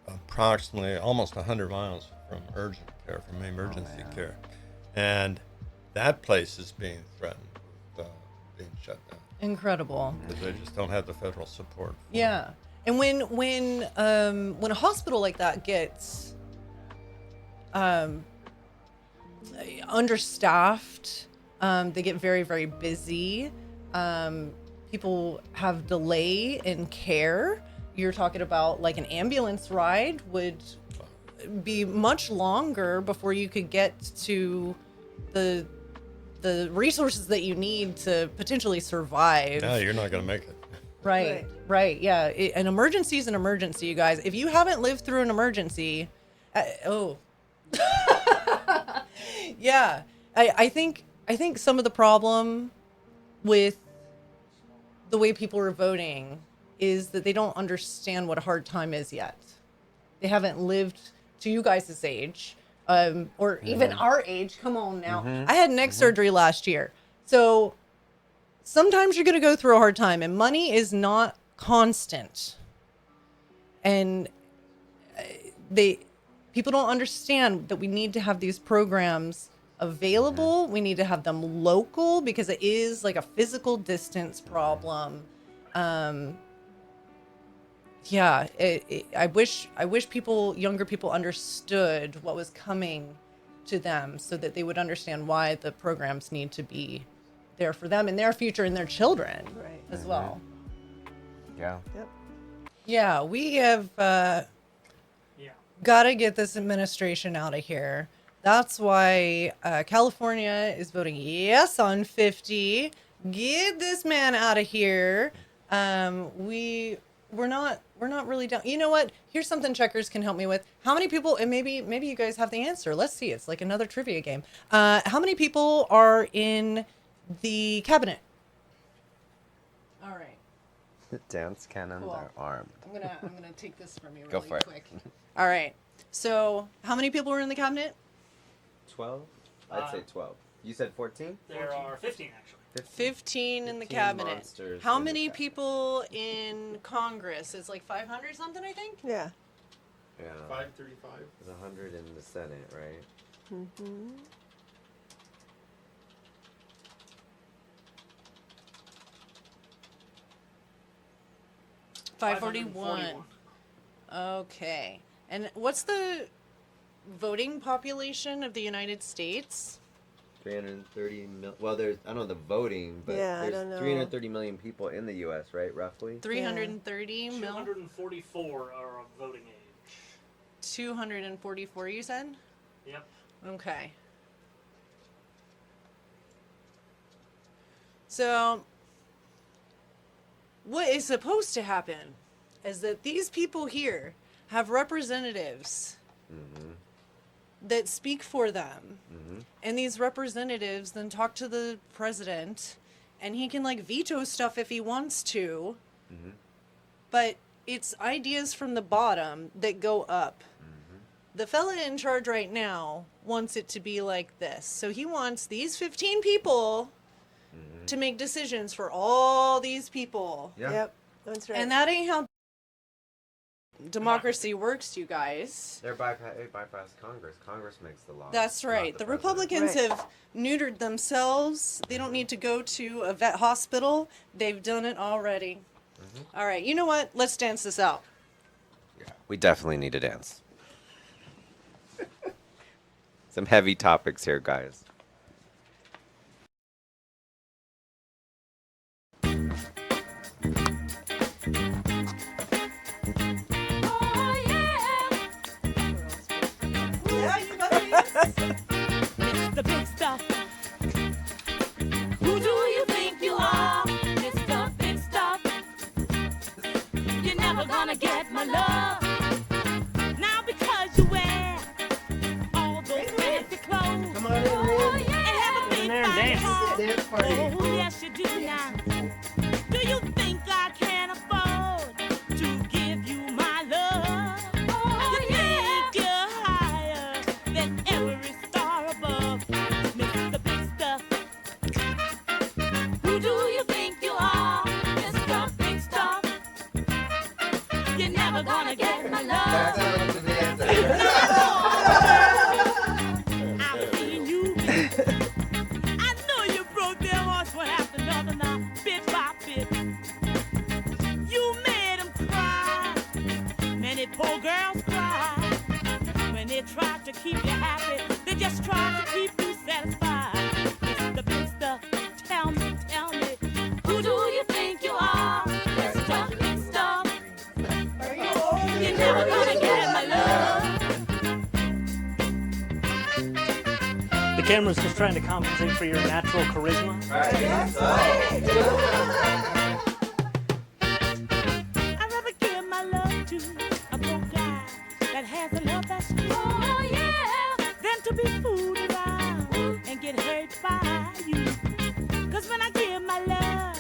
approximately almost 100 miles from urgent care, from emergency care. And that place is being threatened with being shut down
incredible.
because they just don't have the federal support.
Yeah. And when a hospital like that gets understaffed, they get very, very busy. People have delay in care. You're talking about like an ambulance ride would be much longer before you could get to the resources that you need to potentially survive.
No, you're not going to make it.
Right. Yeah. An emergency is an emergency, you guys. If you haven't lived through an emergency, yeah. I think some of the problem with the way people are voting is that they don't understand what a hard time is yet. They haven't lived to you guys' age, or even our age. Come on now. I had neck surgery last year. So sometimes you're going to go through a hard time, and money is not constant. And people don't understand that we need to have these programs available. We need to have them local because it is like a physical distance problem. I wish younger people understood what was coming to them so that they would understand why the programs need to be there for them and their future and their children
Right.
as well.
Yeah.
Yep.
Yeah, we have
Yeah.
got to get this administration out of here. That's why California is voting yes on 50. Get this man out of here. We're not really down. You know what? Here's something checkers can help me with. How many people? And maybe you guys have the answer. Let's see. It's like another trivia game. How many people are in the cabinet? All right.
The dance cannons
Cool.
are armed.
I'm gonna take this from you
Go
really
for it.
quick. All right. So how many people are in the cabinet?
12? I'd say 12. You said 14?
There are 15 actually.
15 in the
15
cabinet.
monsters
How
in the
many
cabinet.
people in Congress? It's like 500 something, I think.
Yeah.
Yeah.
535.
There's 100 in the Senate, right?
Mm-hmm.
Five 41. Okay. And what's the voting population of the United States?
330 million. Well, there's, I don't know the voting, but
Yeah, I
there's
don't know.
330 million people in the U.S., right? Roughly?
330 mil.
244 are of voting age.
244, you said?
Yep.
Okay. So, what is supposed to happen is that these people here have representatives that speak for them. And these representatives then talk to the president, and he can like veto stuff if he wants to. But it's ideas from the bottom that go up. The fella in charge right now wants it to be like this. So he wants these 15 people to make decisions for all these people.
Yeah.
Yep. That's right.
And that ain't how democracy works, you guys.
They bypass Congress. Congress makes the law.
That's
not
right. The
president.
Republicans
Right.
have neutered themselves. They don't need to go to a vet hospital. They've done it already. All right, you know what? Let's dance this out.
Yeah. We definitely need to dance. Some heavy topics here, guys.
Yeah, you got this.
The big stuff. Who do you think you are? It's the big stuff. You're never gonna get my love. Now because you wear all those fancy clothes.
Come on in,
Oh,
man.
yeah. And have a
Get in
big
there and
fine
dance.
car.
Dance party.
Oh, yes you do now. Do you think I can afford to give you my love? Oh, you think you're higher than every star above, Mr. Big Stuff? Who do you think you are, Mr. Big Stuff? You're never gonna get my love. I've seen you. I know you broke their hearts one after another now, bit by bit. You made them cry. Many poor girls cry. When they tried to keep you happy, they just tried to keep you satisfied. It's the big stuff. Tell me, who do you think you are? Mr. Big Stuff. You're never gonna get my love.
The camera's just trying to compensate for your natural charisma.
I'd rather give my love to a broke guy that has a love that's true. Oh, yeah. Than to be fooled around and get hurt by you. Cause when I give my love,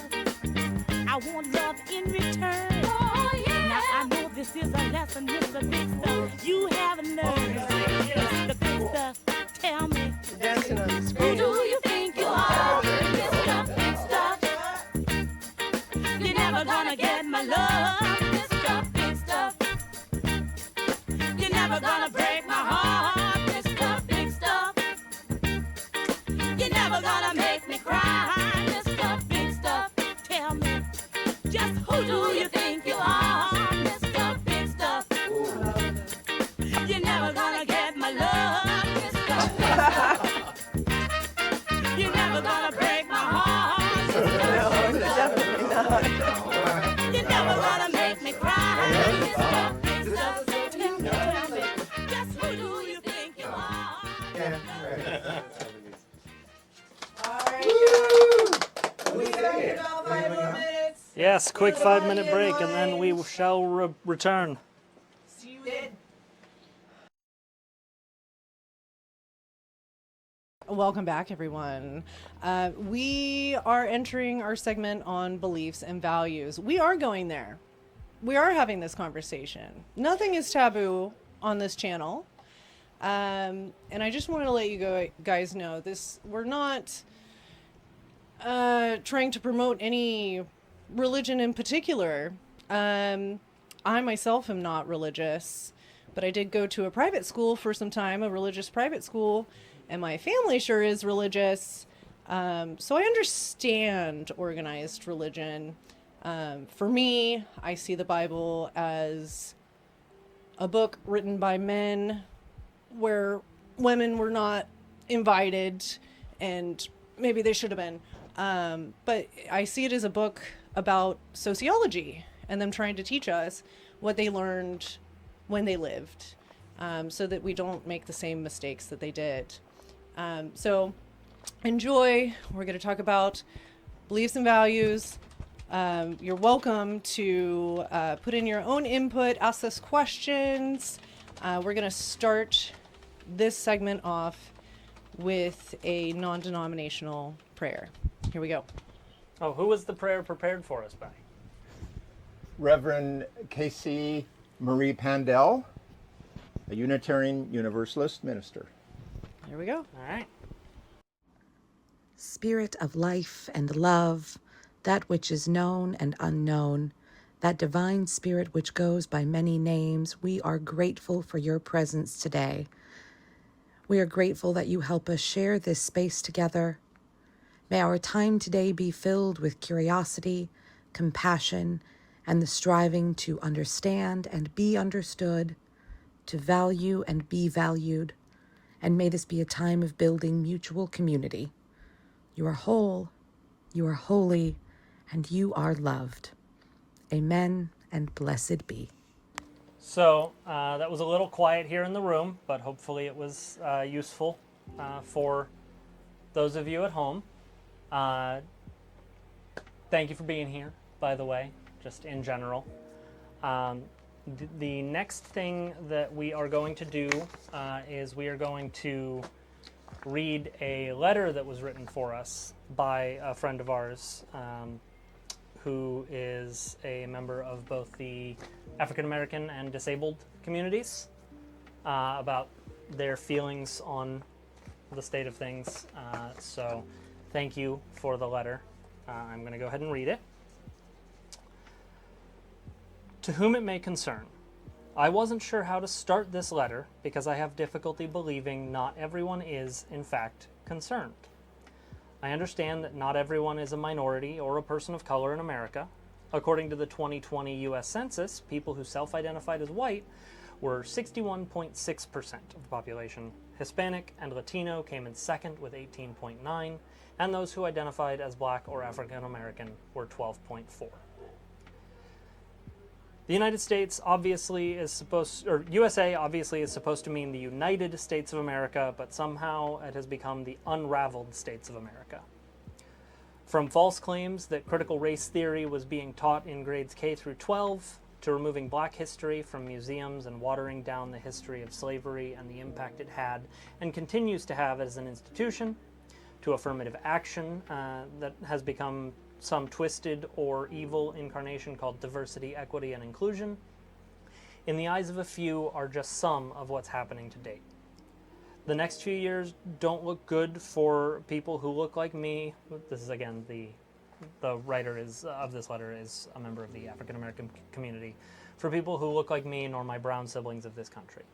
I want love in return. Oh, yeah. Now I know this is a lesson, Mr. Big Stuff. You have a nerve, Mr. Big Stuff. Tell me,
Dancing on the
who
screen.
do you think you are, Mr. Big Stuff? You're never gonna get my love, Mr. Big Stuff. You're never gonna break my heart, Mr. Big Stuff. You're never gonna make me cry, Mr. Big Stuff. Tell me, just who do you think you are, Mr. Big Stuff? You're never gonna get my love, Mr. Big Stuff. never gonna break my heart.
No, definitely not.
You're never gonna make me cry. Just who do you think you are?
Yes, quick 5-minute break, and then we shall return.
See you in. Welcome back, everyone. We are entering our segment on beliefs and values. We are going there. We are having this conversation. Nothing is taboo on this channel. And I just want to let you guys know this. We're not trying to promote any religion in particular. I myself am not religious, but I did go to a private school for some time, a religious private school, and my family sure is religious. So I understand organized religion. For me, I see the Bible as a book written by men where women were not invited, and maybe they should have been. But I see it as a book about sociology and them trying to teach us what they learned when they lived, so that we don't make the same mistakes that they did. So enjoy. We're going to talk about beliefs and values. You're welcome to put in your own input, ask us questions. We're going to start this segment off with a non-denominational prayer. Here we go.
Oh, who was the prayer prepared for us by?
Reverend Casey Marie Pandel, a Unitarian Universalist minister.
Here we go.
All right.
Spirit of life and love, that which is known and unknown, that divine spirit which goes by many names, we are grateful for your presence today. We are grateful that you help us share this space together. May our time today be filled with curiosity, compassion, and the striving to understand and be understood, to value and be valued. And may this be a time of building mutual community. You are whole, you are holy, and you are loved. Amen, and blessed be.
So that was a little quiet here in the room, but hopefully it was useful for those of you at home. Thank you for being here, by the way, just in general. The next thing that we are going to do is we are going to read a letter that was written for us by a friend of ours who is a member of both the African American and disabled communities about their feelings on the state of things. So thank you for the letter. I'm going to go ahead and read it. To whom it may concern, I wasn't sure how to start this letter because I have difficulty believing not everyone is, in fact, concerned. I understand that not everyone is a minority or a person of color in America. According to the 2020 U.S. Census, people who self-identified as white were 61.6% of the population. Hispanic and Latino came in second with 18.9%, and those who identified as black or African American were 12.4%. The United States obviously is supposed, or USA obviously is supposed to mean the United States of America, but somehow it has become the unraveled States of America. From false claims that critical race theory was being taught in grades K through 12, to removing black history from museums and watering down the history of slavery and the impact it had and continues to have as an institution, to affirmative action that has become some twisted or evil incarnation called diversity, equity, and inclusion, in the eyes of a few, are just some of what's happening to date. The next few years don't look good for people who look like me. This is, again, the writer of this letter is a member of the African American community. For people who look like me nor my brown siblings of this country.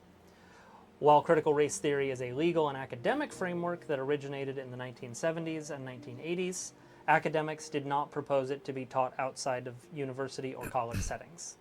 While critical race theory is a legal and academic framework that originated in the 1970s and 1980s, academics did not propose it to be taught outside of university or college settings.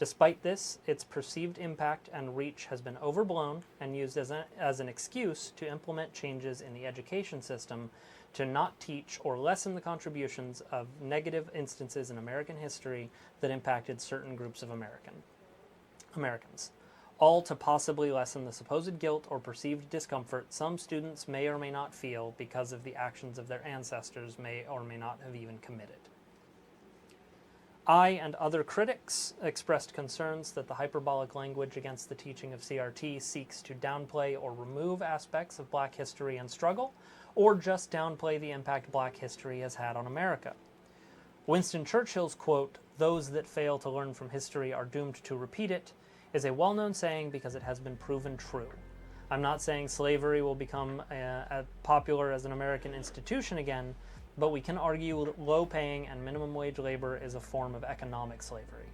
Despite this, its perceived impact and reach has been overblown and used as an excuse to implement changes in the education system to not teach or lessen the contributions of negative instances in American history that impacted certain groups of Americans, all to possibly lessen the supposed guilt or perceived discomfort some students may or may not feel because of the actions of their ancestors may or may not have even committed. I and other critics expressed concerns that the hyperbolic language against the teaching of CRT seeks to downplay or remove aspects of Black history and struggle, or just downplay the impact Black history has had on America. Winston Churchill's quote, "Those that fail to learn from history are doomed to repeat it," is a well-known saying because it has been proven true. I'm not saying slavery will become popular as an American institution again, but we can argue low-paying and minimum wage labor is a form of economic slavery.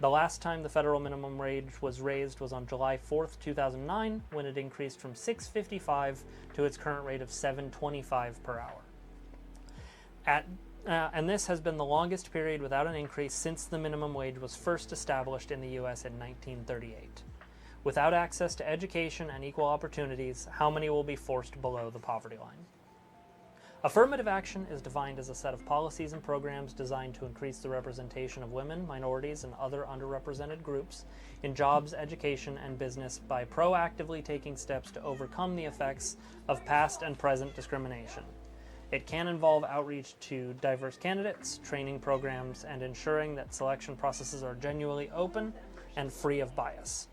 The last time the federal minimum wage was raised was on July 4th, 2009, when it increased from $6.55 to its current rate of $7.25 per hour. And this has been the longest period without an increase since the minimum wage was first established in the U.S. in 1938. Without access to education and equal opportunities, how many will be forced below the poverty line? Affirmative action is defined as a set of policies and programs designed to increase the representation of women, minorities, and other underrepresented groups in jobs, education, and business by proactively taking steps to overcome the effects of past and present discrimination. It can involve outreach to diverse candidates, training programs, and ensuring that selection processes are genuinely open and free of bias.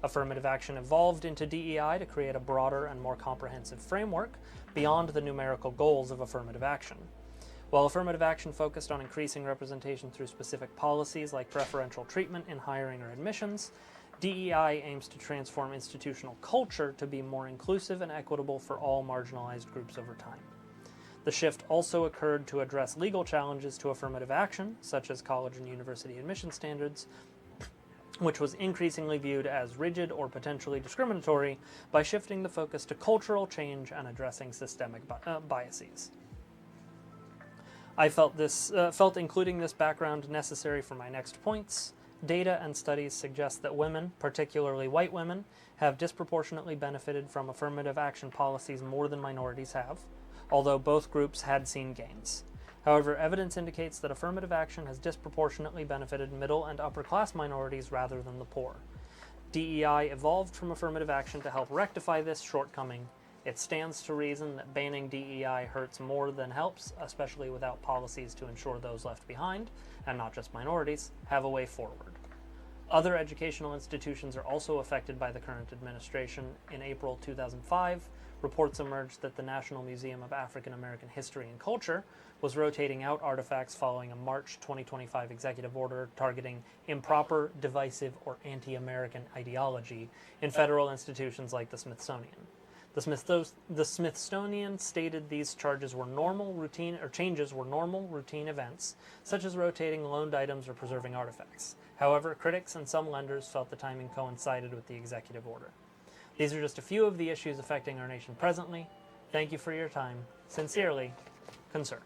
Affirmative action evolved into DEI to create a broader and more comprehensive framework beyond the numerical goals of affirmative action. While affirmative action focused on increasing representation through specific policies like preferential treatment in hiring or admissions, DEI aims to transform institutional culture to be more inclusive and equitable for all marginalized groups over time. The shift also occurred to address legal challenges to affirmative action, such as college and university admission standards, which was increasingly viewed as rigid or potentially discriminatory, by shifting the focus to cultural change and addressing systemic biases. I felt including this background necessary for my next points. Data and studies suggest that women, particularly white women, have disproportionately benefited from affirmative action policies more than minorities have, although both groups had seen gains. However, evidence indicates that affirmative action has disproportionately benefited middle and upper class minorities rather than the poor. DEI evolved from affirmative action to help rectify this shortcoming. It stands to reason that banning DEI hurts more than helps, especially without policies to ensure those left behind, and not just minorities, have a way forward. Other educational institutions are also affected by the current administration. In April 2005, reports emerged that the National Museum of African American History and Culture was rotating out artifacts following a March 2025 executive order targeting improper, divisive, or anti-American ideology in federal institutions like the Smithsonian. The Smithsonian stated these changes were normal routine events, such as rotating loaned items or preserving artifacts. However, critics and some lenders felt the timing coincided with the executive order. These are just a few of the issues affecting our nation presently. Thank you for your time. Sincerely, Concerned.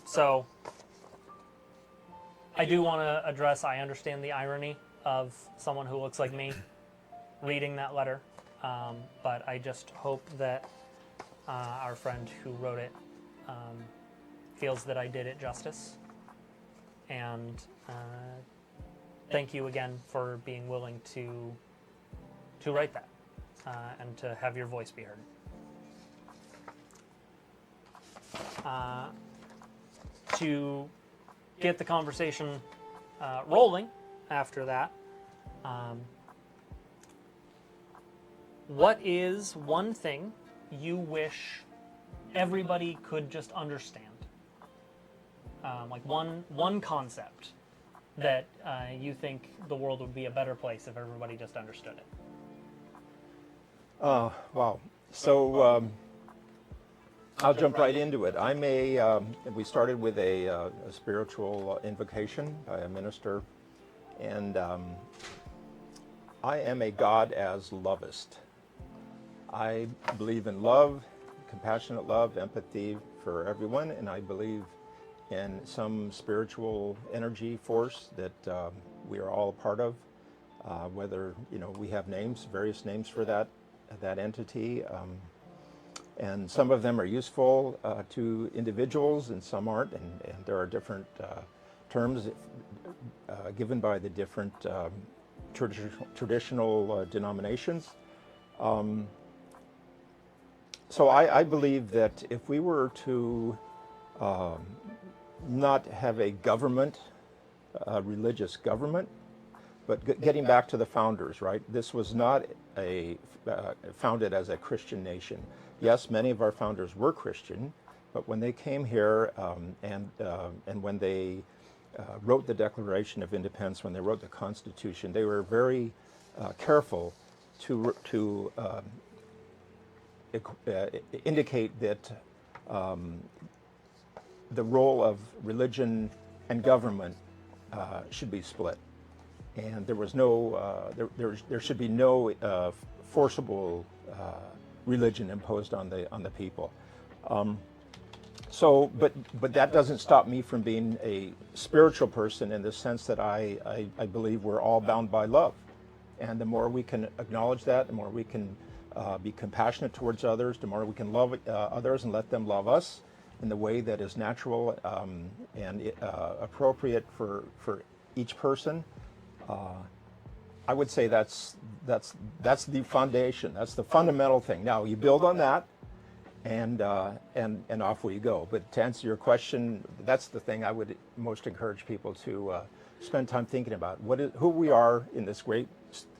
So, I do want to address, I understand the irony of someone who looks like me reading that letter, but I just hope that our friend who wrote it feels that I did it justice. And thank you again for being willing to write that and to have your voice be heard. To get the conversation rolling after that, what is one thing you wish everybody could just understand? Like one concept that you think the world would be a better place if everybody just understood it.
Wow. So I'll jump right into it. We started with a spiritual invocation by a minister, and I am a God as lovest. I believe in love, compassionate love, empathy for everyone, and I believe and some spiritual energy force that we are all a part of. Whether we have names, various names for that entity, and some of them are useful to individuals, and some aren't. And there are different terms given by the different traditional denominations. So I believe that if we were to not have a government, a religious government, but getting back to the founders, right? This was not founded as a Christian nation. Yes, many of our founders were Christian, but when they came here and when they wrote the Declaration of Independence, when they wrote the Constitution, they were very careful to indicate that the role of religion and government should be split, and there was no there should be no forcible religion imposed on the people. So, but that doesn't stop me from being a spiritual person in the sense that I believe we're all bound by love, and the more we can acknowledge that, the more we can be compassionate towards others, the more we can love others and let them love us in the way that is natural and appropriate for each person. I would say that's the foundation. That's the fundamental thing. Now you build on that, and off we go. But to answer your question, that's the thing I would most encourage people to spend time thinking about. Who we are in this great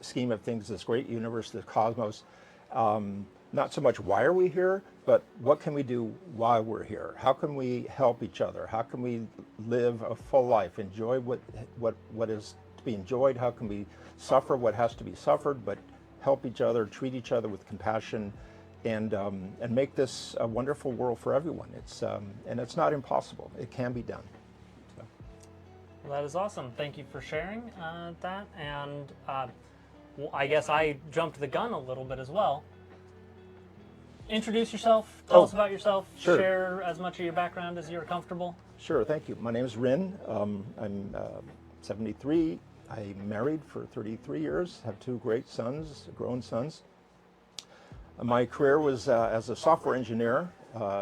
scheme of things, this great universe, this cosmos. Not so much why are we here, but what can we do while we're here? How can we help each other? How can we live a full life, enjoy what is to be enjoyed? How can we suffer what has to be suffered, but help each other, treat each other with compassion, and make this a wonderful world for everyone. And it's not impossible. It can be done. So.
Well, that is awesome. Thank you for sharing that. And well, I guess I jumped the gun a little bit as well. Introduce yourself. Tell us about yourself.
Sure.
Share as much of your background as you're comfortable.
Sure, thank you. My name is Rin. I'm 73. I'm married for 33 years, have 2 great sons, grown sons. My career was as a software engineer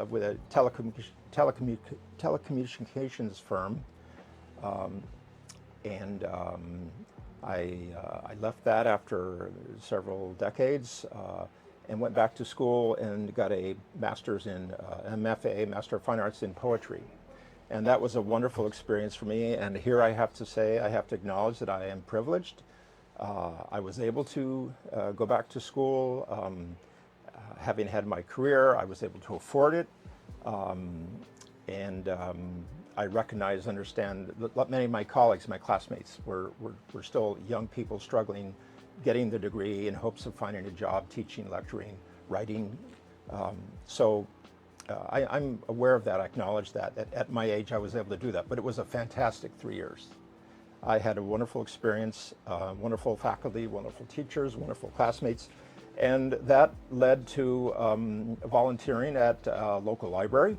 with a telecommunications firm. I left that after several decades and went back to school and got a master's in MFA, Master of Fine Arts in Poetry. And that was a wonderful experience for me. And here I have to acknowledge that I am privileged. I was able to go back to school. Having had my career, I was able to afford it. I recognize, understand that many of my colleagues, my classmates, were still young people struggling, getting the degree in hopes of finding a job, teaching, lecturing, writing. I'm aware of that. I acknowledge that. At my age, I was able to do that. But it was a fantastic 3 years. I had a wonderful experience, wonderful faculty, wonderful teachers, wonderful classmates. And that led to volunteering at a local library.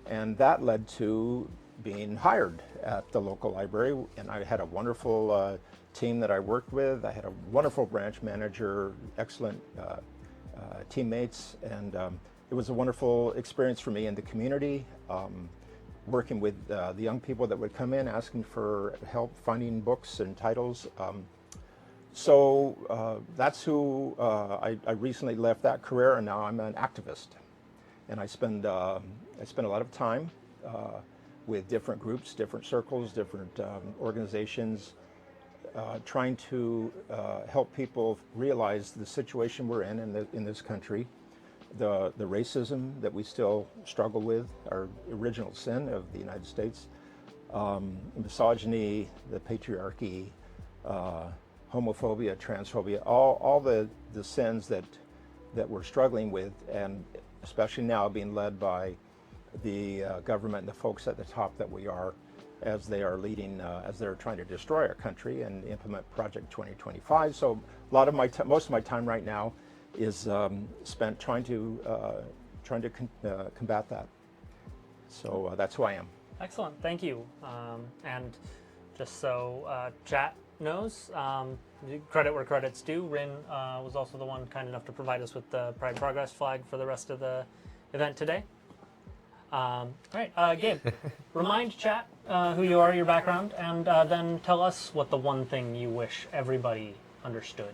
And that led to being hired at the local library. And I had a wonderful team that I worked with. I had a wonderful branch manager, excellent teammates. And it was a wonderful experience for me in the community, working with the young people that would come in asking for help finding books and titles. So that's who I recently left that career, and now I'm an activist. And I spend a lot of time with different groups, different circles, different organizations, trying to help people realize the situation we're in this country, the racism that we still struggle with, our original sin of the United States, misogyny, the patriarchy, homophobia, transphobia, all the sins that we're struggling with, and especially now being led by the government and the folks at the top that we are, as they are leading, as they're trying to destroy our country and implement Project 2025. So a lot of most of my time right now is spent trying to combat that. So that's who I am.
Excellent, thank you. And just so chat knows, credit where credit's due, Rin was also the one kind enough to provide us with the Pride Progress flag for the rest of the event today. All right, Gabe, remind chat who you are, your background, and then tell us what the one thing you wish everybody understood.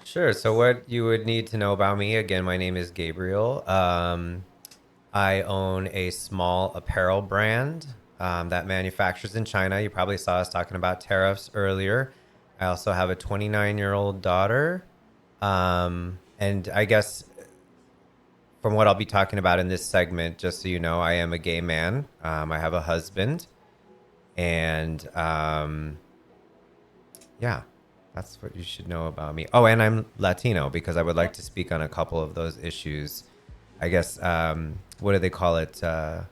Sure. So what you would need to know about me, again, my name is Gabriel. I own a small apparel brand that manufactures in China. You probably saw us talking about tariffs earlier. I also have a 29-year-old daughter. And I guess from what I'll be talking about in this segment, just so you know, I am a gay man. I have a husband. And yeah, that's what you should know about me. Oh, and I'm Latino because I would like to speak on a couple of those issues. I guess, what do they call it? What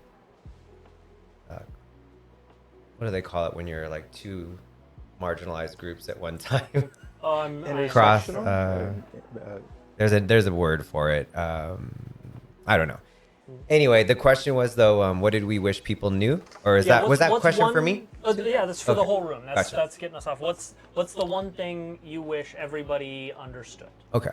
do they call it when you're like two marginalized groups at one time? Cross. There's a word for it. I don't know. Anyway, the question was though, what did we wish people knew, or was that question for me?
Yeah, that's for the
Okay.
whole room. That's
Gotcha.
that's getting us off. What's the one thing you wish everybody understood?
Okay.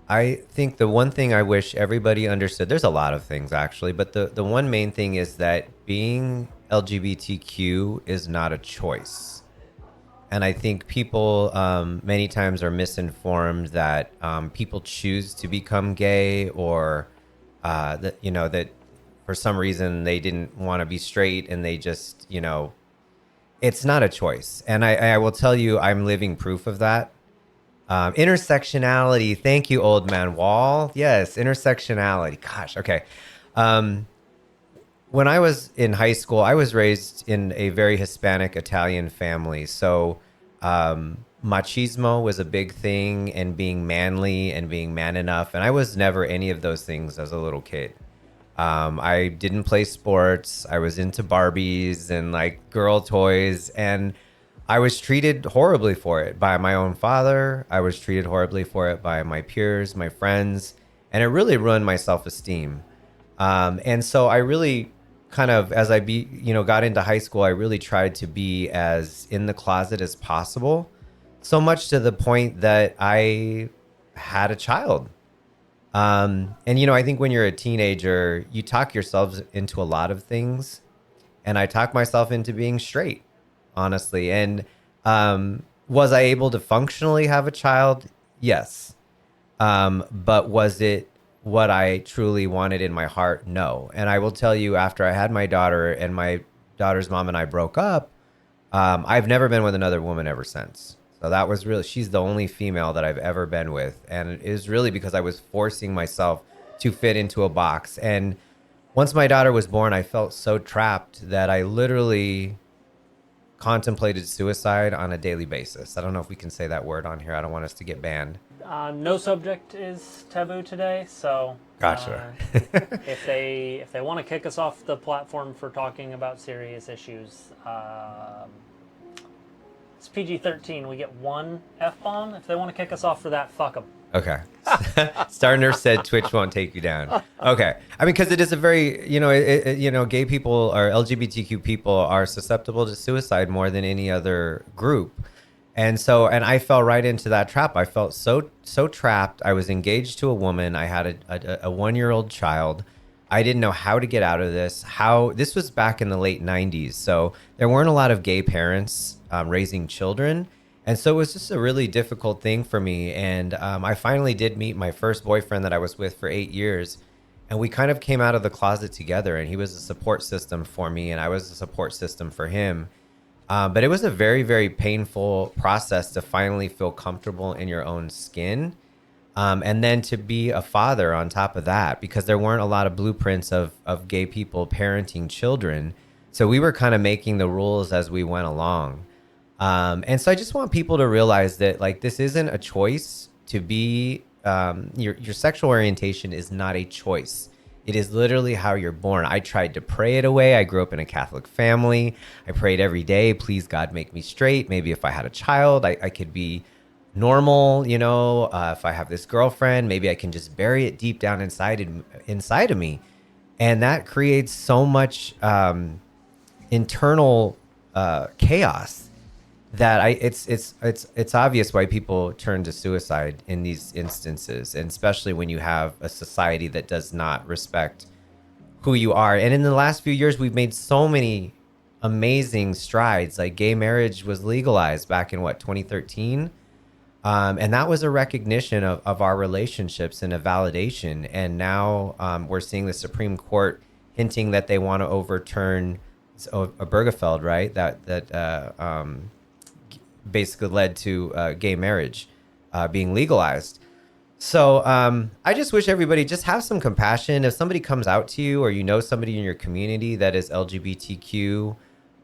I think the one thing I wish everybody understood, there's a lot of things actually, but the one main thing is that being LGBTQ is not a choice. And I think people many times are misinformed that people choose to become gay, or that, you know, that for some reason they didn't want to be straight and they just, you know, it's not a choice. And I will tell you, I'm living proof of that. Intersectionality. Thank you, old man Wall. Yes, intersectionality. Gosh, okay. When I was in high school, I was raised in a very Hispanic Italian family. So machismo was a big thing, and being manly and being man enough. And I was never any of those things as a little kid. I didn't play sports. I was into Barbies and like girl toys, and I was treated horribly for it by my own father. I was treated horribly for it by my peers, my friends, and it really ruined my self-esteem. And so I really kind of, as I got into high school, I really tried to be as in the closet as possible. So much to the point that I had a child. And, you know, I think when you're a teenager, you talk yourselves into a lot of things. And I talked myself into being straight, honestly. And was I able to functionally have a child? Yes. But was it what I truly wanted in my heart? No. And I will tell you, after I had my daughter and my daughter's mom and I broke up, I've never been with another woman ever since. So that was really, she's the only female that I've ever been with. And it is really because I was forcing myself to fit into a box. And once my daughter was born, I felt so trapped that I literally contemplated suicide on a daily basis. I don't know if we can say that word on here. I don't want us to get banned.
No subject is taboo today, so
Gotcha.
if they want to kick us off the platform for talking about serious issues, it's PG-13. We get one F-bomb. If they want to kick us off for that, fuck them.
Okay. Star Nurse said Twitch won't take you down. Okay. I mean, because it is a very, gay people or LGBTQ people are susceptible to suicide more than any other group. And I fell right into that trap. I felt so trapped. I was engaged to a woman. I had a 1-year-old child. I didn't know how to get out of this. This was back in the late 90s. So there weren't a lot of gay parents raising children. And so it was just a really difficult thing for me. And I finally did meet my first boyfriend that I was with for 8 years. And we kind of came out of the closet together. And he was a support system for me, and I was a support system for him. But it was a very, very painful process to finally feel comfortable in your own skin. And then to be a father on top of that, because there weren't a lot of blueprints of gay people parenting children. So we were kind of making the rules as we went along. And so I just want people to realize that, like, this isn't a choice to be, your sexual orientation is not a choice. It is literally how you're born. I tried to pray it away. I grew up in a Catholic family. I prayed every day, please God, make me straight. Maybe if I had a child, I could be normal. If I have this girlfriend, maybe I can just bury it deep down inside of me. And that creates so much internal chaos that it's obvious why people turn to suicide in these instances, and especially when you have a society that does not respect who you are. And in the last few years, we've made so many amazing strides. Like gay marriage was legalized back in 2013. And that was a recognition of our relationships and a validation. And now we're seeing the Supreme Court hinting that they want to overturn a Bergefell, right? That basically led to gay marriage being legalized. So I just wish everybody just have some compassion. If somebody comes out to you, or you know somebody in your community that is LGBTQ,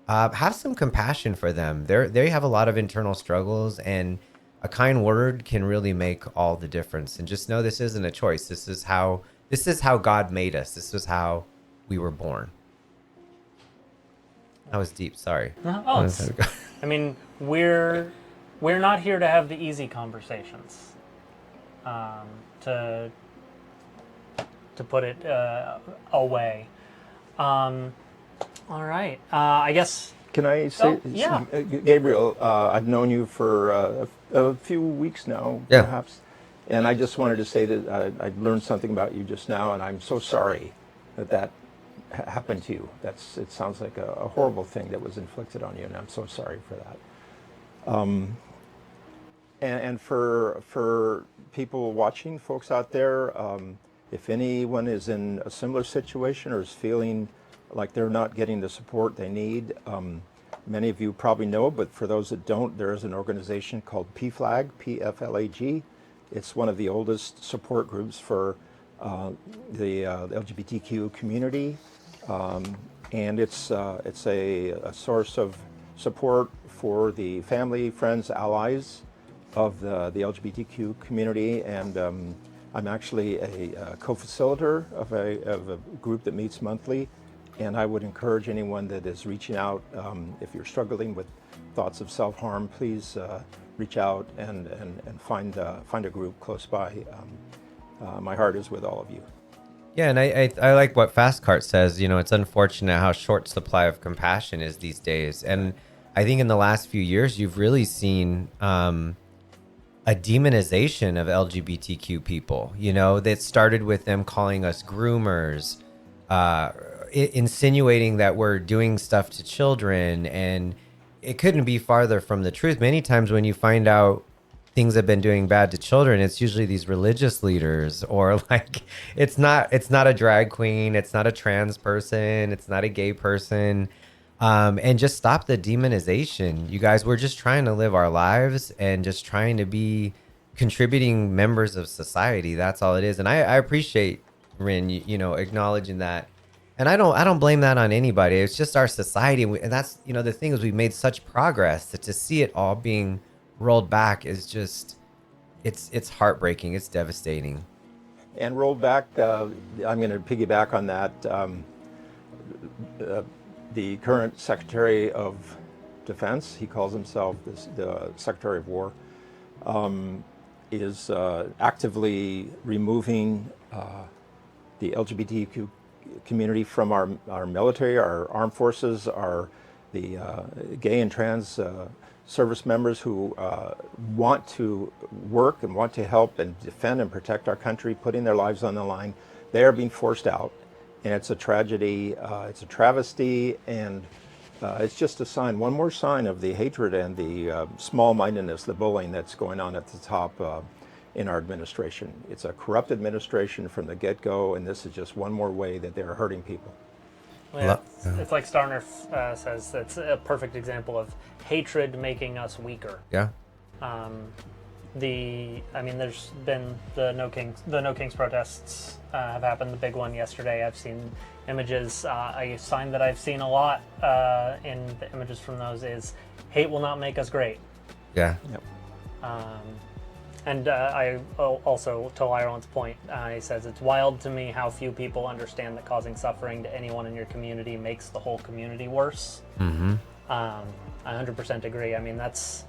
have some compassion for them. They have a lot of internal struggles, and a kind word can really make all the difference. And just know this isn't a choice. This is how God made us. This is how we were born. That was deep. Sorry.
Oh, I mean, we're not here to have the easy conversations. To put it away. All right. I guess.
Can I say,
yeah.
Gabriel, I've known you for a few weeks now, perhaps, and I just wanted to say that I learned something about you just now, and I'm so sorry that happened to you. It sounds like a horrible thing that was inflicted on you, and I'm so sorry for that. And for people watching, folks out there, if anyone is in a similar situation or is feeling like they're not getting the support they need, many of you probably know, but for those that don't, there is an organization called PFLAG, P-F-L-A-G. It's one of the oldest support groups for the LGBTQ community, and it's a source of support for the family, friends, allies of the LGBTQ community, and I'm actually a co-facilitator of a group that meets monthly, and I would encourage anyone that is reaching out, if you're struggling with thoughts of self-harm, please reach out and find a group close by. My heart is with all of you.
Yeah, and I like what Fastcart says. You know, it's unfortunate how short supply of compassion is these days, and I think in the last few years you've really seen a demonization of LGBTQ people, you know, that started with them calling us groomers, insinuating that we're doing stuff to children. And it couldn't be farther from the truth. Many times when you find out things have been doing bad to children, it's usually these religious leaders, or like, it's not a drag queen. It's not a trans person. It's not a gay person. And just stop the demonization. You guys, we're just trying to live our lives and just trying to be contributing members of society. That's all it is. And I appreciate, Rin, you know, acknowledging that. And I don't blame that on anybody. It's just our society. And that's, you know, the thing is, we've made such progress that to see it all being rolled back is just, it's heartbreaking. It's devastating.
And rolled back, I'm going to piggyback on that. The current Secretary of Defense, he calls himself the Secretary of War, is actively removing the LGBTQ community from our military, our armed forces, the gay and trans service members who want to work and want to help and defend and protect our country, putting their lives on the line. They are being forced out. And it's a tragedy, it's a travesty, and it's just a sign, one more sign of the hatred and the small-mindedness, the bullying that's going on at the top in our administration. It's a corrupt administration from the get-go, and this is just one more way that they're hurting people.
Well, yeah, it's like Starner says, that's a perfect example of hatred making us weaker.
Yeah.
There's been the No Kings protests have happened. The big one yesterday. I've seen images. A sign that I've seen a lot in the images from those is hate will not make us great.
Yeah.
Yep.
And I also, to Ireland's point, he says it's wild to me how few people understand that causing suffering to anyone in your community makes the whole community worse.
Mm-hmm.
I 100% agree. I mean, that's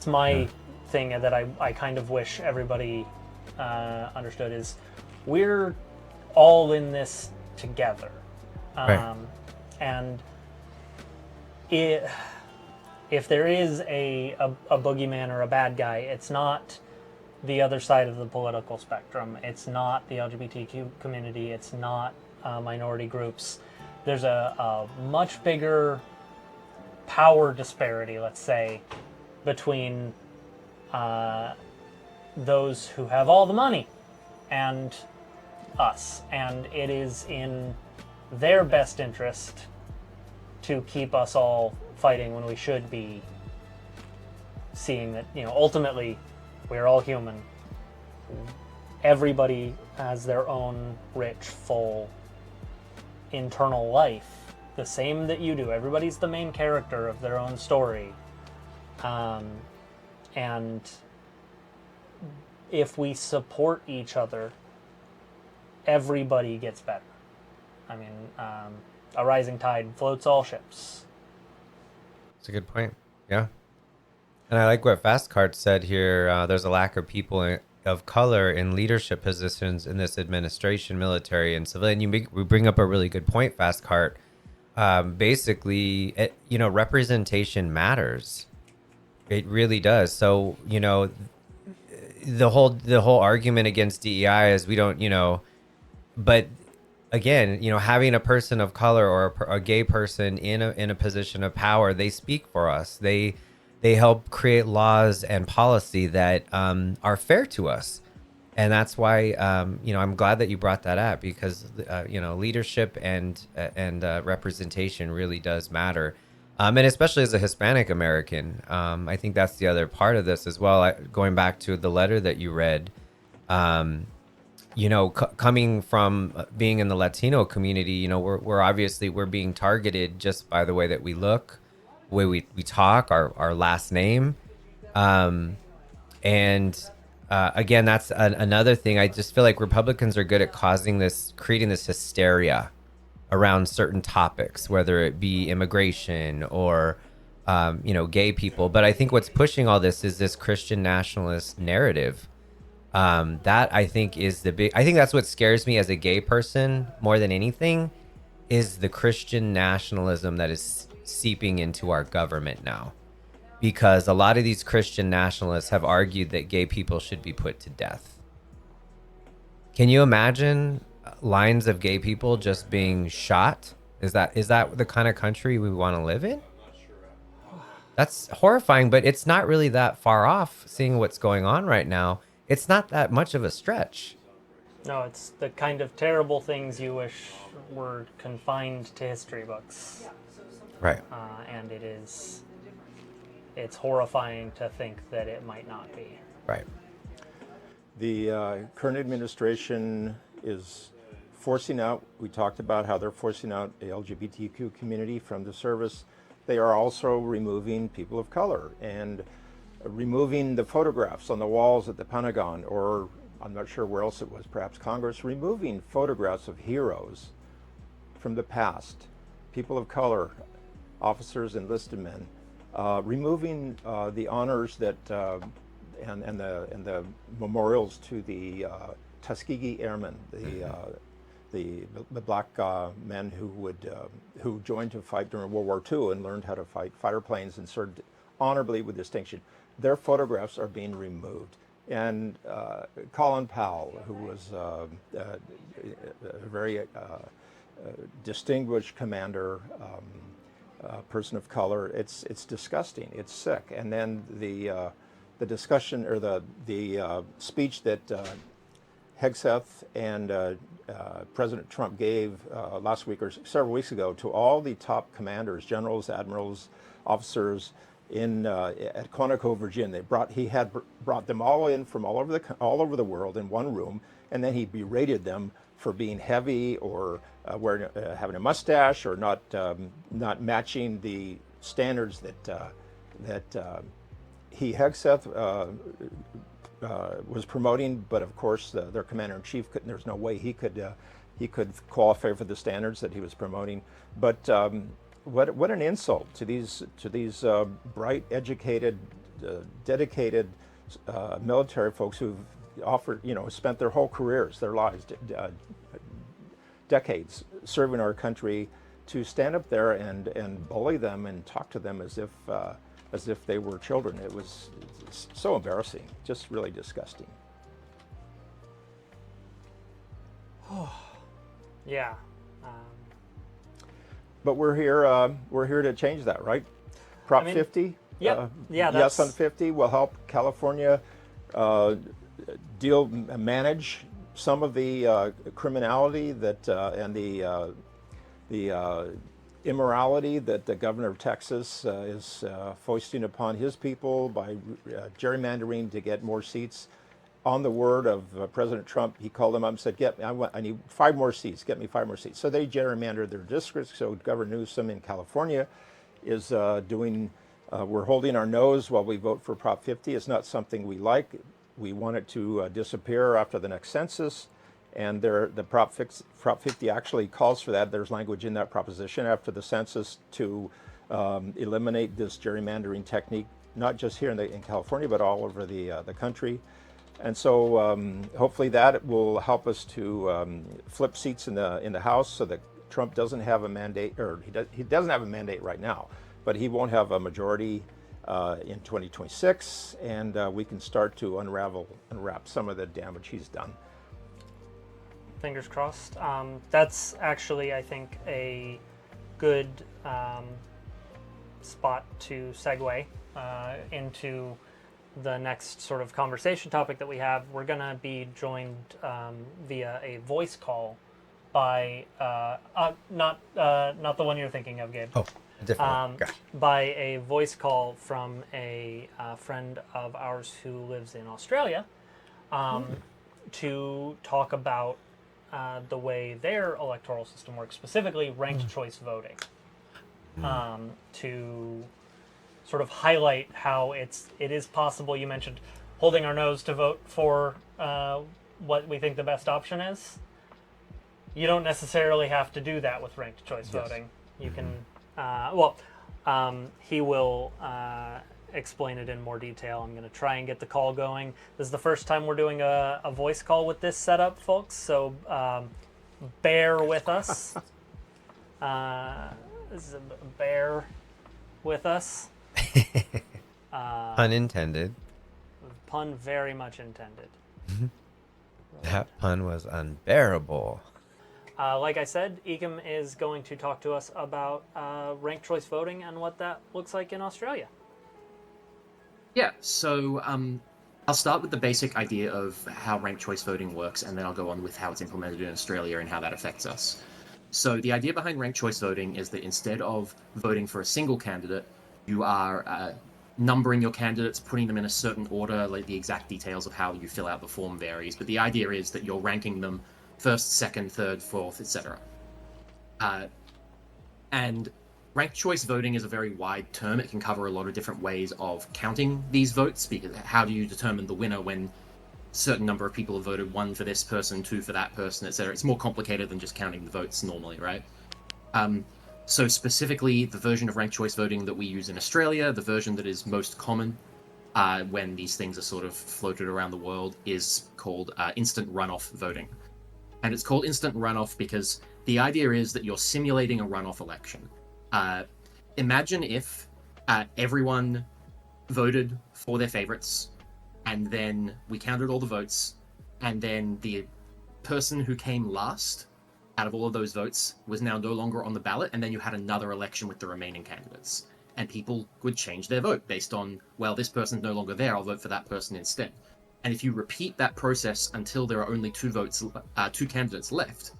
my thing that I kind of wish everybody understood is we're all in this together. Right. And if there is a boogeyman or a bad guy, it's not the other side of the political spectrum. It's not the LGBTQ community. It's not minority groups. There's a much bigger power disparity, let's say, between those who have all the money and us. And it is in their best interest to keep us all fighting when we should be seeing that, ultimately we're all human. Everybody has their own rich, full, internal life, the same that you do. Everybody's the main character of their own story. And if we support each other, everybody gets better. I mean, a rising tide floats all ships.
That's a good point. Yeah. And I like what Fastcart said here. There's a lack of people of color in leadership positions in this administration, military, and civilian. We bring up a really good point, Fastcart. Basically, representation matters. It really does. So, the whole argument against DEI is we don't, but again, having a person of color or a gay person in a position of power, they speak for us. They help create laws and policy that are fair to us. And that's why, I'm glad that you brought that up, because, leadership and representation really does matter. And especially as a Hispanic American, I think that's the other part of this as well. Going back to the letter that you read, coming from being in the Latino community, we're being targeted just by the way that we look, the way we talk, our last name. Again, that's another thing. I just feel like Republicans are good at creating this hysteria around certain topics, whether it be immigration or, gay people. But I think what's pushing all this is this Christian nationalist narrative. That I think is I think that's what scares me as a gay person more than anything, is the Christian nationalism that is seeping into our government now. Because a lot of these Christian nationalists have argued that gay people should be put to death. Can you imagine lines of gay people just being shot? Is that the kind of country we want to live in? That's horrifying, but it's not really that far off, seeing what's going on right now. It's not that much of a stretch.
No, it's the kind of terrible things you wish were confined to history books.
Right.
And it's horrifying to think that it might not be.
Right.
The current administration is forcing out, we talked about how they're forcing out the LGBTQ community from the service. They are also removing people of color and removing the photographs on the walls at the Pentagon, or I'm not sure where else it was, perhaps Congress, removing photographs of heroes from the past, people of color, officers, enlisted men, removing the honors that and the memorials to the Tuskegee Airmen, the black men who joined to fight during World War II and learned how to fight fighter planes and served honorably with distinction. Their photographs are being removed. And Colin Powell, who was a very distinguished commander, person of color, it's disgusting. It's sick. And then the discussion, or the speech that Hegseth and President Trump gave last week or several weeks ago to all the top commanders, generals, admirals, officers at Quantico, Virginia. He had brought them all in from all over the world in one room, and then he berated them for being heavy or having a mustache or not matching the standards that Hegseth was promoting. But of course, their commander-in-chief couldn't. There's no way he could qualify for the standards that he was promoting. But what an insult to these bright, educated, dedicated military folks who've spent their whole careers, their lives, decades serving our country, to stand up there and bully them and talk to them as if they were children. It was so embarrassing, just really disgusting.
Yeah.
But we're here to change that, right? Prop 50.
Yeah. Yeah.
Yes on 50 will help California manage some of the criminality that and the immorality that the governor of Texas is foisting upon his people by gerrymandering to get more seats. On the word of President Trump, he called them up and said, I need 5 more seats, get me 5 more seats. So they gerrymandered their districts. So Governor Newsom in California is we're holding our nose while we vote for Prop 50. It's not something we like. We want it to disappear after the next census. And the Prop 50 actually calls for that. There's language in that proposition after the census to eliminate this gerrymandering technique, not just here in California, but all over the country. And so hopefully that will help us to flip seats in the House so that Trump doesn't have a mandate, or he doesn't have a mandate right now, but he won't have a majority in 2026, and we can start to unwrap some of the damage he's done.
Fingers crossed. That's actually, I think, a good spot to segue into the next sort of conversation topic that we have. We're going to be joined via a voice call by not the one you're thinking of, Gabe.
Oh, a different one. Gotcha.
By a voice call from a friend of ours who lives in Australia, to talk about the way their electoral system works, specifically ranked choice voting, to sort of highlight how it is possible. You mentioned holding our nose to vote for what we think the best option is. You don't necessarily have to do that with ranked choice voting. You can, he will explain it in more detail. I'm going to try and get the call going. This is the first time we're doing a voice call with this setup, folks, so bear with us. Bear with us.
Pun intended.
Pun very much intended.
That pun was unbearable.
Like I said, Ekim is going to talk to us about ranked choice voting and what that looks like in Australia.
Yeah, so I'll start with the basic idea of how ranked choice voting works, and then I'll go on with how it's implemented in Australia and how that affects us. So the idea behind ranked choice voting is that instead of voting for a single candidate, you are numbering your candidates, putting them in a certain order. Like the exact details of how you fill out the form varies, but the idea is that you're ranking them first, second, third, fourth, etc. And ranked choice voting is a very wide term. It can cover a lot of different ways of counting these votes, because how do you determine the winner when a certain number of people have voted, 1 for this person, 2 for that person, etc. It's more complicated than just counting the votes normally, right? So specifically, the version of ranked choice voting that we use in Australia, the version that is most common when these things are sort of floated around the world, is called instant runoff voting. And it's called instant runoff because the idea is that you're simulating a runoff election. Imagine if everyone voted for their favorites, and then we counted all the votes, and then the person who came last out of all of those votes was now no longer on the ballot, and then you had another election with the remaining candidates. And people would change their vote based on, well, this person's no longer there, I'll vote for that person instead. And if you repeat that process until there are only 2 candidates left,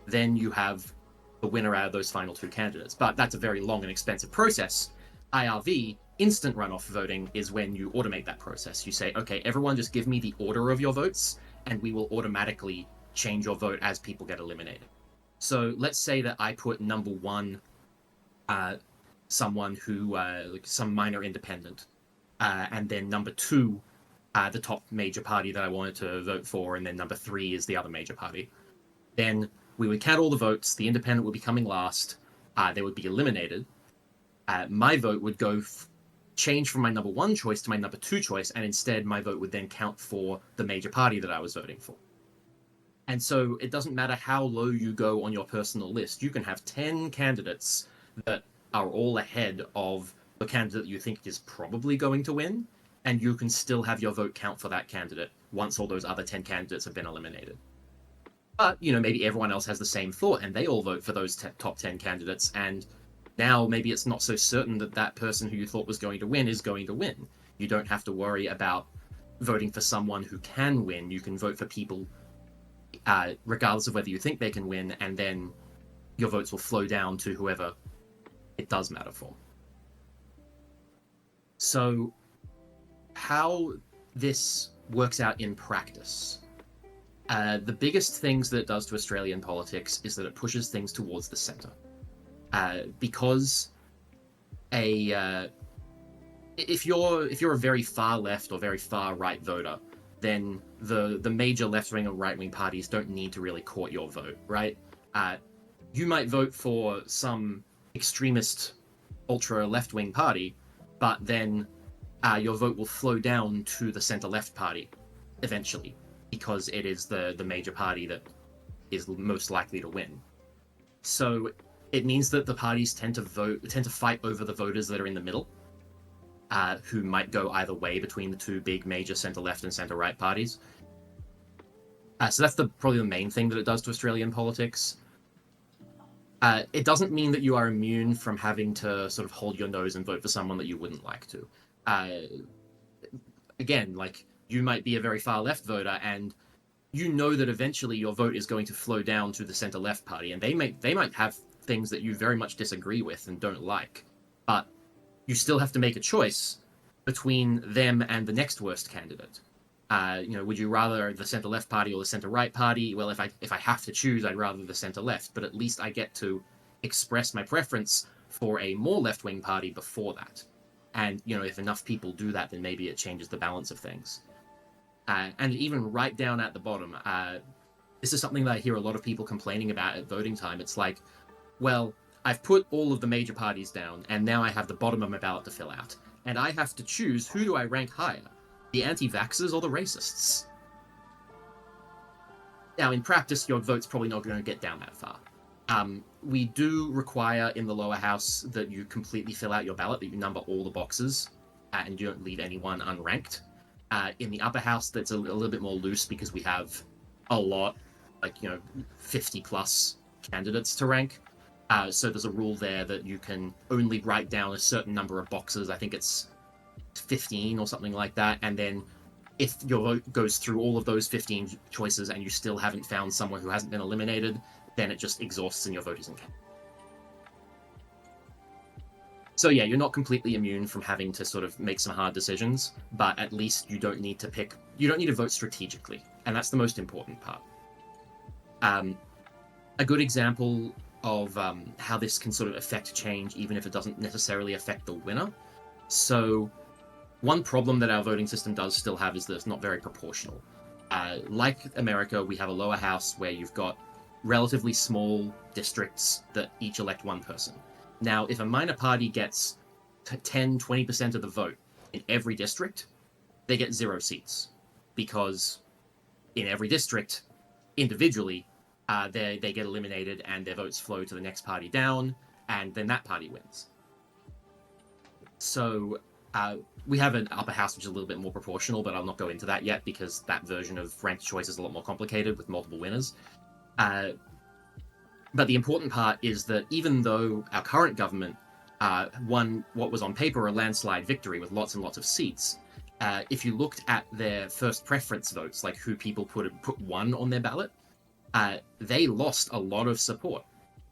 then you have the winner out of those final 2 candidates. But that's a very long and expensive process. IRV, instant runoff voting, is when you automate that process. You say, okay, everyone just give me the order of your votes, and we will automatically change your vote as people get eliminated. So let's say that I put number 1, someone who, like some minor independent, and then number 2, the top major party that I wanted to vote for, and then number 3 is the other major party. Then we would count all the votes, the independent would be coming last, they would be eliminated. My vote would change from my number 1 choice to my number 2 choice, and instead my vote would then count for the major party that I was voting for. And so it doesn't matter how low you go on your personal list. You can have 10 candidates that are all ahead of the candidate you think is probably going to win, and you can still have your vote count for that candidate once all those other 10 candidates have been eliminated. But, maybe everyone else has the same thought, and they all vote for those top 10 candidates, and now maybe it's not so certain that that person who you thought was going to win is going to win. You don't have to worry about voting for someone who can win. You can vote for people regardless of whether you think they can win, and then your votes will flow down to whoever it does matter for. So, how this works out in practice. The biggest things that it does to Australian politics is that it pushes things towards the centre. Because if you're a very far left or very far right voter, then the major left-wing or right-wing parties don't need to really court your vote, right? You might vote for some extremist ultra left-wing party, but then your vote will flow down to the centre-left party eventually, because it is the major party that is most likely to win. So it means that the parties tend to fight over the voters that are in the middle, who might go either way between the two big major centre-left and centre-right parties. So that's probably the main thing that it does to Australian politics. It doesn't mean that you are immune from having to sort of hold your nose and vote for someone that you wouldn't like to. Again, like, you might be a very far-left voter, and you know that eventually your vote is going to flow down to the centre-left party, and they might have things that you very much disagree with and don't like, but you still have to make a choice between them and the next worst candidate. Would you rather the centre-left party or the centre-right party? Well, if I have to choose, I'd rather the centre-left, but at least I get to express my preference for a more left-wing party before that. And, if enough people do that, then maybe it changes the balance of things. And even right down at the bottom, this is something that I hear a lot of people complaining about at voting time. It's like, well, I've put all of the major parties down, and now I have the bottom of my ballot to fill out. And I have to choose, who do I rank higher? The anti-vaxxers or the racists? Now, in practice, your vote's probably not going to get down that far. We do require in the lower house that you completely fill out your ballot, that you number all the boxes, and you don't leave anyone unranked. In the upper house, that's a little bit more loose because we have a lot, 50 plus candidates to rank. So there's a rule there that you can only write down a certain number of boxes. I think it's 15 or something like that. And then if your vote goes through all of those 15 choices and you still haven't found someone who hasn't been eliminated, then it just exhausts and your vote isn't counted. So yeah, you're not completely immune from having to sort of make some hard decisions, but at least you don't need to vote strategically. And that's the most important part. A good example of how this can sort of affect change, even if it doesn't necessarily affect the winner. So one problem that our voting system does still have is that it's not very proportional. Like America, we have a lower house where you've got relatively small districts that each elect one person. Now, if a minor party gets 10, 20% of the vote in every district, they get 0 seats. Because in every district, individually, they get eliminated and their votes flow to the next party down, and then that party wins. So we have an upper house which is a little bit more proportional, but I'll not go into that yet because that version of ranked choice is a lot more complicated with multiple winners. But the important part is that even though our current government won what was on paper a landslide victory with lots and lots of seats, if you looked at their first preference votes, like who people put one on their ballot, they lost a lot of support.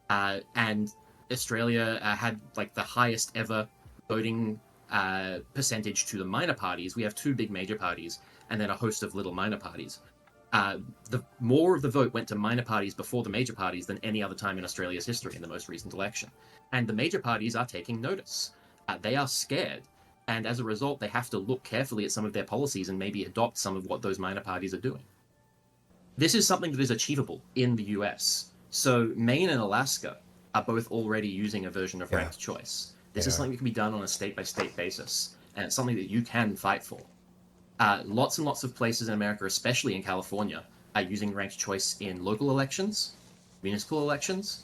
And Australia had like the highest ever voting percentage to the minor parties. We have 2 big major parties and then a host of little minor parties. The more of the vote went to minor parties before the major parties than any other time in Australia's history in the most recent election. And the major parties are taking notice. They are scared. And as a result, they have to look carefully at some of their policies and maybe adopt some of what those minor parties are doing. This is something that is achievable in the US. So Maine and Alaska are both already using a version of ranked choice. This is something that can be done on a state-by-state basis, and it's something that you can fight for. Lots and lots of places in America, especially in California, using ranked choice in local elections, municipal elections,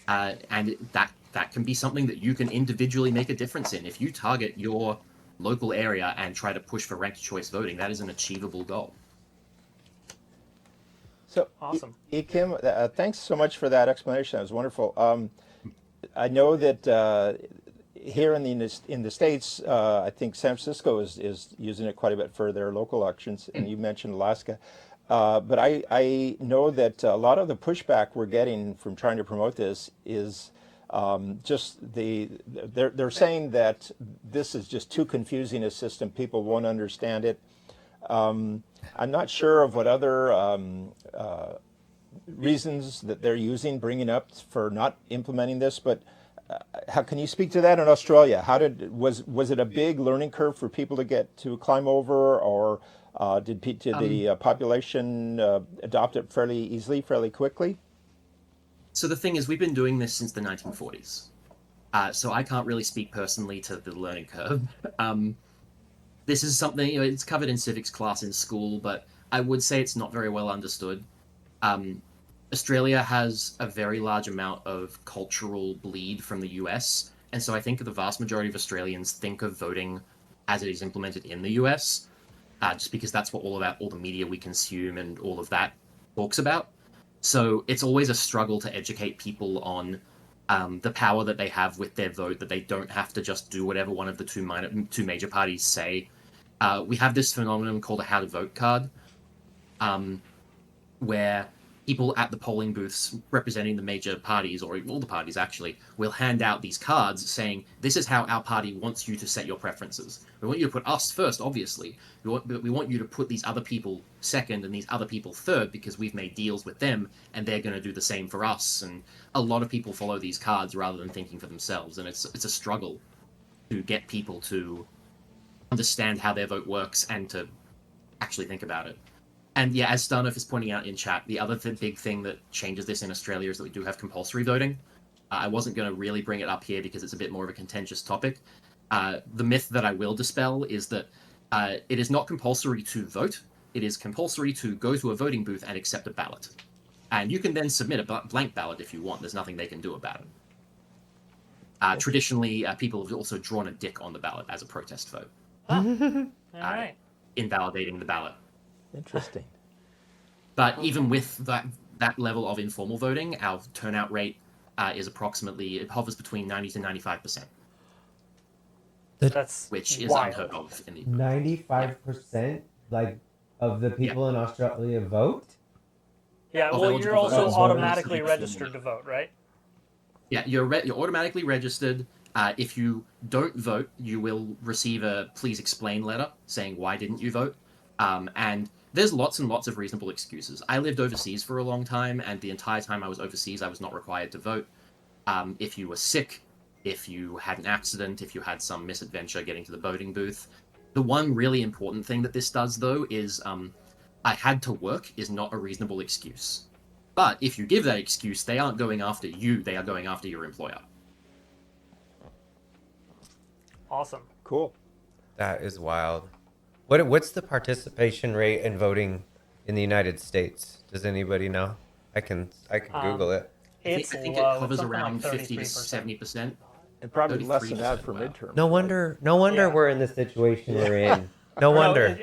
and that can be something that you can individually make a difference in. If you target your local area and try to push for ranked choice voting, that is an achievable goal.
So,
Awesome.
Kim, thanks so much for that explanation. That was wonderful. I know that here in the States, I think San Francisco is using it quite a bit for their local elections, and you mentioned Alaska. But I know that a lot of the pushback we're getting from trying to promote this is just they're saying that this is just too confusing a system. People won't understand it. I'm not sure of what other reasons that they're using, bringing up for not implementing this, but how can you speak to that in Australia? Was it a big learning curve for people to climb over, or did the population adopt it fairly easily, fairly quickly?
So the thing is, we've been doing this since the 1940s. So I can't really speak personally to the learning curve. This is something, it's covered in civics class in school, but I would say it's not very well understood. Australia has a very large amount of cultural bleed from the US, and so I think the vast majority of Australians think of voting as it is implemented in the US, just because that's what all the media we consume and all of that talks about. So it's always a struggle to educate people on the power that they have with their vote, that they don't have to just do whatever one of the two major parties say. We have this phenomenon called a how to vote card, where people at the polling booths representing the major parties, or all the parties actually, will hand out these cards saying, this is how our party wants you to set your preferences. We want you to put us first, obviously. We want you to put these other people second and these other people third, because we've made deals with them and they're going to do the same for us. And a lot of people follow these cards rather than thinking for themselves. And it's a struggle to get people to understand how their vote works and to actually think about it. And yeah, as Starnoff is pointing out in chat, the other big thing that changes this in Australia is that we do have compulsory voting. I wasn't going to really bring it up here because it's a bit more of a contentious topic. The myth that I will dispel is that it is not compulsory to vote. It is compulsory to go to a voting booth and accept a ballot. And you can then submit a blank ballot if you want. There's nothing they can do about it. Traditionally, people have also drawn a dick on the ballot as a protest vote.
All right.
Invalidating the ballot.
Interesting.
But even with that level of informal voting, our turnout rate is it hovers between 90 to 95%. Which is
wild.
unheard of in the
95% of the people in Australia vote?
Yeah,
Of
well,
eligible
you're also
voters.
automatically registered to vote, right?
Yeah, you're automatically registered. If you don't vote, you will receive a please explain letter saying why didn't you vote. And there's lots and lots of reasonable excuses. I lived overseas for a long time, and the entire time I was overseas, I was not required to vote. If you were sick, if you had an accident, if you had some misadventure getting to the voting booth. The one really important thing that this does, though, is I had to work is not a reasonable excuse. But if you give that excuse, they aren't going after you, they are going after your employer.
Awesome.
Cool.
That is wild. What's the participation rate in voting in the United States? Does anybody know? I can Google it.
I think it hovers around 50 to 70%.
And probably less than that for midterm.
No wonder we're in the situation we're in. No
Well,
wonder.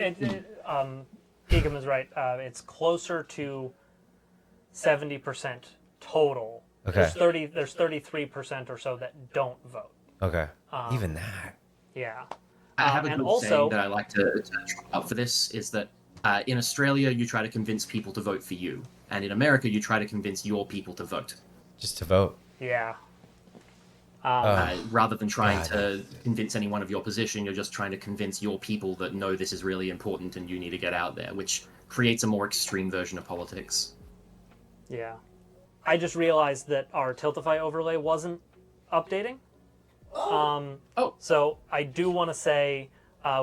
Egum is right. It's closer to 70% total.
Okay.
There's 33% or so that don't vote.
Okay. Even that.
Yeah.
I have a
and
good
also,
saying that I like to try out for this, is that in Australia, you try to convince people to vote for you. And in America, you try to convince your people to vote.
Just to vote.
Yeah.
Rather than trying to convince anyone of your position, you're just trying to convince your people that, no, this is really important and you need to get out there, which creates a more extreme version of politics.
Yeah. I just realized that our Tiltify overlay wasn't updating. So I do want to say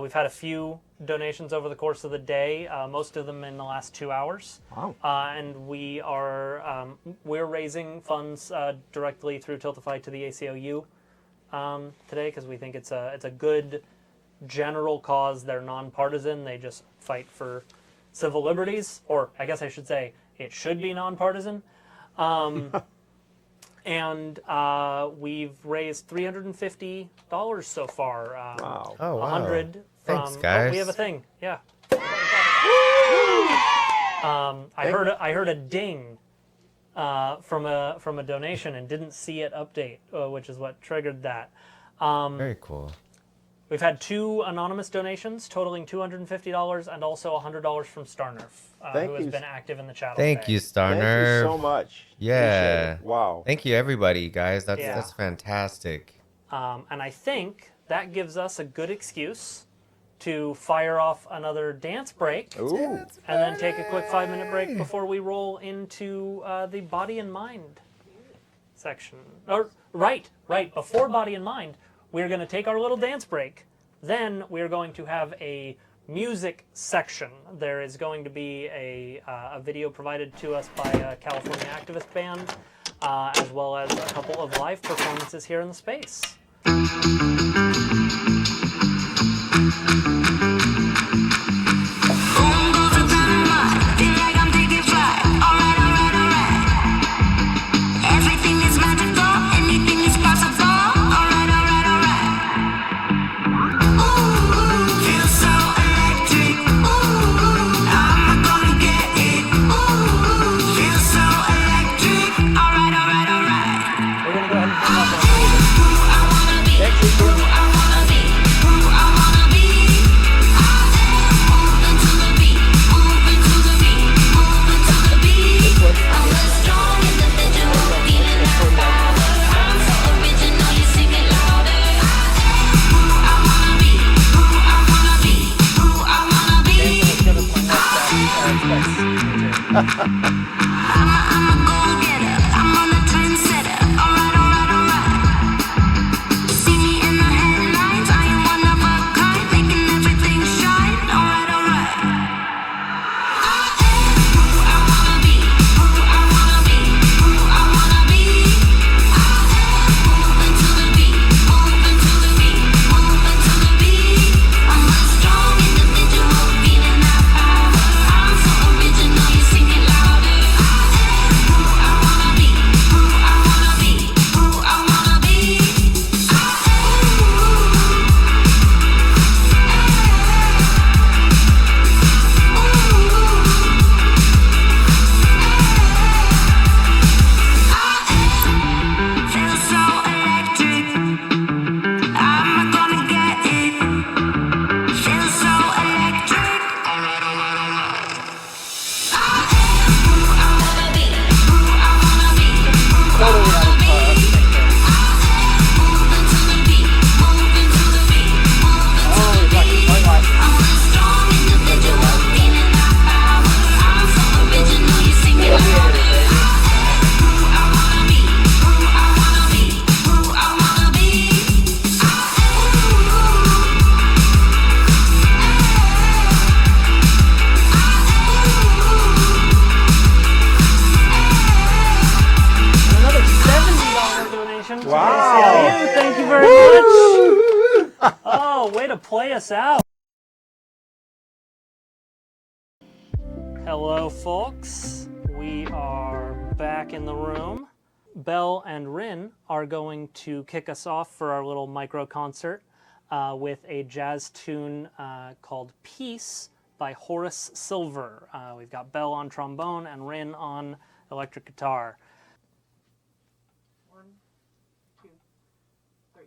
we've had a few donations over the course of the day, most of them in the last 2 hours.
Wow.
And we're raising funds directly through Tiltify to the ACLU today, because we think it's a good general cause. They're nonpartisan. They just fight for civil liberties, or I guess I should say it should be nonpartisan. And we've raised $350 so far.
Wow.
Oh, wow.
100 from.
Thanks, guys.
Oh, we have a thing. Yeah. I heard a ding from a donation and didn't see it update, which is what triggered that.
Very cool.
We've had 2 anonymous donations totaling $250 and also $100 from Starnerf, who has been active in the chat all day.
Thank you, Starner.
Thank you so much.
Yeah.
Appreciate it. Wow.
Thank you, everybody, guys. That's
Yeah.
that's fantastic.
And I think that gives us a good excuse to fire off another dance break.
Ooh.
And then take a quick 5-minute break before we roll into the body and mind section. Or, right. Before body and mind, we're going to take our little dance break. Then we're going to have a music section. There is going to be a video provided to us by a California activist band, as well as a couple of live performances here in the space. We're going to go ahead and bring up play us out. Hello, folks. We are back in the room. Belle and Rin are going to kick us off for our little micro concert with a jazz tune called Peace by Horace Silver. We've got Belle on trombone and Rin on electric guitar. 1, 2, 3.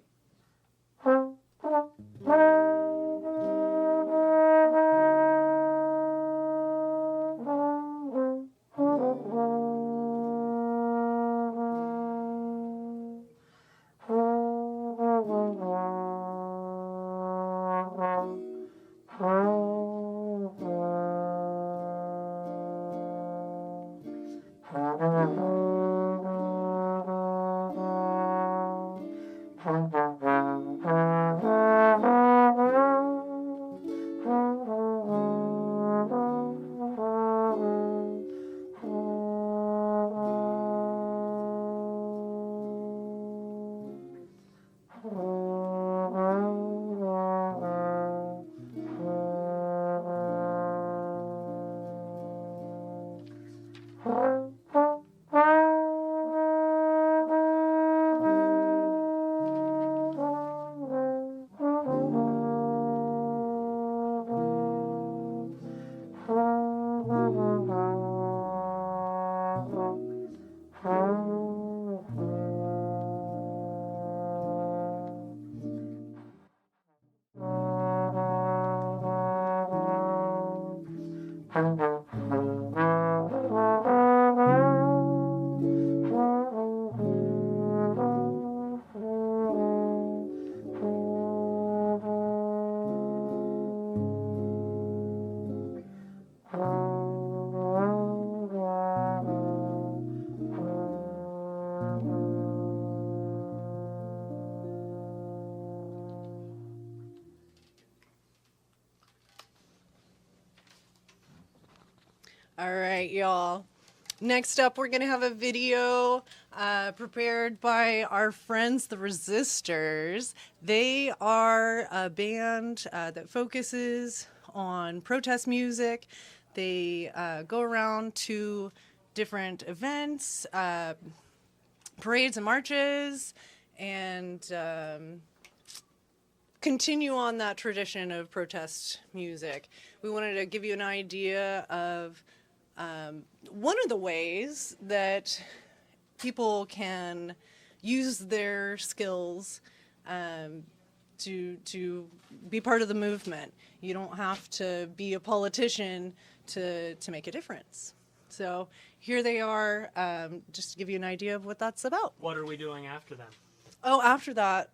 right, y'all. Next up, we're going to have a video prepared by our friends, the Resistors. They are a band that focuses on protest music. They go around to different events, parades and marches, and continue on that tradition of protest music. We wanted to give you an idea of one of the ways that people can use their skills to be part of the movement. You don't have to be a politician to make a difference. So here they are, just to give you an idea of what that's about.
What are we doing after them?
Oh, after that,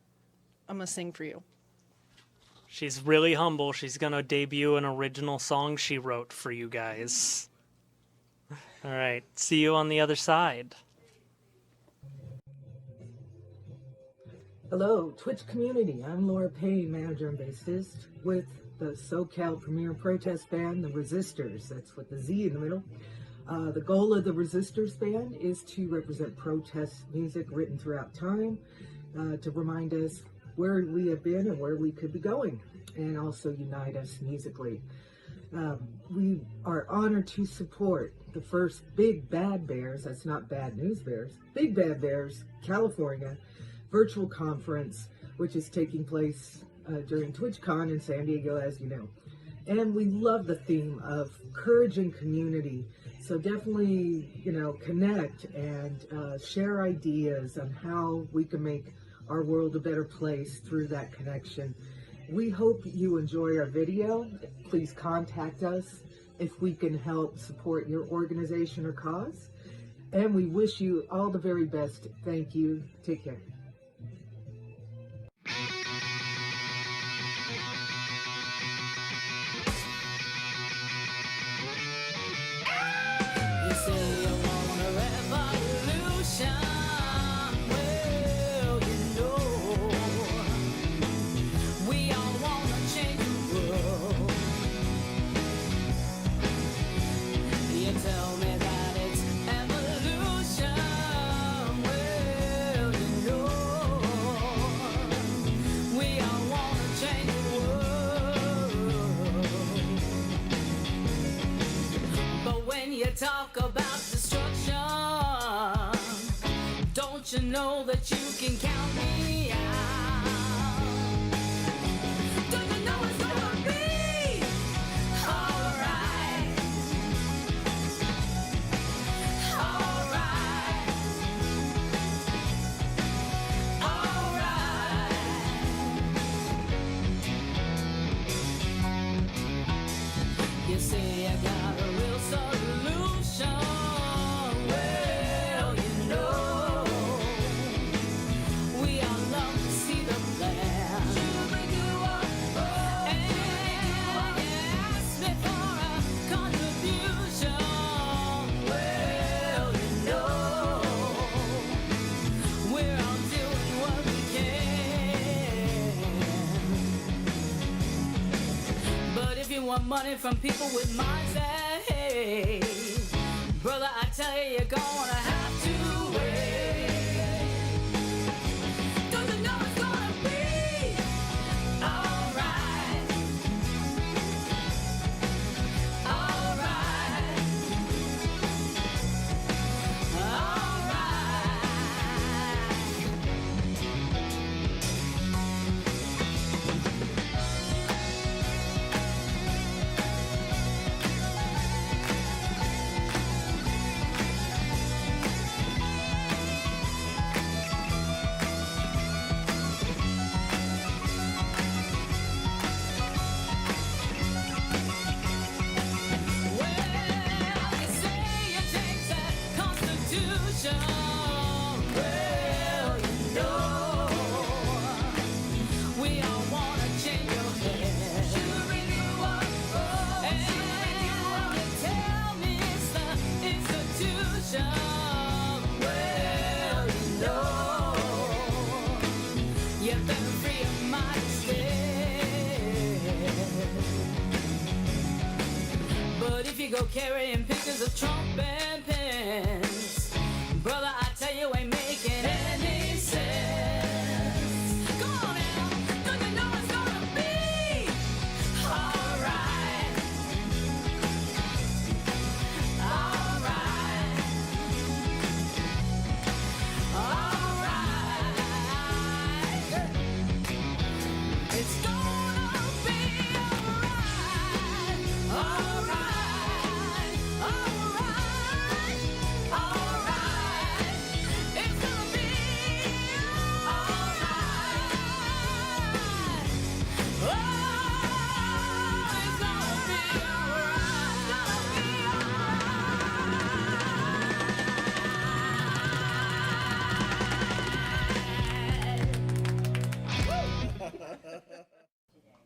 I'm gonna sing for you.
She's really humble. She's gonna debut an original song she wrote for you guys. All right, see you on the other side.
Hello, Twitch community. I'm Laura Payne, manager and bassist with the SoCal premier protest band, the Resistors. That's with the Z in the middle. The goal of the Resistors band is to represent protest music written throughout time, to remind us where we have been and where we could be going, and also unite us musically. We are honored to support the first Big Bad Bears, that's not Bad News Bears, Big Bad Bears, California, virtual conference, which is taking place during TwitchCon in San Diego, as you know. And we love the theme of courage and community. So definitely, connect and share ideas on how we can make our world a better place through that connection. We hope you enjoy our video. Please contact us if we can help support your organization or cause. And we wish you all the very best. Thank you. Take care.
You say you want a revolution. Well, we all want to change the world. You tell me that it's evolution. Well, we all want to change the world. But when you talk about destruction, don't you know that you can count me out? Don't you know it's gonna be alright? Alright. Alright. You say I got a real solution. Well, we all love to see the plan. And you ask me for a contribution. Well, we're all doing what we can. But if you want money from people with mindset, hey, brother, I tell you, you're gonna have to wait. Don't you know it's gonna be alright? Alright. You say you changed that Constitution. Well, we all wanna change your head. And you tell me it's the institution. Well, you better free your mind instead. But if you go carrying pictures of Trump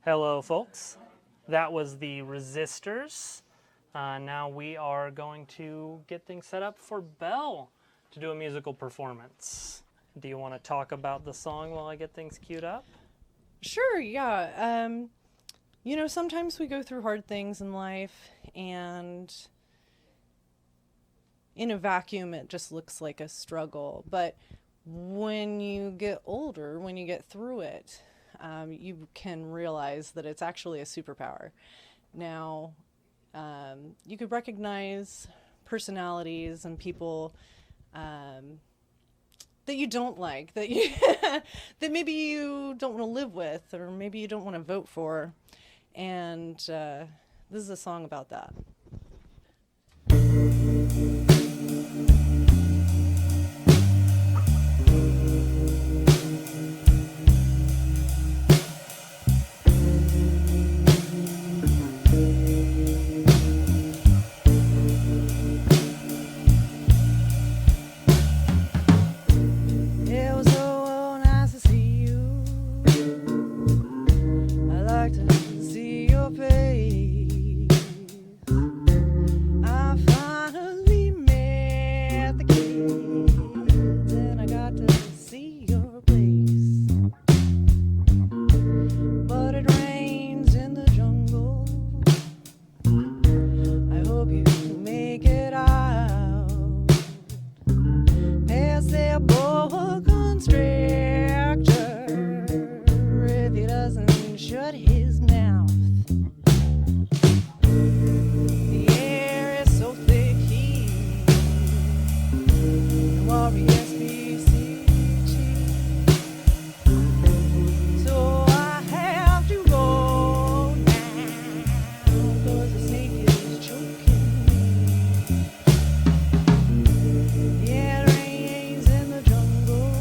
Hello, folks. That was the Resistors. Now we are going to get things set up for Belle to do a musical performance. Do you want to talk about the song while I get things queued up?
Sure, yeah. You know, sometimes we go through hard things in life, and in a vacuum, it just looks like a struggle. But when you get older, when you get through it, you can realize that it's actually a superpower. Now, you could recognize personalities and people that you don't like, that you that maybe you don't want to live with, or maybe you don't want to vote for. And this is a song about that. It was so nice to see you. I like to see your face. I finally met the kids, and I got to see your place. But it rains in the jungle. I hope you make it out. Past their boa constrictor, if he doesn't shut his mouth. The air is so thick here, and so I have to go now, 'cause the snake is choking me. Yeah, it rains in the jungle.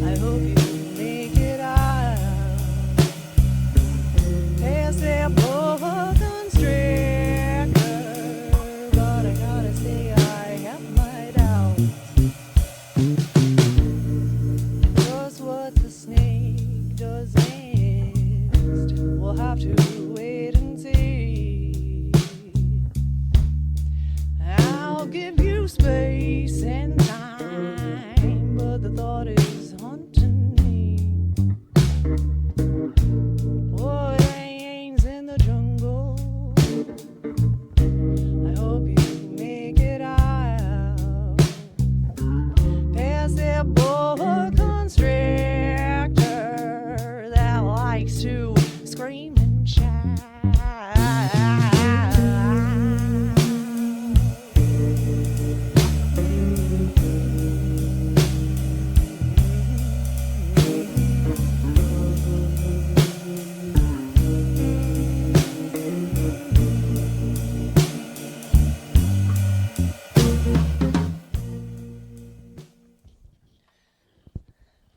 I hope you make it out. Past their boa constrictor, but I gotta say I have my doubts. Just what the snake does next, we'll have to wait and see. I'll give you space and time, but the thought is haunting me. Oh, it rains in the jungle. I hope you make it out. Past their boa constrictor that likes to scream and shout.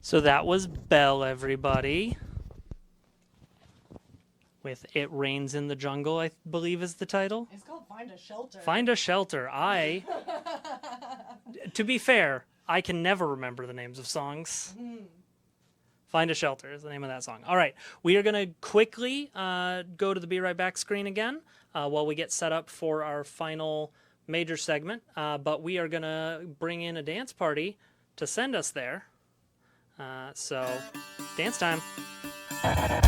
So that was Belle, everybody. With It Rains in the Jungle, I believe is the title.
It's called Find a Shelter.
Find a Shelter. To be fair, I can never remember the names of songs. Find a Shelter is the name of that song. All right, we are going to quickly go to the Be Right Back screen again while we get set up for our final major segment. But we are going to bring in a dance party to send us there. So, dance time.
Hey!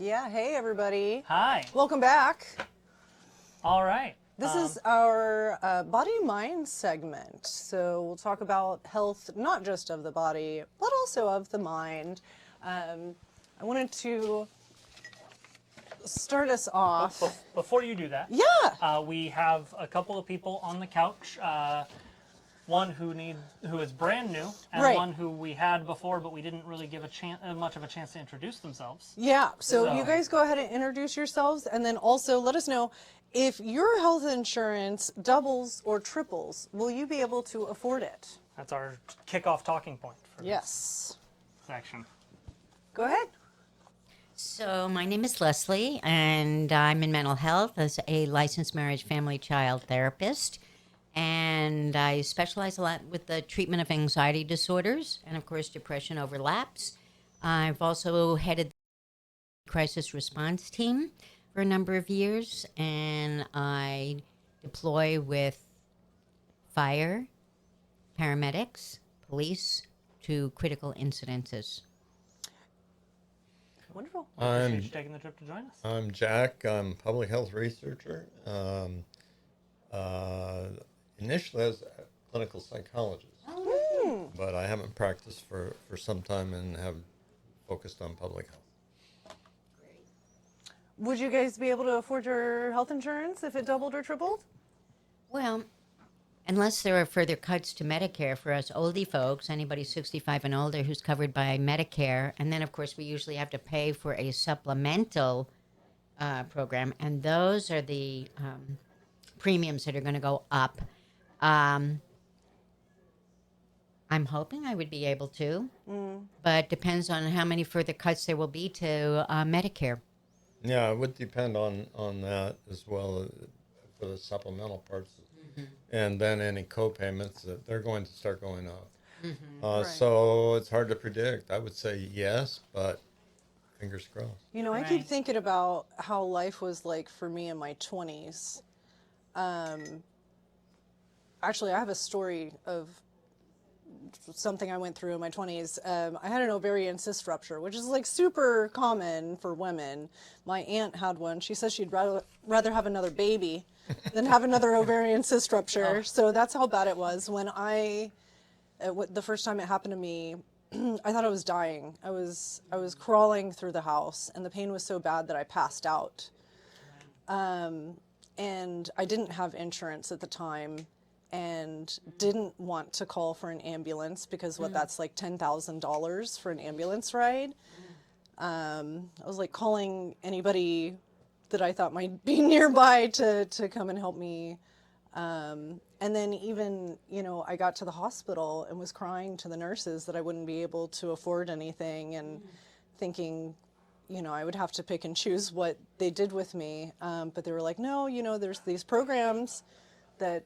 Yeah, hey everybody.
Hi.
Welcome back.
All right.
This is our body-mind segment. So we'll talk about health, not just of the body, but also of the mind. I wanted to start us off.
Before you do that, we have a couple of people on the couch. One who is brand new, and one who we had before, but we didn't really give much of a chance to introduce themselves.
Yeah, so you guys go ahead and introduce yourselves, and then also let us know if your health insurance doubles or triples, will you be able to afford it?
That's our kickoff talking point for
this
section.
Go ahead.
So my name is Leslie, and I'm in mental health as a licensed marriage, family, child therapist. And I specialize a lot with the treatment of anxiety disorders, and of course, depression overlaps. I've also headed the crisis response team for a number of years, and I deploy with fire, paramedics, police to critical incidences.
Wonderful.
Appreciate you taking the trip to join us.
I'm Jack. I'm a public health researcher. Initially as a clinical psychologist, but I haven't practiced for some time and have focused on public health.
Would you guys be able to afford your health insurance if it doubled or tripled?
Well, unless there are further cuts to Medicare for us oldie folks, anybody 65 and older who's covered by Medicare, and then of course we usually have to pay for a supplemental program, and those are the premiums that are going to go up. I'm hoping I would be able to, but depends on how many further cuts there will be to Medicare.
Yeah, it would depend on that as well for the supplemental parts. And then any co-payments, that they're going to start going up. So it's hard to predict. I would say yes, but fingers crossed.
You know, I keep thinking about how life was like for me in my 20s. Actually, I have a story of something I went through in my 20s. I had an ovarian cyst rupture, which is like super common for women. My aunt had one. She says she'd rather have another baby than have another ovarian cyst rupture. So that's how bad it was. When the first time it happened to me, I thought I was dying. I was crawling through the house, and the pain was so bad that I passed out. And I didn't have insurance at the time, and didn't want to call for an ambulance because that's like $10,000 for an ambulance ride. I was like calling anybody that I thought might be nearby to come and help me. And then even, I got to the hospital and was crying to the nurses that I wouldn't be able to afford anything, and thinking, I would have to pick and choose what they did with me. But they were like, no, there's these programs that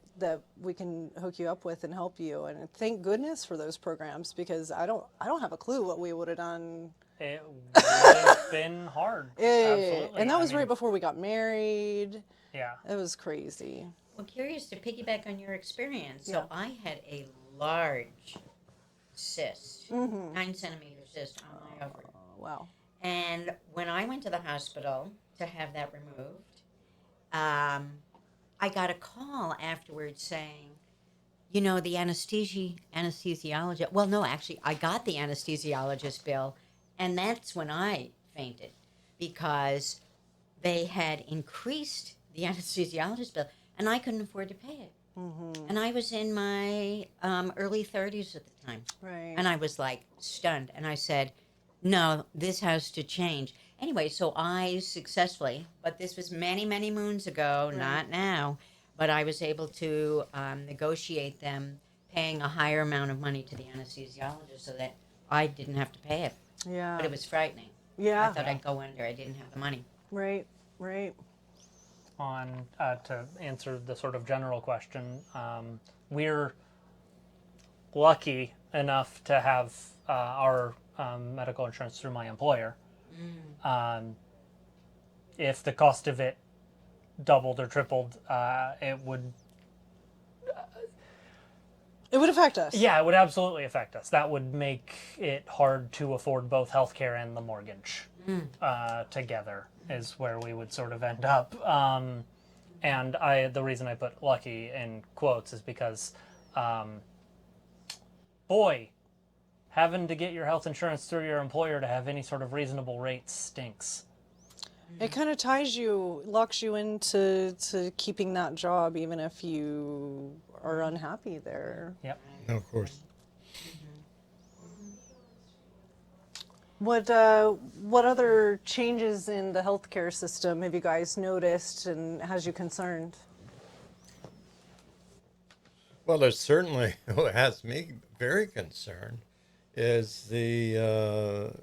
we can hook you up with and help you. And thank goodness for those programs, because I don't have a clue what we would have done.
It would have been hard. Absolutely.
And that was right before we got married.
Yeah.
It was crazy.
Well, curious to piggyback on your experience. So I had a large cyst, 9-centimeter cyst on my ovary.
Wow.
And when I went to the hospital to have that removed, I got a call afterwards saying, the anesthesiologist, well, no, actually, I got the anesthesiologist bill, and that's when I fainted, because they had increased the anesthesiologist bill, and I couldn't afford to pay it. And I was in my early 30s at the time.
Right.
And I was like stunned, and I said, no, this has to change. Anyway, so I successfully, but this was many, many moons ago, not now, but I was able to negotiate them paying a higher amount of money to the anesthesiologist so that I didn't have to pay it.
Yeah.
But it was frightening.
Yeah.
I thought I'd go under. I didn't have the money.
Right.
To answer the sort of general question, we're lucky enough to have our medical insurance through my employer. If the cost of it doubled or tripled, it would
affect us.
Yeah, it would absolutely affect us. That would make it hard to afford both healthcare and the mortgage. together is where we would sort of end up. And the reason I put lucky in quotes is because, boy, having to get your health insurance through your employer to have any sort of reasonable rates stinks.
It kind of locks you into keeping that job even if you are unhappy there.
Yep.
No, of course.
What other changes in the healthcare system have you guys noticed and has you concerned?
Well, there's certainly what has me very concerned is the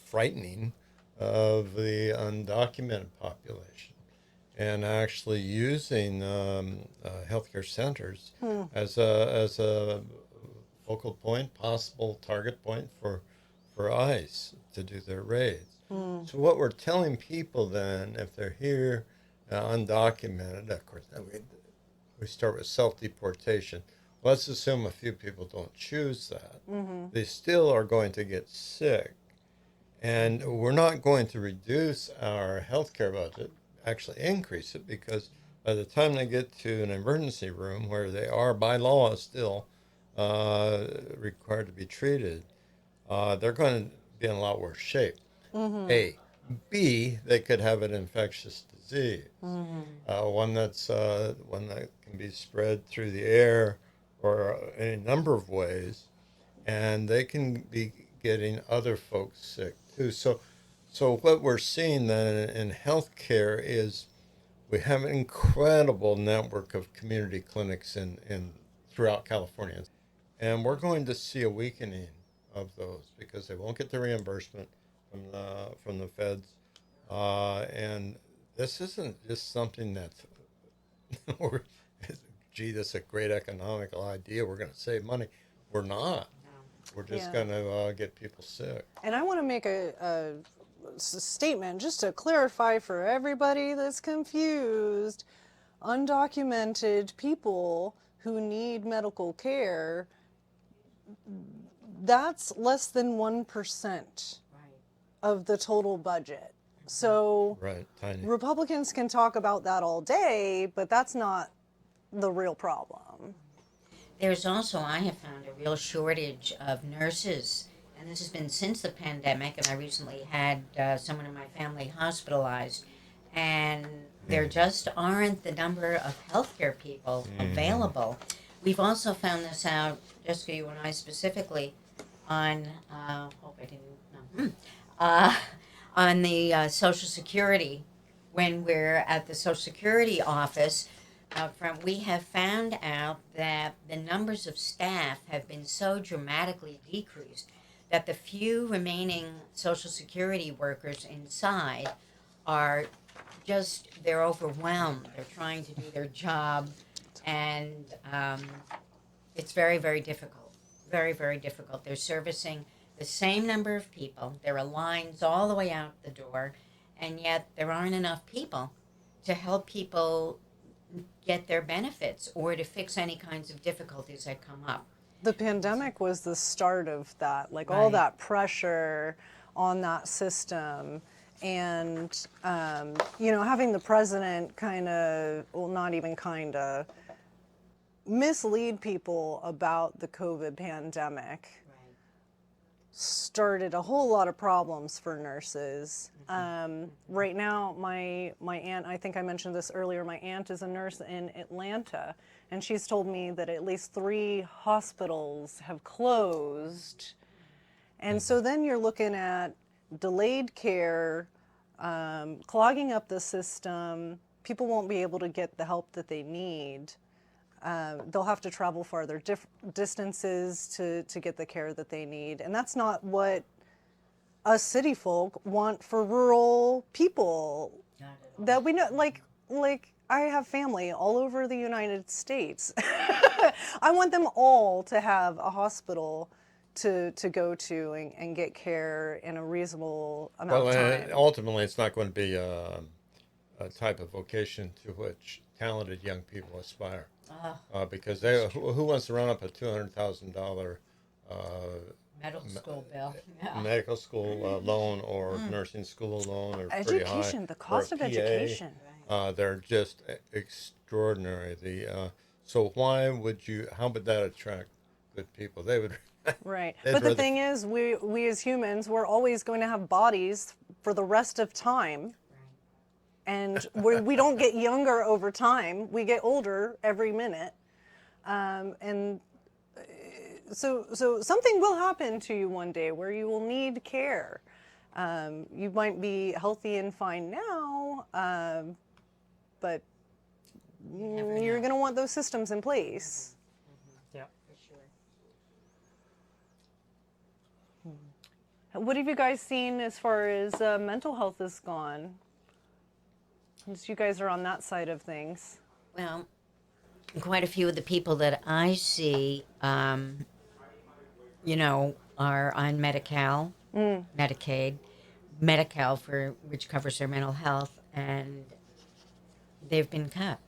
frightening of the undocumented population, and actually using healthcare centers as a focal point, possible target point for ICE to do their raids. So what we're telling people then, if they're here undocumented, of course, we start with self-deportation. Let's assume a few people don't choose that. They still are going to get sick. And we're not going to reduce our healthcare budget, actually increase it, because by the time they get to an emergency room where they are by law still required to be treated, they're going to be in a lot worse shape. A. B, they could have an infectious disease, one that can be spread through the air or any number of ways, and they can be getting other folks sick too. So what we're seeing then in healthcare is we have an incredible network of community clinics in throughout California, and we're going to see a weakening of those because they won't get the reimbursement from the feds, and this isn't just something that's gee, that's a great economical idea. We're going to save money. We're not. We're just going to get people sick.
And I want to make a statement just to clarify for everybody that's confused. Undocumented people who need medical care, that's less than 1% of the total budget. So
tiny.
Republicans can talk about that all day, but that's not the real problem.
There's also, I have found a real shortage of nurses, and this has been since the pandemic, and I recently had someone in my family hospitalized, and there just aren't the number of healthcare people available. We've also found this out, Jessica, you and I specifically, on, on the Social Security, when we're at the Social Security office, we have found out that the numbers of staff have been so dramatically decreased that the few remaining Social Security workers inside are just, they're overwhelmed. They're trying to do their job, and it's very, very difficult. Very, very difficult. They're servicing the same number of people. There are lines all the way out the door, and yet there aren't enough people to help people get their benefits or to fix any kinds of difficulties that come up.
The pandemic was the start of that, like all that pressure on that system. And, having the president kind of, well, not even kind of, mislead people about the COVID pandemic started a whole lot of problems for nurses. Right now, my aunt, I think I mentioned this earlier, my aunt is a nurse in Atlanta, and she's told me that at least 3 hospitals have closed. And so then you're looking at delayed care, clogging up the system. People won't be able to get the help that they need. They'll have to travel farther distances to get the care that they need. And that's not what us city folk want for rural people that we know. Like I have family all over the United States. I want them all to have a hospital to go to and get care in a reasonable amount of time.
Ultimately, it's not going to be a type of vocation to which talented young people aspire. Because who wants to run up a $200,000
Medical school bill. Yeah.
medical school loan or nursing school loan are pretty high.
Education, the
Or
cost
a
of
PA,
education.
they're just extraordinary. So why would you? How would that attract good people? They would.
Right.
they'd
But the
rather-
thing is, we as humans, we're always going to have bodies for the rest of time. And we don't get younger over time. We get older every minute. So something will happen to you one day where you will need care. You might be healthy and fine now, but you're going to want those systems in place.
Yeah.
What have you guys seen as far as mental health is gone? Since you guys are on that side of things.
Well, quite a few of the people that I see, are on Medi-Cal, Medicaid, Medi-Cal which covers their mental health, and they've been cut.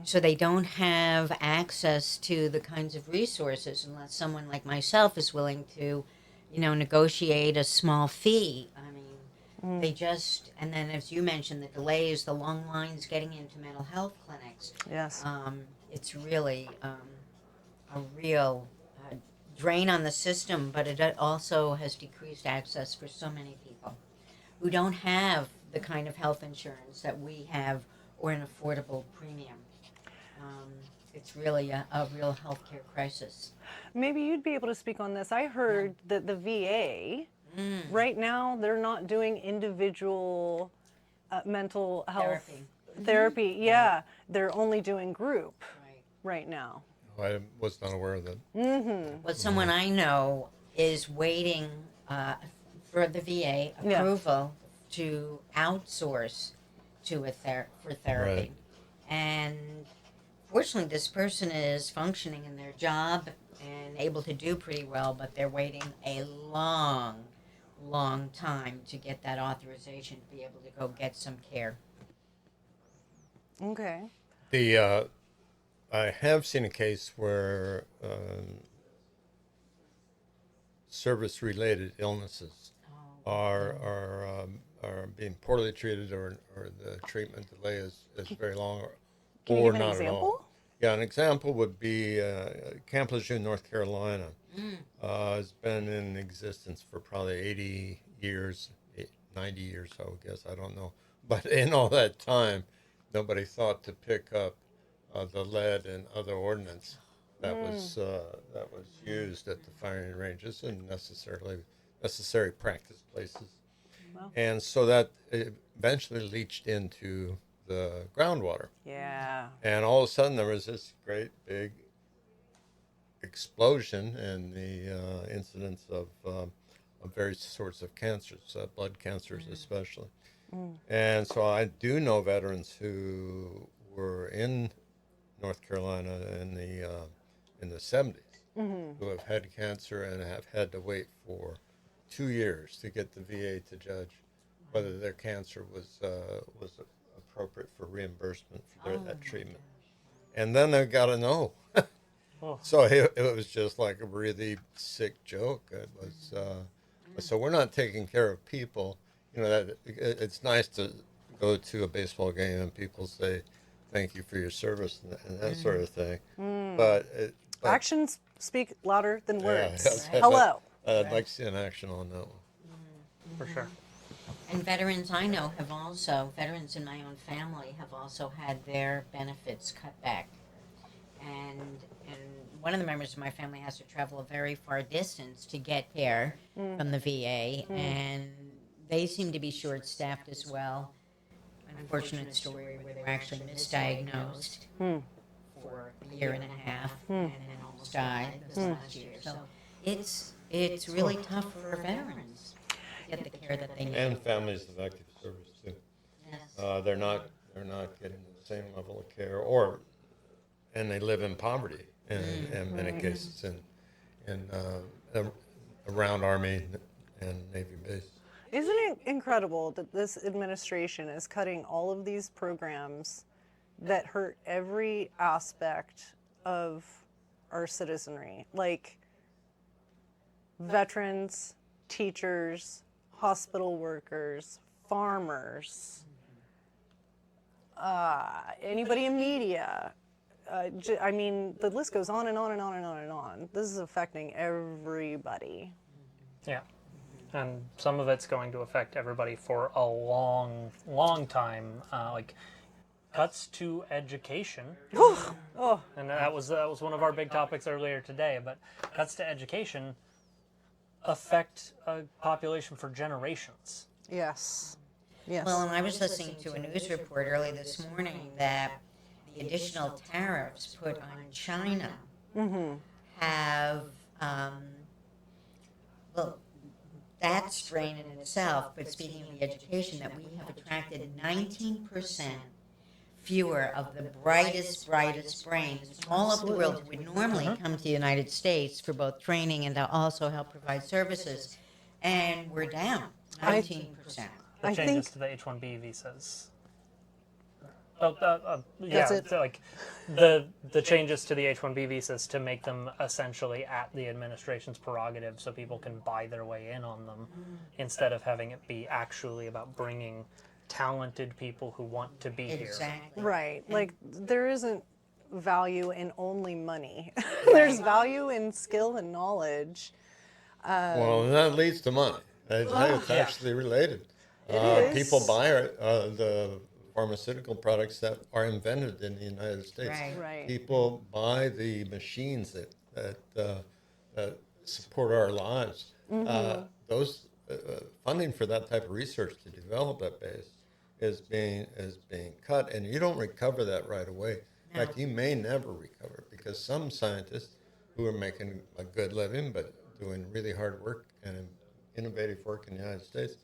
So they don't have access to the kinds of resources unless someone like myself is willing to, negotiate a small fee. I mean, they just, and then as you mentioned, the delays, the long lines getting into mental health clinics.
Yes.
It's really a real drain on the system, but it also has decreased access for so many people who don't have the kind of health insurance that we have or an affordable premium. It's really a real healthcare crisis.
Maybe you'd be able to speak on this. I heard that the VA, right now, they're not doing individual mental health therapy. Yeah, they're only doing group right now.
I was not aware of that.
Well, someone I know is waiting for the VA approval to outsource to for therapy.
Right.
And fortunately, this person is functioning in their job and able to do pretty well, but they're waiting a long time to get that authorization to be able to go get some care.
Okay.
I have seen a case where service-related illnesses are being poorly treated, or the treatment delay is very long,
Can you
or
give an
not at all.
example?
Yeah, an example would be Camp Lejeune, North Carolina. Has been in existence for probably 80 years, 90 years, I would guess. I don't know. But in all that time, nobody thought to pick up the lead and other ordnance that was used at the firing ranges and necessary practice places.
Wow.
And so that eventually leached into the groundwater.
Yeah.
And all of a sudden there was this great big explosion in the incidence of various sorts of cancers, blood cancers especially. And so I do know veterans who were in North Carolina in the 70s who have had cancer and have had to wait for 2 years to get the VA to judge whether their cancer was appropriate for reimbursement for that treatment. And then they got to know. So it was just like a really sick joke. It was so we're not taking care of people. That it's nice to go to a baseball game and people say thank you for your service and that sort of thing. But
Actions speak louder than words.
Yeah,
Hello.
I'd like to see an action on that one.
For sure.
And veterans I know veterans in my own family have also had their benefits cut back. And one of the members of my family has to travel a very far distance to get care from the VA, and they seem to be short-staffed as well. An unfortunate story where they were actually misdiagnosed for a year and a half and then almost died this last year. So it's really tough for veterans to get the care that they need.
And families of active service too.
Yes.
They're not getting the same level of care, and they live in poverty in many cases around Army and Navy base.
Isn't it incredible that this administration is cutting all of these programs that hurt every aspect of our citizenry? Like, veterans, teachers, hospital workers, farmers, anybody in media. I mean, the list goes on and on and on and on and on. This is affecting everybody.
Yeah. And some of it's going to affect everybody for a long, long time. Like cuts to education.
Oh.
And that was one of our big topics earlier today. But cuts to education affect a population for generations.
Yes. Yes.
Well, and I was listening to a news report early this morning that the additional tariffs put on China have, well, that strain in itself, but speaking of the education, that we have attracted 19% fewer of the brightest brains from all over the world who would normally come to the United States for both training and to also help provide services. And we're down 19%.
The changes to the H-1B visas. Yeah,
That's it.
so like the changes to the H-1B visas to make them essentially at the administration's prerogative, so people can buy their way in on them, instead of having it be actually about bringing talented people who want to be here.
Right. Like, there isn't value in only money. There's value in skill and knowledge.
Well, and that leads to money. It's actually related. People buy the pharmaceutical products that are invented in the United States.
Right.
People buy the machines that support our lives. Those funding for that type of research to develop that base is being cut, and you don't recover that right away. In fact, you may never recover it, because some scientists who are making a good living but doing really hard work and innovative work in the United States,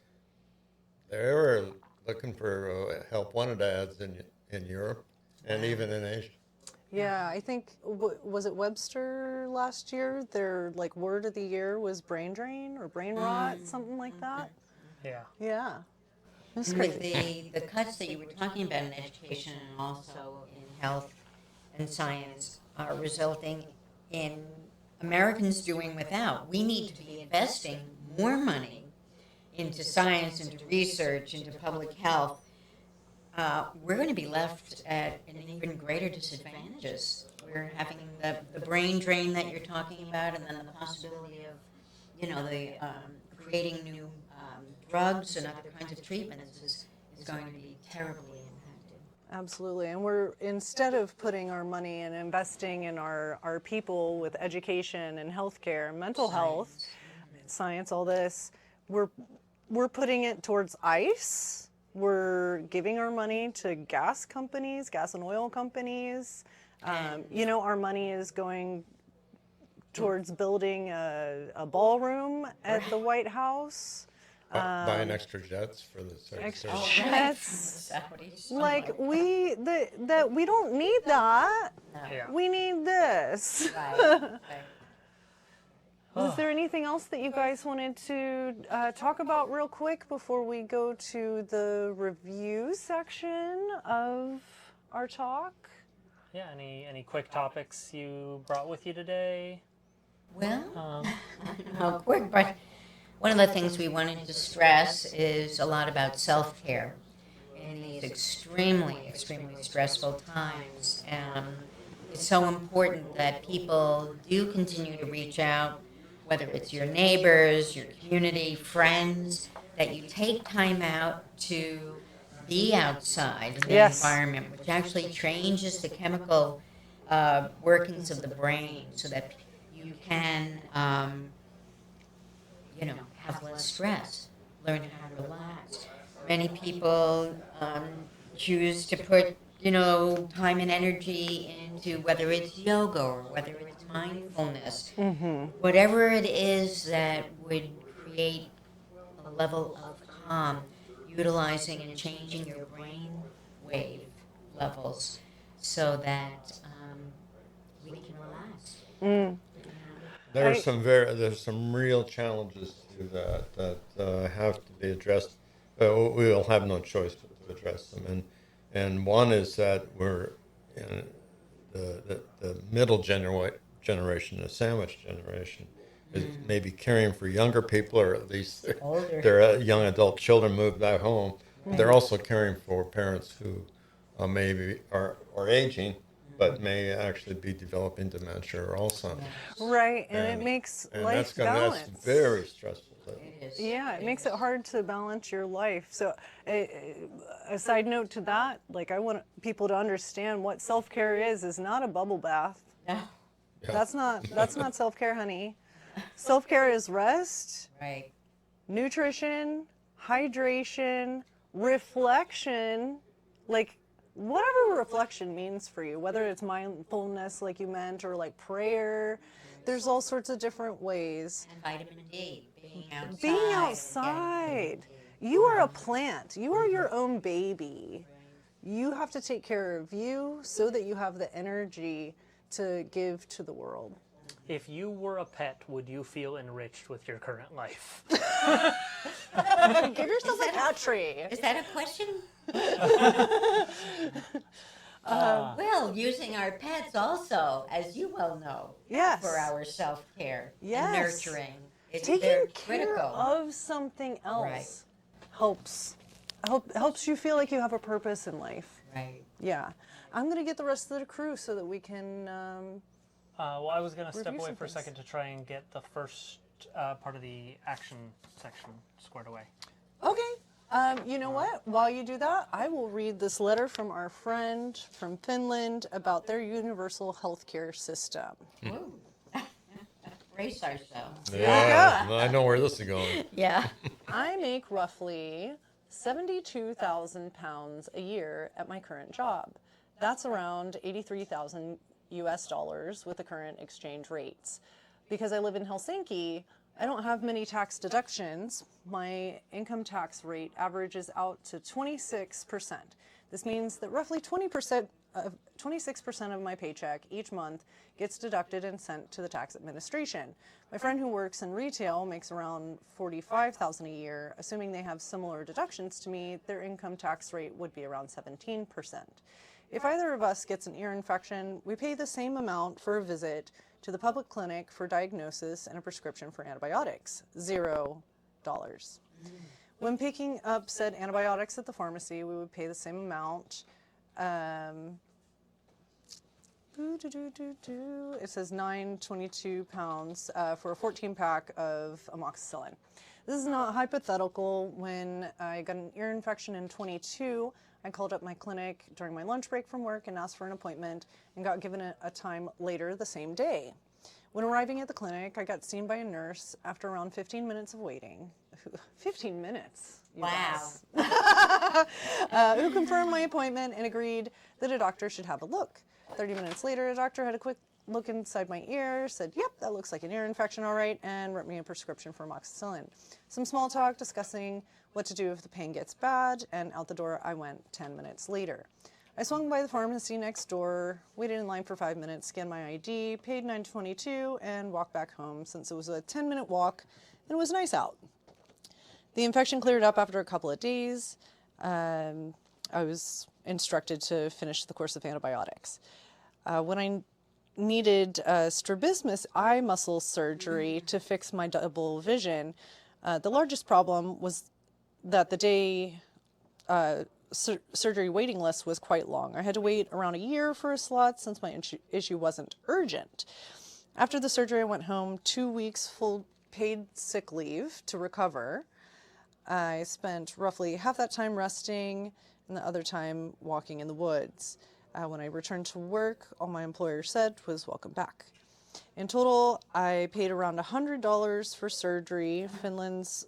they're looking for help wanted ads in Europe and even in Asia.
Yeah, I think, was it Webster last year? Their like word of the year was brain drain or brain rot, something like that.
Yeah.
Yeah. That's
With
crazy.
the cuts that you were talking about in education and also in health and science are resulting in Americans doing without. We need to be investing more money into science, into research, into public health. We're going to be left at an even greater disadvantages. We're having the brain drain that you're talking about, and then the possibility of, the creating new drugs and other kinds of treatments is going to be terribly impacted.
Absolutely. And we're, instead of putting our money and investing in our people with education and healthcare, mental health, science, all this, we're putting it towards ICE. We're giving our money to gas companies, gas and oil companies. Our money is going towards building a ballroom at the White House.
Buying extra jets for the
Extra
service.
jets. Like, we don't need that.
Yeah.
We need this. Was there anything else that you guys wanted to talk about real quick before we go to the review section of our talk?
Yeah. Any quick topics you brought with you today?
Well, not quick, but one of the things we wanted to stress is a lot about self-care in these extremely, extremely stressful times. It's so important that people do continue to reach out, whether it's your neighbors, your community, friends, that you take time out to be outside in the environment, which actually changes the chemical workings of the brain so that you can, have less stress, learn how to relax. Many people choose to put, time and energy into whether it's yoga or whether it's mindfulness. Whatever it is that would create a level of calm, utilizing and changing your brain wave levels so that we can relax.
There's some real challenges to that have to be addressed. We will have no choice but to address them. And one is that we're in the middle generation, the sandwich generation, is maybe caring for younger people, or at least
Older.
their young adult children moved back home. They're also caring for parents who maybe are aging, but may actually be developing dementia or Alzheimer's.
Right, and it makes life balance.
That's very stressful.
Yeah, it makes it hard to balance your life. So, a side note to that, like I want people to understand what self-care is not a bubble bath.
No.
That's not self-care, honey. Self-care is rest,
Right.
nutrition, hydration, reflection, like whatever reflection means for you, whether it's mindfulness like you meant or like prayer. There's all sorts of different ways.
And vitamin D, being outside.
Being outside. You are a plant. You are your own baby. You have to take care of you so that you have the energy to give to the world.
If you were a pet, would you feel enriched with your current life?
Give yourself a cat tree.
Is that a question? Well, using our pets also, as you well know,
Yes.
for our self-care
Yes.
and nurturing. They're
Taking care
critical.
of something else helps you feel like you have a purpose in life.
Right.
Yeah. I'm going to get the rest of the crew so that we can
Well, I was going to step
review
away
some
for a
things.
second to try and get the first part of the action section squared away.
Okay. You know what? While you do that, I will read this letter from our friend from Finland about their universal healthcare system.
Ooh. Brace ourselves.
Yeah, I know where this is going.
Yeah.
I make roughly 72,000 pounds a year at my current job. That's around 83,000 US dollars with the current exchange rates. Because I live in Helsinki, I don't have many tax deductions. My income tax rate averages out to 26%. This means that roughly 26% of my paycheck each month gets deducted and sent to the tax administration. My friend who works in retail makes around $45,000 a year. Assuming they have similar deductions to me, their income tax rate would be around 17%. If either of us gets an ear infection, we pay the same amount for a visit to the public clinic for diagnosis and a prescription for antibiotics, $0. When picking up said antibiotics at the pharmacy, we would pay the same amount. It says 922 pounds for a 14 pack of amoxicillin. This is not hypothetical. When I got an ear infection in 22, I called up my clinic during my lunch break from work and asked for an appointment and got given a time later the same day. When arriving at the clinic, I got seen by a nurse after around 15 minutes of waiting. 15 minutes? you
Wow.
guys. Who confirmed my appointment and agreed that a doctor should have a look. 30 minutes later, a doctor had a quick look inside my ear, said, yep, that looks like an ear infection, all right, and wrote me a prescription for amoxicillin. Some small talk discussing what to do if the pain gets bad, and out the door I went 10 minutes later. I swung by the pharmacy next door, waited in line for 5 minutes, scanned my ID, paid $9.22, and walked back home since it was a 10-minute walk and it was nice out. The infection cleared up after a couple of days. I was instructed to finish the course of antibiotics. When I needed strabismus eye muscle surgery to fix my double vision, the largest problem was that the day surgery waiting list was quite long. I had to wait around a year for a slot since my issue wasn't urgent. After the surgery, I went home 2 weeks full paid sick leave to recover. I spent roughly half that time resting and the other time walking in the woods. When I returned to work, all my employer said was welcome back. In total, I paid around $100 for surgery. Finland's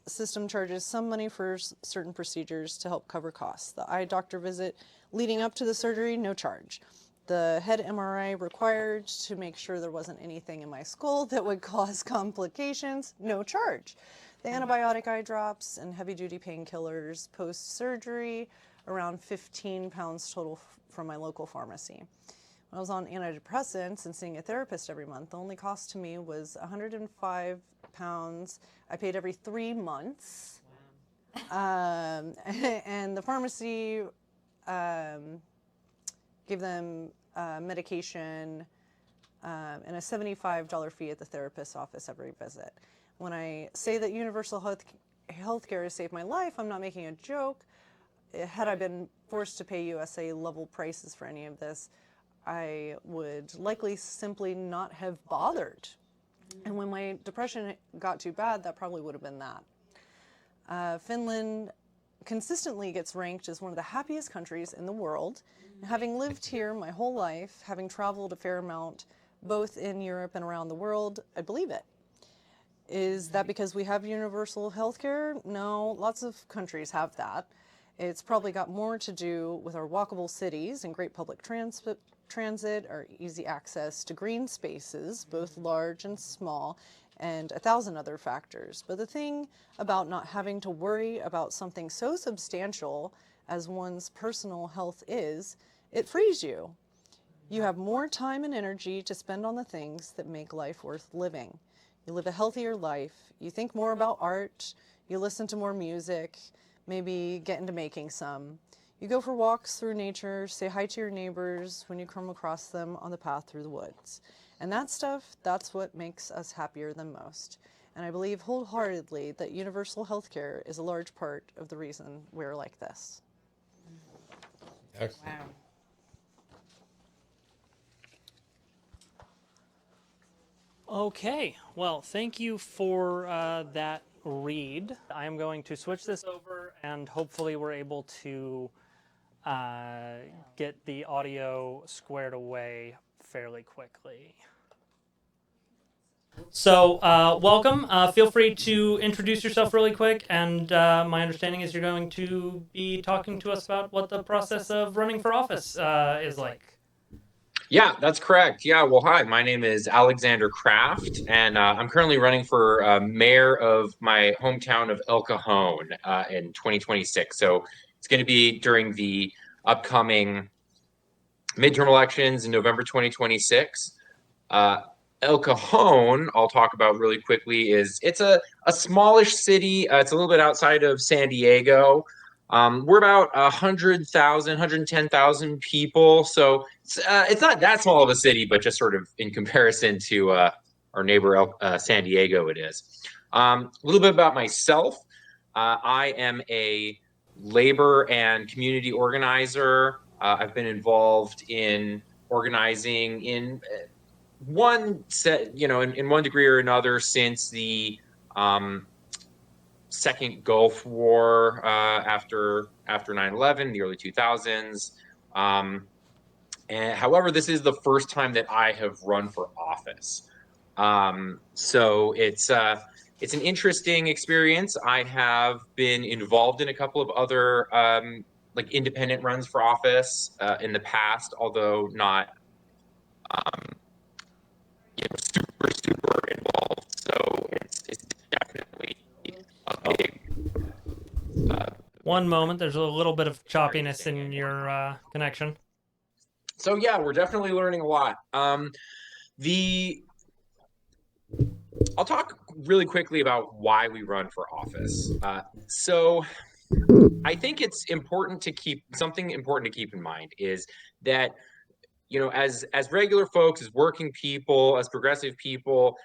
system charges some money for certain procedures to help cover costs. The eye doctor visit leading up to the surgery, no charge. The head MRI required to make sure there wasn't anything in my skull that would cause complications, no charge. The antibiotic eye drops and heavy-duty painkillers post-surgery, around 15 pounds total from my local pharmacy. When I was on antidepressants and seeing a therapist every month, the only cost to me was 105 pounds. I paid every 3 months. Wow. And the pharmacy gave them medication and a $75 fee at the therapist's office every visit. When I say that universal healthcare has saved my life, I'm not making a joke. Had I been forced to pay USA level prices for any of this, I would likely simply not have bothered. And when my depression got too bad, that probably would have been that. Finland consistently gets ranked as one of the happiest countries in the world. Having lived here my whole life, having traveled a fair amount, both in Europe and around the world, I believe it. Is that because we have universal healthcare? No, lots of countries have that. It's probably got more to do with our walkable cities and great public transit, our easy access to green spaces, both large and small, and 1,000 other factors. But the thing about not having to worry about something so substantial as one's personal health is, it frees you. You have more time and energy to spend on the things that make life worth living. You live a healthier life, you think more about art, you listen to more music, maybe get into making some. You go for walks through nature, say hi to your neighbors when you come across them on the path through the woods. And that stuff, that's what makes us happier than most. And I believe wholeheartedly that universal healthcare is a large part of the reason we're like this.
Excellent.
Wow.
Okay, well, thank you for that read. I am going to switch this over, and hopefully we're able to get the audio squared away fairly quickly. So, welcome. Feel free to introduce yourself really quick, and my understanding is you're going to be talking to us about what the process of running for office is like.
Yeah, that's correct. Yeah, well, hi, my name is Alexander Kraft, and I'm currently running for mayor of my hometown of El Cajon in 2026. So it's going to be during the upcoming midterm elections in November 2026. El Cajon, I'll talk about really quickly, it's a smallish city. It's a little bit outside of San Diego. We're about 100,000, 110,000 people. So it's not that small of a city, but just sort of in comparison to our neighbor San Diego, it is. A little bit about myself. I am a labor and community organizer. I've been involved in organizing in one set, in one degree or another since the second Gulf War after 9/11, the early 2000s. And however, this is the first time that I have run for office. So it's an interesting experience. I have been involved in a couple of other like independent runs for office in the past, although not super involved. So it's definitely a big.
One moment, there's a little bit of choppiness in your connection.
So yeah, we're definitely learning a lot. I'll talk really quickly about why we run for office. So I think it's important to keep in mind is that, as regular folks, as working people, as progressive people,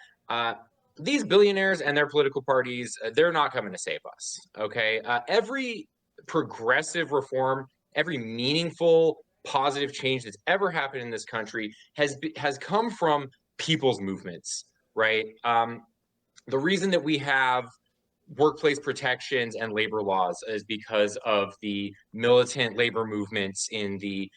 these billionaires and their political parties, they're not coming to save us. Okay. Every progressive reform, every meaningful, positive change that's ever happened in this country has come from people's movements, right? The reason that we have workplace protections and labor laws is because of the militant labor movements in the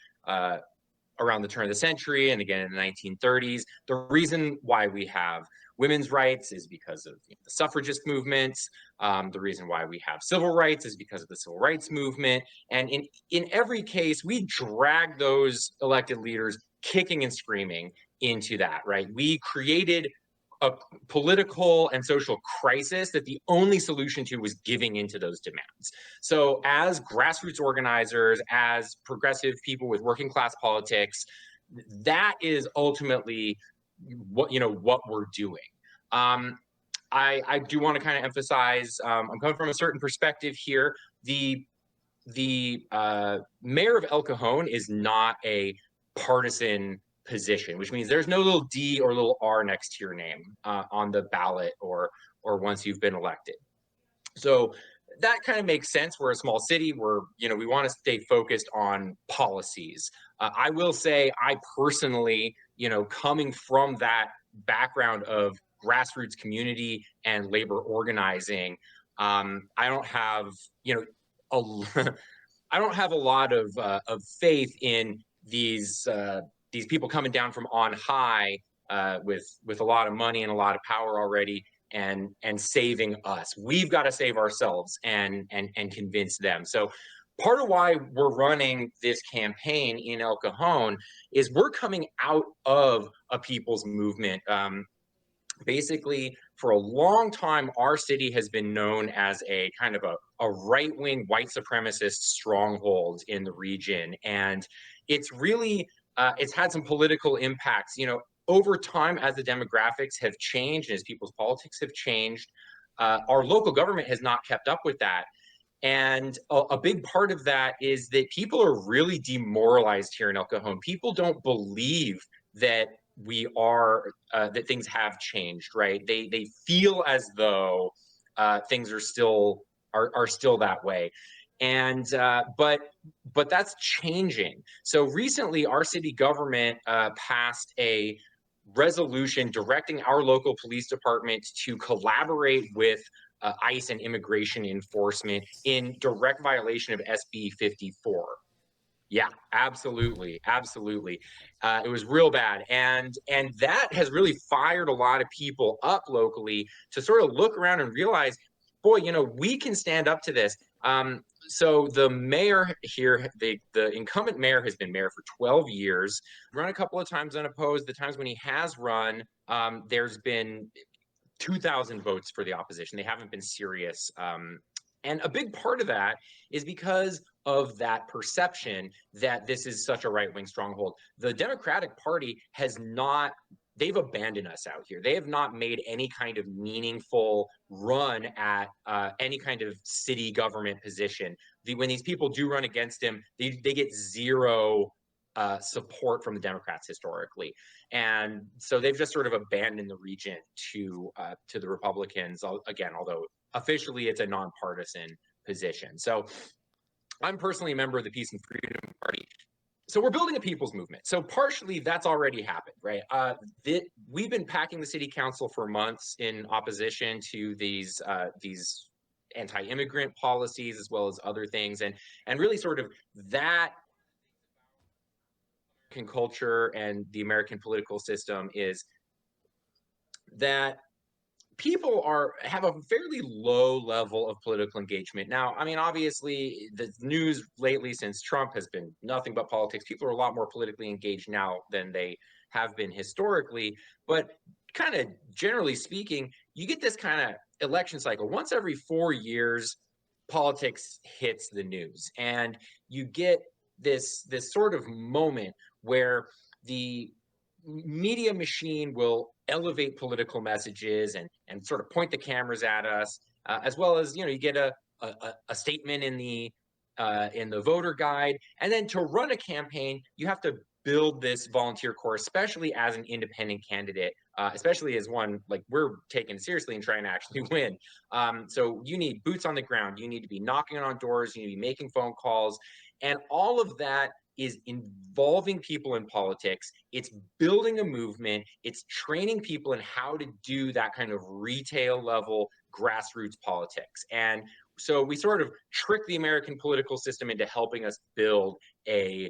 around the turn of the century and again in the 1930s. The reason why we have women's rights is because of the suffragist movements. The reason why we have civil rights is because of the civil rights movement. And in every case, we drag those elected leaders kicking and screaming into that, right? We created a political and social crisis that the only solution to was giving into those demands. So as grassroots organizers, as progressive people with working class politics, that is ultimately what we're doing. I do want to kind of emphasize, I'm coming from a certain perspective here. The mayor of El Cajon is not a partisan position, which means there's no little D or little R next to your name on the ballot or once you've been elected. So that kind of makes sense. We're a small city. We want to stay focused on policies. I will say, I personally, coming from that background of grassroots community and labor organizing, I don't have, I don't have a lot of faith in these people coming down from on high with a lot of money and a lot of power already and saving us. We've got to save ourselves and convince them. So part of why we're running this campaign in El Cajon is we're coming out of a people's movement. Basically, for a long time, our city has been known as a kind of a right-wing white supremacist stronghold in the region. And it's really, it's had some political impacts. Over time, as the demographics have changed, as people's politics have changed, our local government has not kept up with that. And a big part of that is that people are really demoralized here in El Cajon. People don't believe that that things have changed, right? They feel as though things are still that way. And but that's changing. So recently, our city government passed a resolution directing our local police department to collaborate with ICE and immigration enforcement in direct violation of SB 54. Yeah, absolutely. It was real bad. And that has really fired a lot of people up locally to sort of look around and realize, boy, we can stand up to this. So the mayor here, the incumbent mayor has been mayor for 12 years, run a couple of times unopposed. The times when he has run, there's been 2,000 votes for the opposition. They haven't been serious. And a big part of that is because of that perception that this is such a right-wing stronghold. The Democratic Party they've abandoned us out here. They have not made any kind of meaningful run at any kind of city government position. When these people do run against him, they get zero support from the Democrats historically. And so they've just sort of abandoned the region to the Republicans, again, although officially it's a nonpartisan position. So I'm personally a member of the Peace and Freedom Party. So we're building a people's movement. So partially that's already happened, right? We've been packing the city council for months in opposition to these anti-immigrant policies as well as other things, and really sort of that American culture and the American political system is that people have a fairly low level of political engagement. Now, I mean, obviously, the news lately since Trump has been nothing but politics. People are a lot more politically engaged now than they have been historically. But kind of generally speaking, you get this kind of election cycle. Once every 4 years, politics hits the news. And you get this sort of moment where the media machine will elevate political messages and sort of point the cameras at us, as well as you get a statement in the voter guide, and then to run a campaign you have to build this volunteer corps, especially as an independent candidate, especially as one like we're taken seriously and trying to actually win. So you need boots on the ground, you need to be knocking on doors, you need to be making phone calls, and all of that is involving people in politics. It's building a movement. It's training people in how to do that kind of retail level grassroots politics. And so we sort of trick the American political system into helping us build a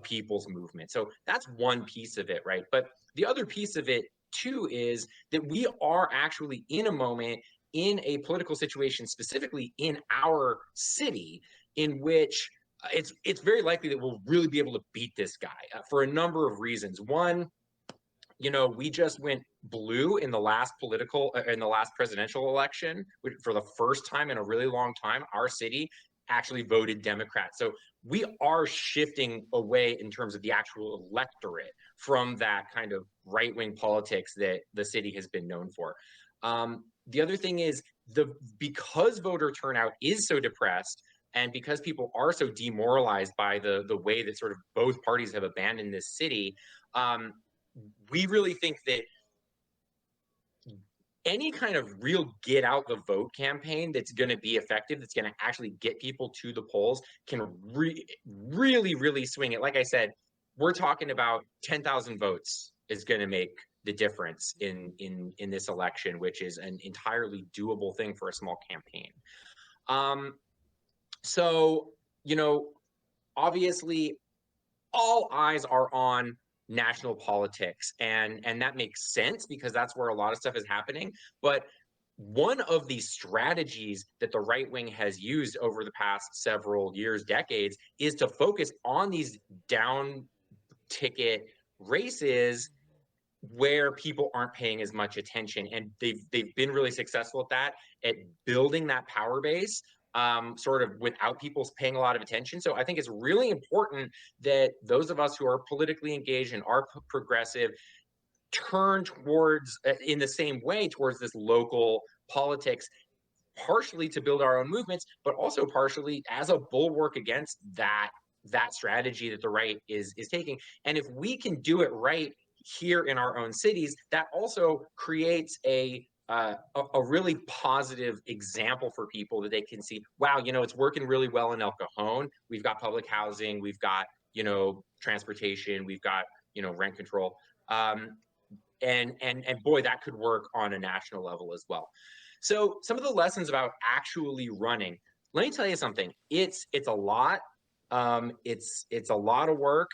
people's movement. So that's one piece of it, right? But the other piece of it too is that we are actually in a moment in a political situation, specifically in our city, in which it's very likely that we'll really be able to beat this guy for a number of reasons. One, we just went blue in the last presidential election. For the first time in a really long time, our city actually voted Democrat. So we are shifting away in terms of the actual electorate from that kind of right-wing politics that the city has been known for. The other thing is because voter turnout is so depressed, and because people are so demoralized by the way that sort of both parties have abandoned this city, We really think that any kind of real get out the vote campaign that's going to be effective, that's going to actually get people to the polls, can really swing it. Like I said, we're talking about 10,000 votes is going to make the difference in this election, which is an entirely doable thing for a small campaign. So, you know, obviously all eyes are on national politics, and that makes sense because that's where a lot of stuff is happening. But one of the strategies that the right wing has used over the past several years, decades, is to focus on these down ticket races where people aren't paying as much attention, and they've been really successful at that, at building that power base, sort of without people paying a lot of attention. So I think it's really important that those of us who are politically engaged and are progressive turn towards, in the same way, towards this local politics, partially to build our own movements, but also partially as a bulwark against that strategy that the right is taking. And if we can do it right here in our own cities, that also creates a really positive example for people that they can see, wow, you know, it's working really well in El Cajon. We've got public housing, we've got, you know, transportation, we've got, you know, rent control. And boy, that could work on a national level as well. So some of the lessons about actually running, let me tell you something. It's a lot. It's a lot of work,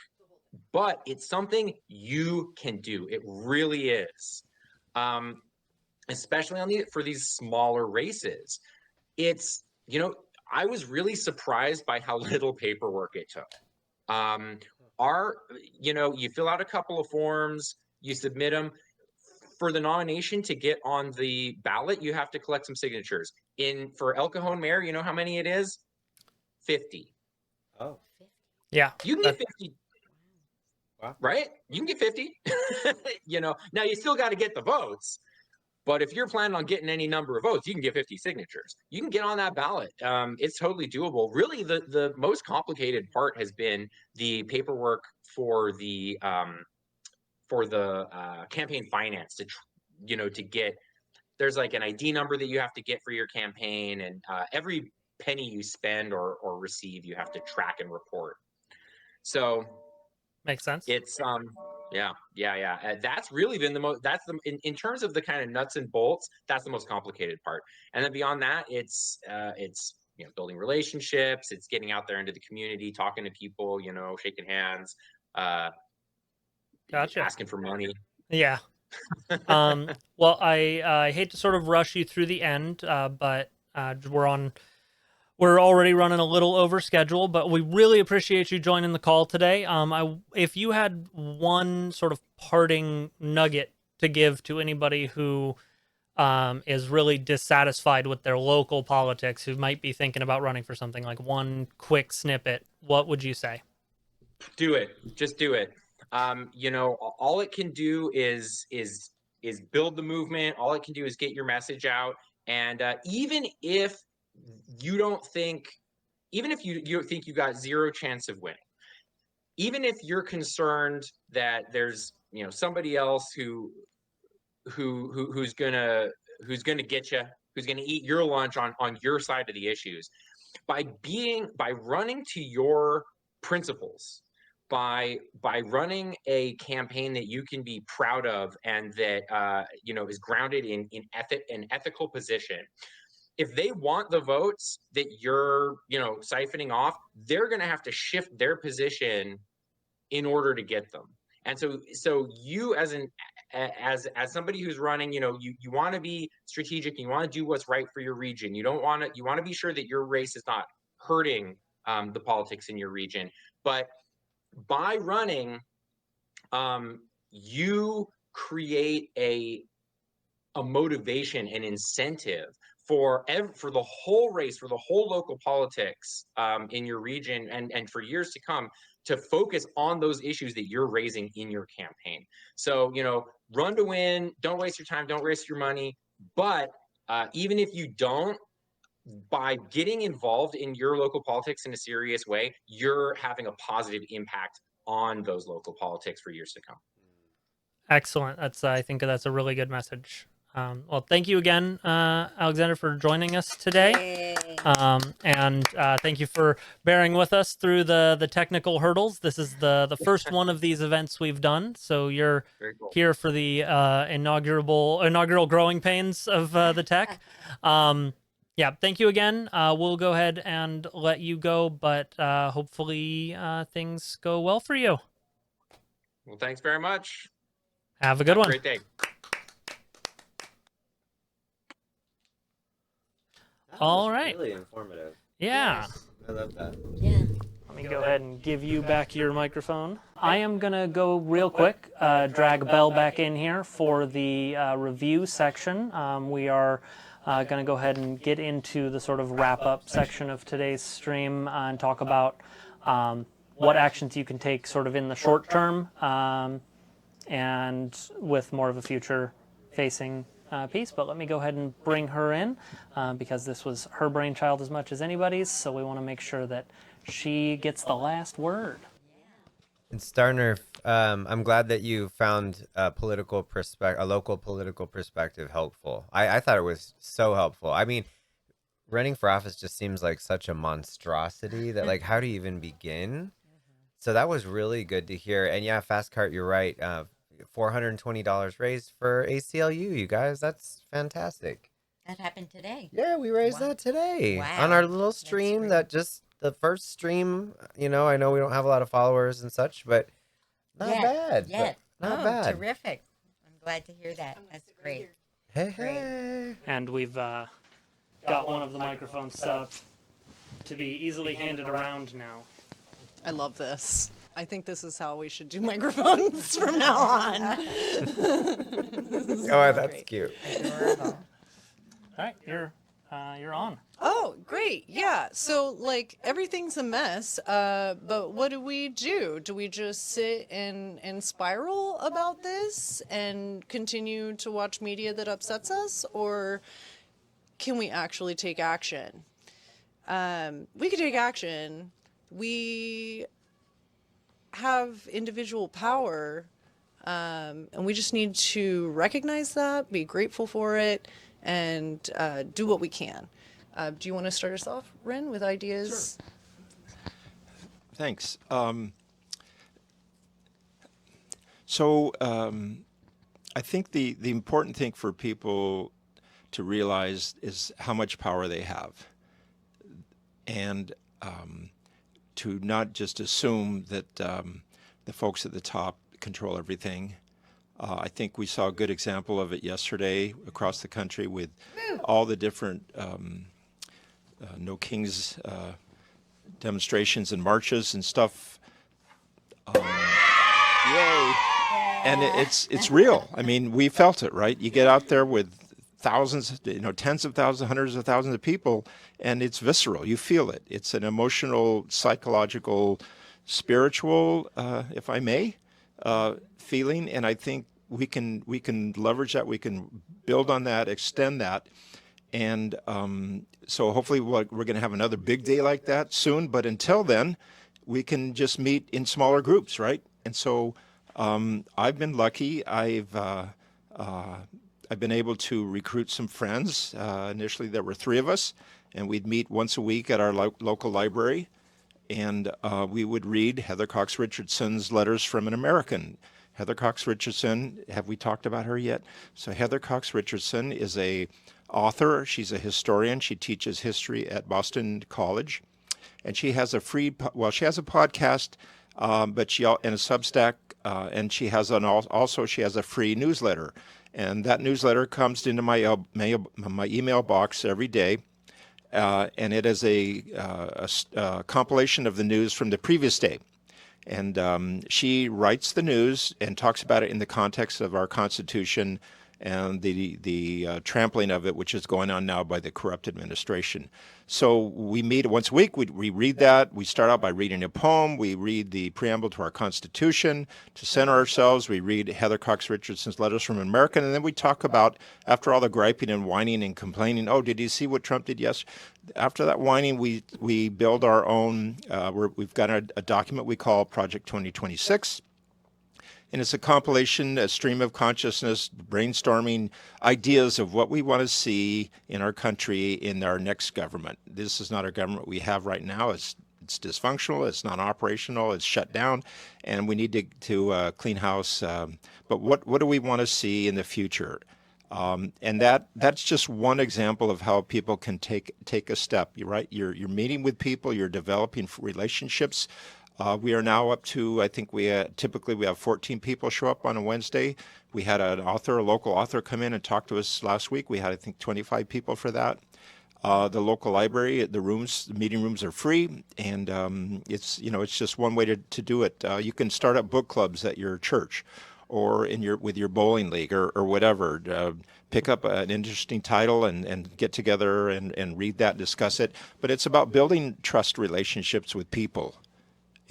but it's something you can do. It really is. Especially for these smaller races. It's, you know, I was really surprised by how little paperwork it took. You know, you fill out a couple of forms, you submit them. For the nomination to get on the ballot, you have to collect some signatures. For El Cajon Mayor, you know how many it is? 50.
Oh.
Yeah.
You can get 50. Wow. Right? You can get 50. You know, now you still got to get the votes. But if you're planning on getting any number of votes, you can get 50 signatures. You can get on that ballot. It's totally doable. Really, the most complicated part has been the paperwork for the campaign finance to get. There's like an ID number that you have to get for your campaign, and every penny you spend or receive, you have to track and report. So
makes sense.
It's yeah. That's really been the most. That's in terms of the kind of nuts and bolts. That's the most complicated part. And then beyond that, it's you know, building relationships. It's getting out there into the community, talking to people. You know, shaking hands.
Gotcha.
Asking for money.
Yeah. Well, I hate to sort of rush you through the end, but we're already running a little over schedule, but we really appreciate you joining the call today. If you had one sort of parting nugget to give to anybody who is really dissatisfied with their local politics, who might be thinking about running for something, like one quick snippet, what would you say?
Do it. Just do it. You know, all it can do is build the movement. All it can do is get your message out. And even if you think you got zero chance of winning, even if you're concerned that there's, you know, somebody else who's gonna get you, who's gonna eat your lunch on your side of the issues, by running to your principles, by running a campaign that you can be proud of and that you know, is grounded in an ethical position. If they want the votes that you're, you know, siphoning off, they're going to have to shift their position in order to get them. And so you as somebody who's running, you know, you want to be strategic, and you want to do what's right for your region. You want to be sure that your race is not hurting the politics in your region. But by running, you create a motivation and incentive for the whole race, for the whole local politics in your region, and for years to come, to focus on those issues that you're raising in your campaign. So, you know, run to win. Don't waste your time. Don't waste your money. But even if you don't, by getting involved in your local politics in a serious way, you're having a positive impact on those local politics for years to come.
Excellent. I think that's a really good message. Well, thank you again, Alexander, for joining us today. And thank you for bearing with us through the technical hurdles. This is the first one of these events we've done, so you're here for the inaugural growing pains of the tech. Yeah, thank you again. We'll go ahead and let you go, but hopefully things go well for you.
Well, thanks very much.
Have a good one.
Great day.
All right.
Really informative.
Yeah.
I love that.
Yeah.
Let me go ahead and give you back your microphone. I am going to go real quick, drag Belle back in here for the review section. We are going to go ahead and get into the sort of wrap-up section of today's stream and talk about what actions you can take sort of in the short term and with more of a future-facing piece. But let me go ahead and bring her in because this was her brainchild as much as anybody's, so we want to make sure that she gets the last word.
And Starner, I'm glad that you found a local political perspective helpful. I thought it was so helpful. I mean, running for office just seems like such a monstrosity that, like, how do you even begin? So that was really good to hear. And yeah, Fast Cart, you're right. $420 raised for ACLU, you guys. That's fantastic.
That happened today.
Yeah, we raised that today on our little stream. The first stream, I know we don't have a lot of followers and such, but not bad.
Yeah.
Not bad.
Terrific. I'm glad to hear that. That's great.
Hey.
And we've got one of the microphones set up to be easily handed around now.
I love this. I think this is how we should do microphones from now on.
Oh, that's cute.
All right, you're on.
Oh, great. Yeah. So, like, everything's a mess. But what do we do? Do we just sit and spiral about this and continue to watch media that upsets us? Or can we actually take action? We could take action. We have individual power, and we just need to recognize that, be grateful for it, and do what we can. Do you want to start us off, Ren, with ideas?
Sure. Thanks. I think the important thing for people to realize is how much power they have, and to not just assume that the folks at the top control everything. I think we saw a good example of it yesterday across the country with all the different No Kings demonstrations and marches and stuff. Yay! And it's real. I mean, we felt it, right? You get out there with thousands, tens of thousands, hundreds of thousands of people, and it's visceral. You feel it. It's an emotional, psychological, spiritual, if I may, feeling. And I think we can leverage that. We can build on that, extend that, and so hopefully we're going to have another big day like that soon. But until then, we can just meet in smaller groups, right? And so I've been lucky. I've been able to recruit some friends. Initially, there were 3 of us, and we'd meet once a week at our local library, and we would read Heather Cox Richardson's Letters from an American. Heather Cox Richardson, have we talked about her yet? So Heather Cox Richardson is a author. She's a historian. She teaches history at Boston College, and she has a she has a podcast, but she and a Substack, and she has she has a free newsletter. And that newsletter comes into my email box every day, and it is a compilation of the news from the previous day. And she writes the news and talks about it in the context of our Constitution and the trampling of it, which is going on now by the corrupt administration. So we meet once a week. We read that. We start out by reading a poem. We read the preamble to our Constitution to center ourselves. We read Heather Cox Richardson's Letters from an American, and then we talk about, after all the griping and whining and complaining, oh, did you see what Trump did yesterday? After that whining, we build our own. We've got a document we call Project 2026. And it's a compilation, a stream of consciousness, brainstorming ideas of what we want to see in our country in our next government. This is not our government we have right now. It's dysfunctional, it's non-operational, it's shut down, and we need to clean house. But what do we want to see in the future? And that's just one example of how people can take a step. You're right. You're meeting with people. You're developing relationships. We are now up to, I think typically we have 14 people show up on a Wednesday. We had a local author come in and talk to us last week. We had, I think, 25 people for that. The local library, the meeting rooms are free, and it's just one way to do it. You can start up book clubs at your church, or with your bowling league, or whatever. Pick up an interesting title and get together and read that, discuss it. But it's about building trust relationships with people.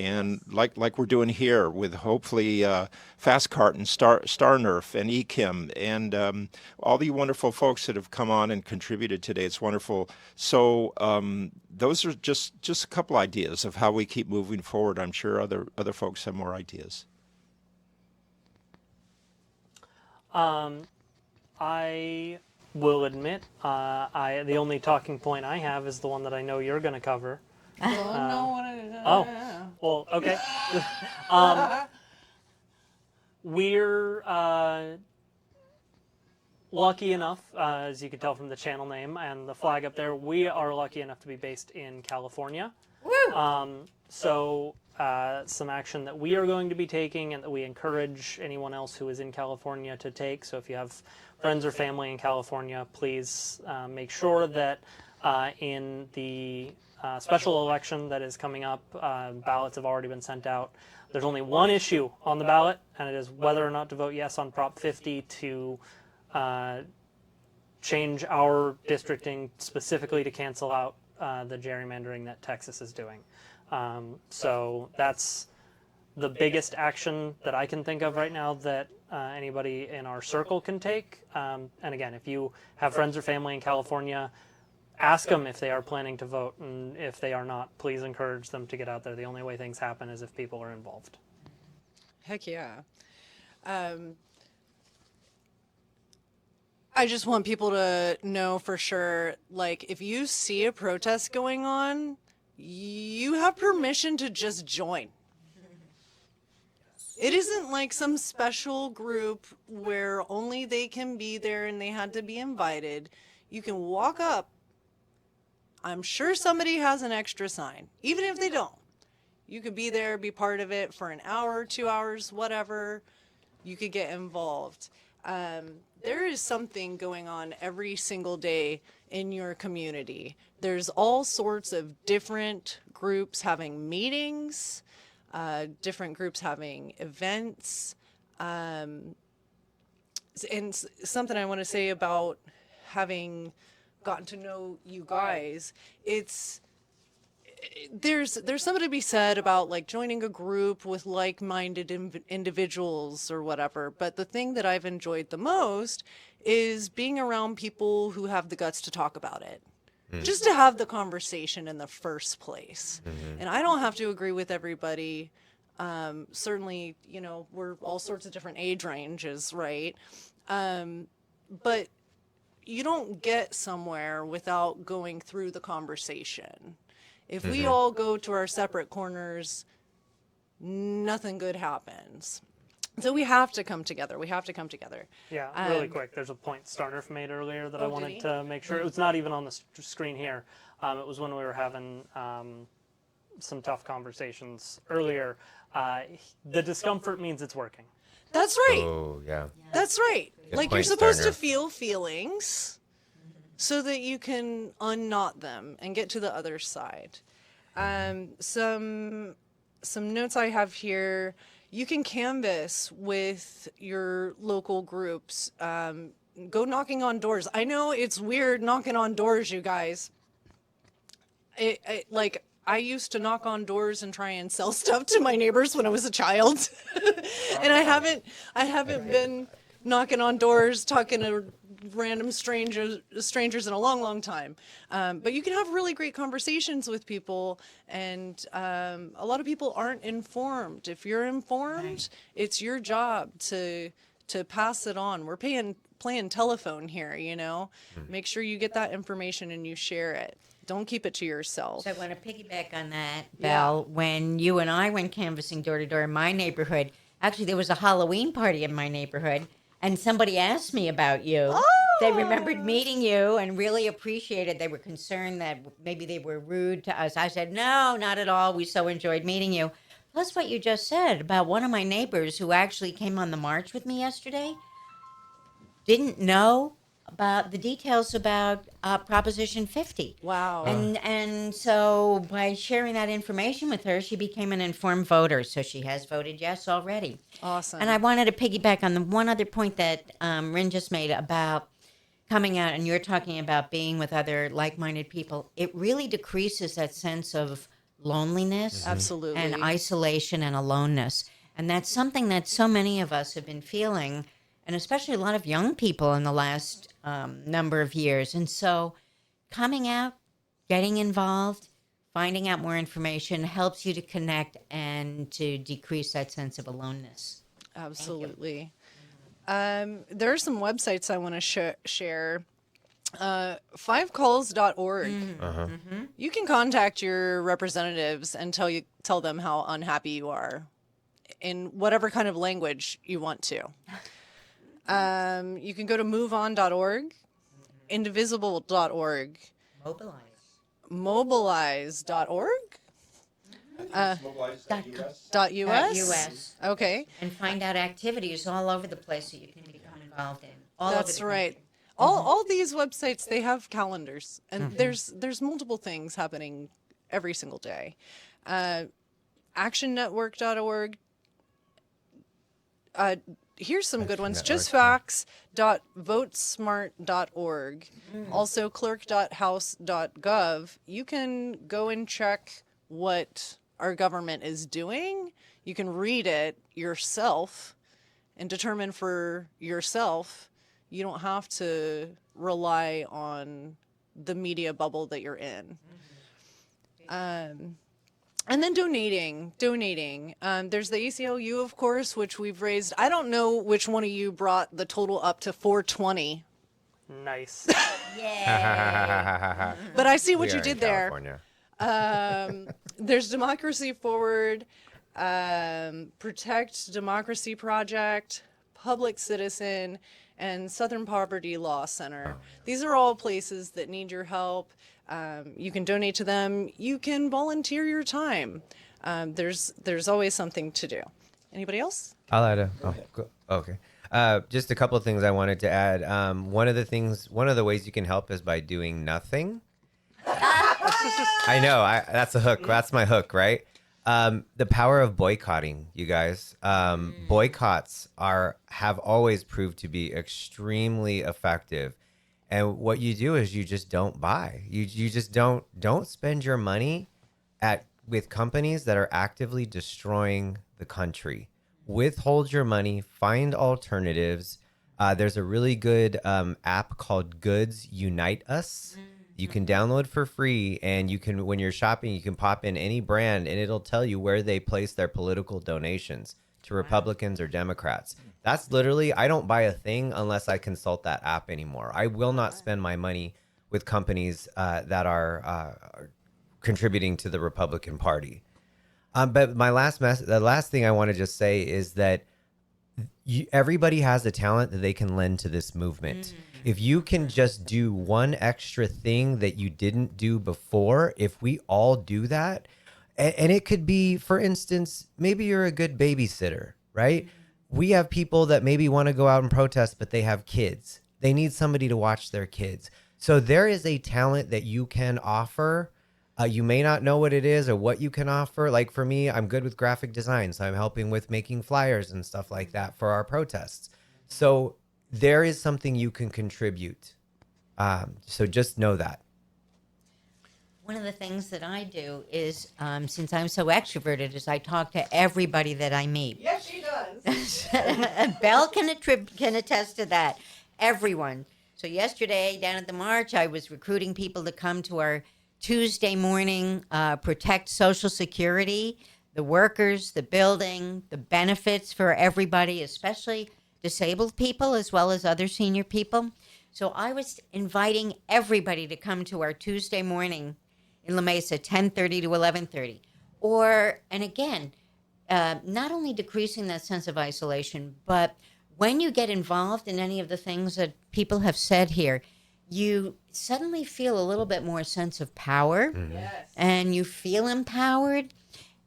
And like we're doing here with hopefully Fastcart and Star Nerf and eKim and all the wonderful folks that have come on and contributed today. It's wonderful. So those are just a couple ideas of how we keep moving forward. I'm sure other folks have more ideas.
I will admit, the only talking point I have is the one that I know you're going to cover. Oh, well, okay. We're lucky enough, as you can tell from the channel name and the flag up there, we are lucky enough to be based in California. So some action that we are going to be taking and that we encourage anyone else who is in California to take. So if you have friends or family in California, please make sure that in the special election that is coming up, ballots have already been sent out. There's only one issue on the ballot, and it is whether or not to vote yes on Prop 50 to change our districting specifically to cancel out the gerrymandering that Texas is doing. So that's the biggest action that I can think of right now that anybody in our circle can take. And again, if you have friends or family in California, ask them if they are planning to vote, and if they are not, please encourage them to get out there. The only way things happen is if people are involved.
Heck yeah. I just want people to know for sure, like, if you see a protest going on, you have permission to just join. It isn't like some special group where only they can be there and they had to be invited. You can walk up. I'm sure somebody has an extra sign, even if they don't. You could be there, be part of it for an hour, 2 hours, whatever. You could get involved. There is something going on every single day in your community. There's all sorts of different groups having meetings, different groups having events. And something I want to say about having gotten to know you guys, there's something to be said about like joining a group with like-minded individuals or whatever, but the thing that I've enjoyed the most is being around people who have the guts to talk about it, just to have the conversation in the first place. And I don't have to agree with everybody. Certainly, we're all sorts of different age ranges, right? But you don't get somewhere without going through the conversation. If we all go to our separate corners, nothing good happens. So we have to come together.
Yeah, really quick. There's a point Starnerf made earlier that I wanted
he?
to make sure. It was not even on the screen here. It was when we were having some tough conversations earlier. The discomfort means it's working.
That's right.
Oh, yeah.
That's right.
Good
Like,
point,
you're supposed to
Starner.
feel feelings so that you can unknot them and get to the other side. Some notes I have here. You can canvas with your local groups. go knocking on doors. I know it's weird knocking on doors, you guys. Like I used to knock on doors and try and sell stuff to my neighbors when I was a child, and I haven't been knocking on doors talking to random strangers in a long time. But you can have really great conversations with people, and a lot of people aren't informed. If you're informed, it's your job to pass it on. We're playing telephone here, you know. Make sure you get that information and you share it. Don't keep it to yourself.
So I want to piggyback on that,
Yeah.
Belle. When you and I went canvassing door to door in my neighborhood, actually there was a Halloween party in my neighborhood, and somebody asked me about you.
Oh!
They remembered meeting you and really appreciated. They were concerned that maybe they were rude to us. I said, no, not at all. We so enjoyed meeting you. Plus what you just said about one of my neighbors who actually came on the march with me yesterday didn't know about the details about Proposition 50.
Wow.
And so by sharing that information with her, she became an informed voter. So she has voted yes already.
Awesome.
And I wanted to piggyback on the one other point that Rin just made about coming out, and you're talking about being with other like-minded people. It really decreases that sense of loneliness.
Absolutely.
And isolation and aloneness. And that's something that so many of us have been feeling, and especially a lot of young people in the last number of years. And so coming out, getting involved, finding out more information helps you to connect and to decrease that sense of aloneness.
Absolutely. There are some websites I want to share. 5calls.org. You can contact your representatives and tell them how unhappy you are in whatever kind of language you want to. You can go to moveon.org, indivisible.org, mobilize.org, .us. Okay.
And find out activities all over the place that you can become involved in. All over
That's
the
right.
country.
All these websites, they have calendars, and there's multiple things happening every single day. Actionnetwork.org. Here's some good ones. Justfacts.votesmart.org. Also clerk.house.gov. You can go and check what our government is doing. You can read it yourself and determine for yourself. You don't have to rely on the media bubble that you're in. And then donating. There's the ACLU, of course, which we've raised. I don't know which one of you brought the total up to 420.
Nice.
But I see what
We
you
are
did
in
there.
California.
There's Democracy Forward, Protect Democracy Project, Public Citizen, and Southern Poverty Law Center. These are all places that need your help. You can donate to them. You can volunteer your time. There's always something to do. Anybody else?
I'll add a. Oh, okay. Just a couple of things I wanted to add. One of the ways you can help is by doing nothing. I know. That's a hook. That's my hook, right? The power of boycotting, you guys. Boycotts have always proved to be extremely effective. And what you do is you just don't buy. You just don't spend your money with companies that are actively destroying the country. Withhold your money, find alternatives. There's a really good app called Goods Unite Us. You can download for free, and you can, when you're shopping, you can pop in any brand and it'll tell you where they place their political donations to Republicans or Democrats. That's literally, I don't buy a thing unless I consult that app anymore. I will not spend my money with companies that are contributing to the Republican Party. But the last thing I want to just say is that everybody has a talent that they can lend to this movement. If you can just do one extra thing that you didn't do before, if we all do that, and it could be, for instance, maybe you're a good babysitter, right? We have people that maybe want to go out and protest, but they have kids. They need somebody to watch their kids. So there is a talent that you can offer. You may not know what it is or what you can offer. Like for me, I'm good with graphic design, so I'm helping with making flyers and stuff like that for our protests. So there is something you can contribute. So just know that.
One of the things that I do is, since I'm so extroverted, is I talk to everybody that I meet.
Yes, she does.
Belle can attest to that. Everyone. So yesterday down at the march, I was recruiting people to come to our Tuesday morning Protect Social Security, the workers, the building, the benefits for everybody, especially disabled people as well as other senior people. So I was inviting everybody to come to our Tuesday morning in La Mesa, 10:30 to 11:30. And again, not only decreasing that sense of isolation, but when you get involved in any of the things that people have said here, you suddenly feel a little bit more sense of power.
Yes.
And you feel empowered.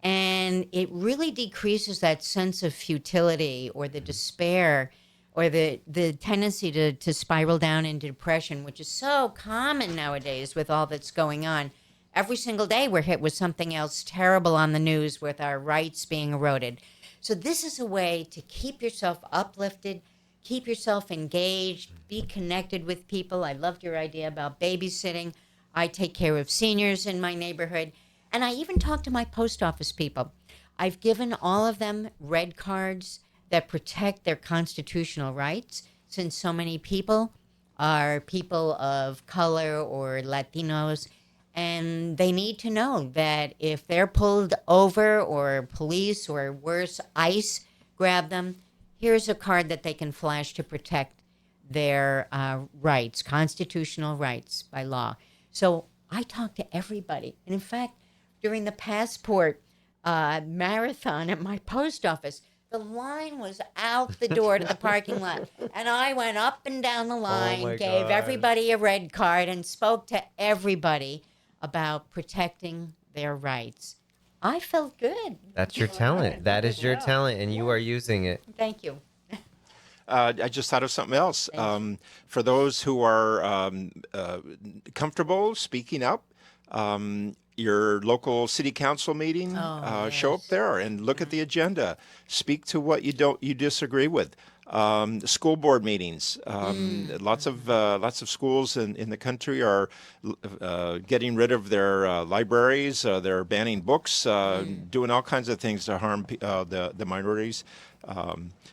And it really decreases that sense of futility or the despair or the tendency to spiral down into depression, which is so common nowadays with all that's going on. Every single day we're hit with something else terrible on the news with our rights being eroded. So this is a way to keep yourself uplifted, keep yourself engaged, be connected with people. I loved your idea about babysitting. I take care of seniors in my neighborhood. And I even talk to my post office people. I've given all of them red cards that protect their constitutional rights, since so many people are people of color or Latinos, and they need to know that if they're pulled over or police or worse, ICE grab them, here's a card that they can flash to protect their rights, constitutional rights by law. So I talk to everybody. And in fact, during the passport marathon at my post office, the line was out the door to the parking lot. And I went up and down the line, gave everybody a red card, and spoke to everybody about protecting their rights. I felt good.
That's your talent. That is your talent, and you are using it.
Thank you.
I just thought of something else. For those who are comfortable speaking up, your local city council meeting, show up there and look at the agenda. Speak to what you disagree with. School board meetings. Lots of schools in the country are getting rid of their libraries. They're banning books, doing all kinds of things to harm the minorities,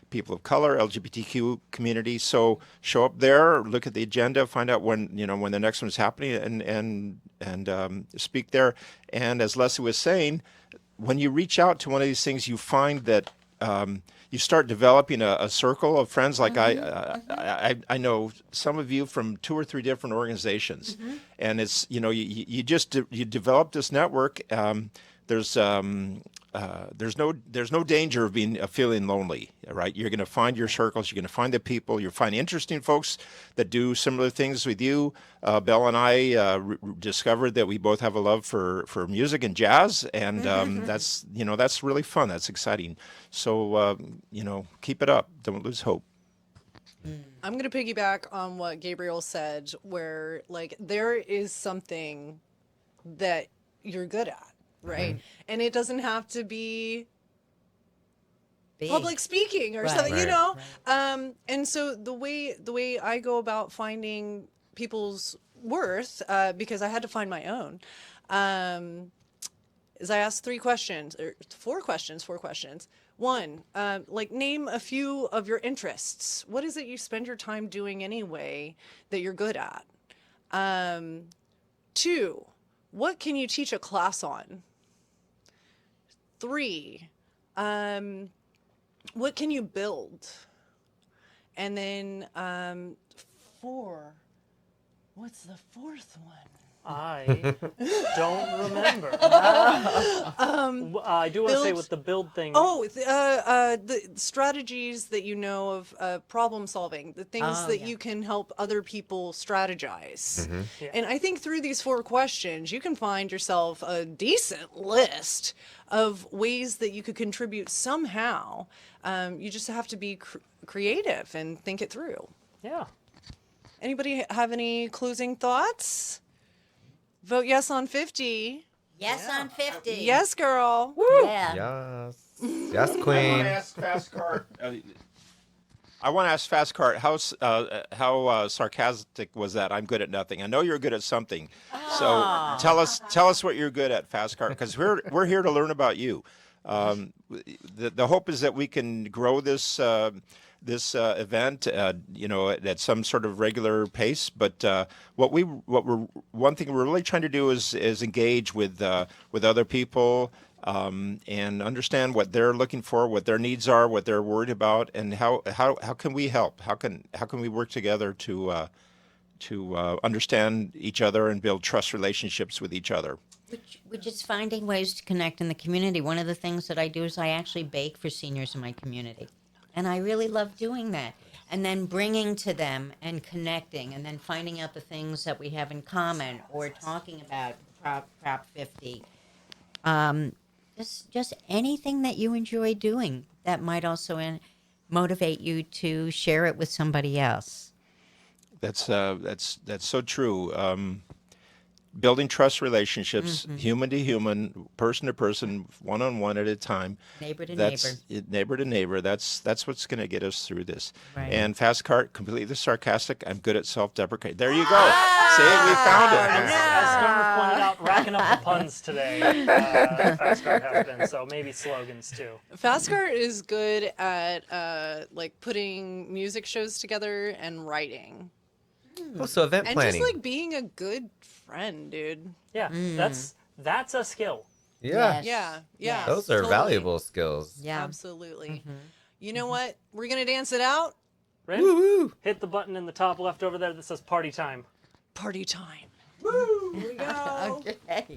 people of color, LGBTQ community. So show up there, look at the agenda, find out when the next one is happening, and speak there. And as Leslie was saying, when you reach out to one of these things, you find that you start developing a circle of friends. Like I know some of you from 2 or 3 different organizations, and it's you develop this network. There's no danger of feeling lonely, right? You're going to find your circles. You're going to find the people. You'll find interesting folks that do similar things with you. Belle and I discovered that we both have a love for music and jazz, and that's really fun. That's exciting. So keep it up. Don't lose hope.
I'm going to piggyback on what Gabriel said, where there is something that you're good at. Right. And it doesn't have to be public speaking or something, and so the way I go about finding people's worth, because I had to find my own, is I asked 4 questions. 1, name a few of your interests. What is it you spend your time doing anyway that you're good at? 2, what can you teach a class on? 3, what can you build? And then 4, what's the 4th one?
I don't remember. I do want to say with the build thing.
The strategies that you know of problem solving, the things that you can help other people strategize. And I think through these 4 questions, you can find yourself a decent list of ways that you could contribute somehow. You just have to be creative and think it through.
Yeah.
Anybody have any closing thoughts? Vote yes on 50.
Yes on 50.
Yes, girl.
Woo. Yeah.
Yes. Yes, queen.
I want to ask Fast Card. I want to ask Fast Cart, how sarcastic was that? I'm good at nothing. I know you're good at something. So tell us what you're good at, Fast Cart, because we're here to learn about you. The hope is that we can grow this event, at some sort of regular pace. But one thing we're really trying to do is engage with other people. And understand what they're looking for, what their needs are, what they're worried about, and how can we help? How can we work together to understand each other and build trust relationships with each other?
Which is finding ways to connect in the community. One of the things that I do is I actually bake for seniors in my community, and I really love doing that. And then bringing to them and connecting, and then finding out the things that we have in common, or talking about Prop 50. Just anything that you enjoy doing that might also motivate you to share it with somebody else.
That's so true. Building trust relationships, human to human, person to person, one on one at a time.
Neighbor to
Neighbor to neighbor. That's what's going to get us through this.
Right.
And Fast Cart, completely sarcastic. I'm good at self-deprecate. There you go. See, we found it.
As Summer pointed out, racking up the puns today. Fast Cart has been, so maybe slogans too.
Fast Cart is good at putting music shows together and writing.
Also event planning.
And just like being a good friend, dude.
Yeah, that's a skill.
Yeah.
Yeah.
Those are valuable skills.
Yeah.
Absolutely. You know what? We're going to dance it out.
Rin,
Woo-woo.
hit the button in the top left over there that says party time.
Party time. Woo! Here we go.
Okay.
Thank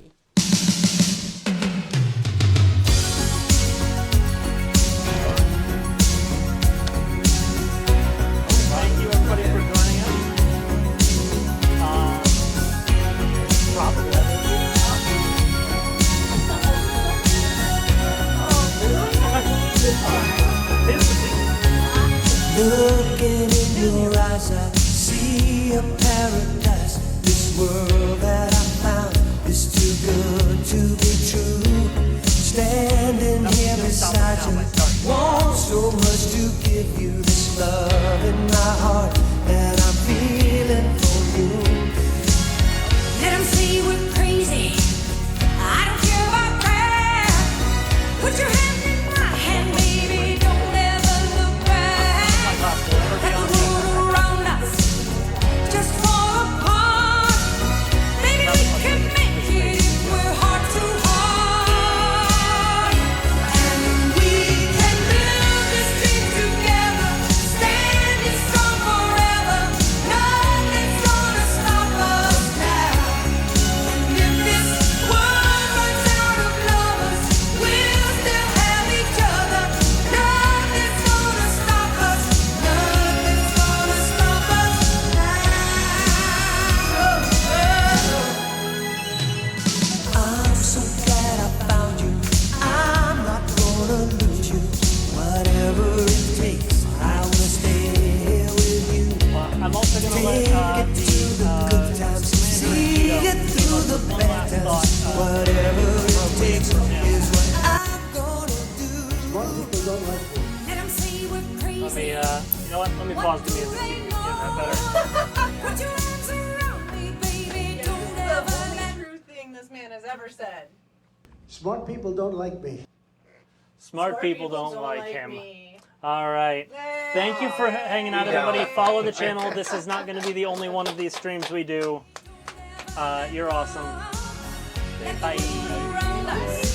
you everybody for joining us.
Looking in your eyes, I see a paradise. This world that I found is too good to be true. Standing here beside you, want so much to give you this love in my heart that I'm feeling for you. Let 'em see we're crazy. I don't care about that. Put your hand in my hand, baby. Don't ever look back. Let the world around us just fall apart. Baby, we can make it if we're heart to heart. And we can build this dream together, standing strong forever. Nothing's gonna stop us now. And if this world runs out of lovers, we'll still have each other. Nothing's gonna stop us. Nothing's gonna stop us now. I'm so glad I found you. I'm not gonna lose you. Whatever it takes, I will stay here with you.
I'm also going to let
See it through the bad times. Whatever it takes is what I'm gonna do. Let 'em see we're crazy.
let me, you know what? Let me pause the music. See if you can get that better.
Put your arms around me, baby. Don't ever let
True thing this man has ever said.
Smart people don't like me.
Smart people don't like him. All right. Thank you for hanging out, everybody. Follow the channel. This is not going to be the only one of these streams we do. You're awesome. Bye.
around us.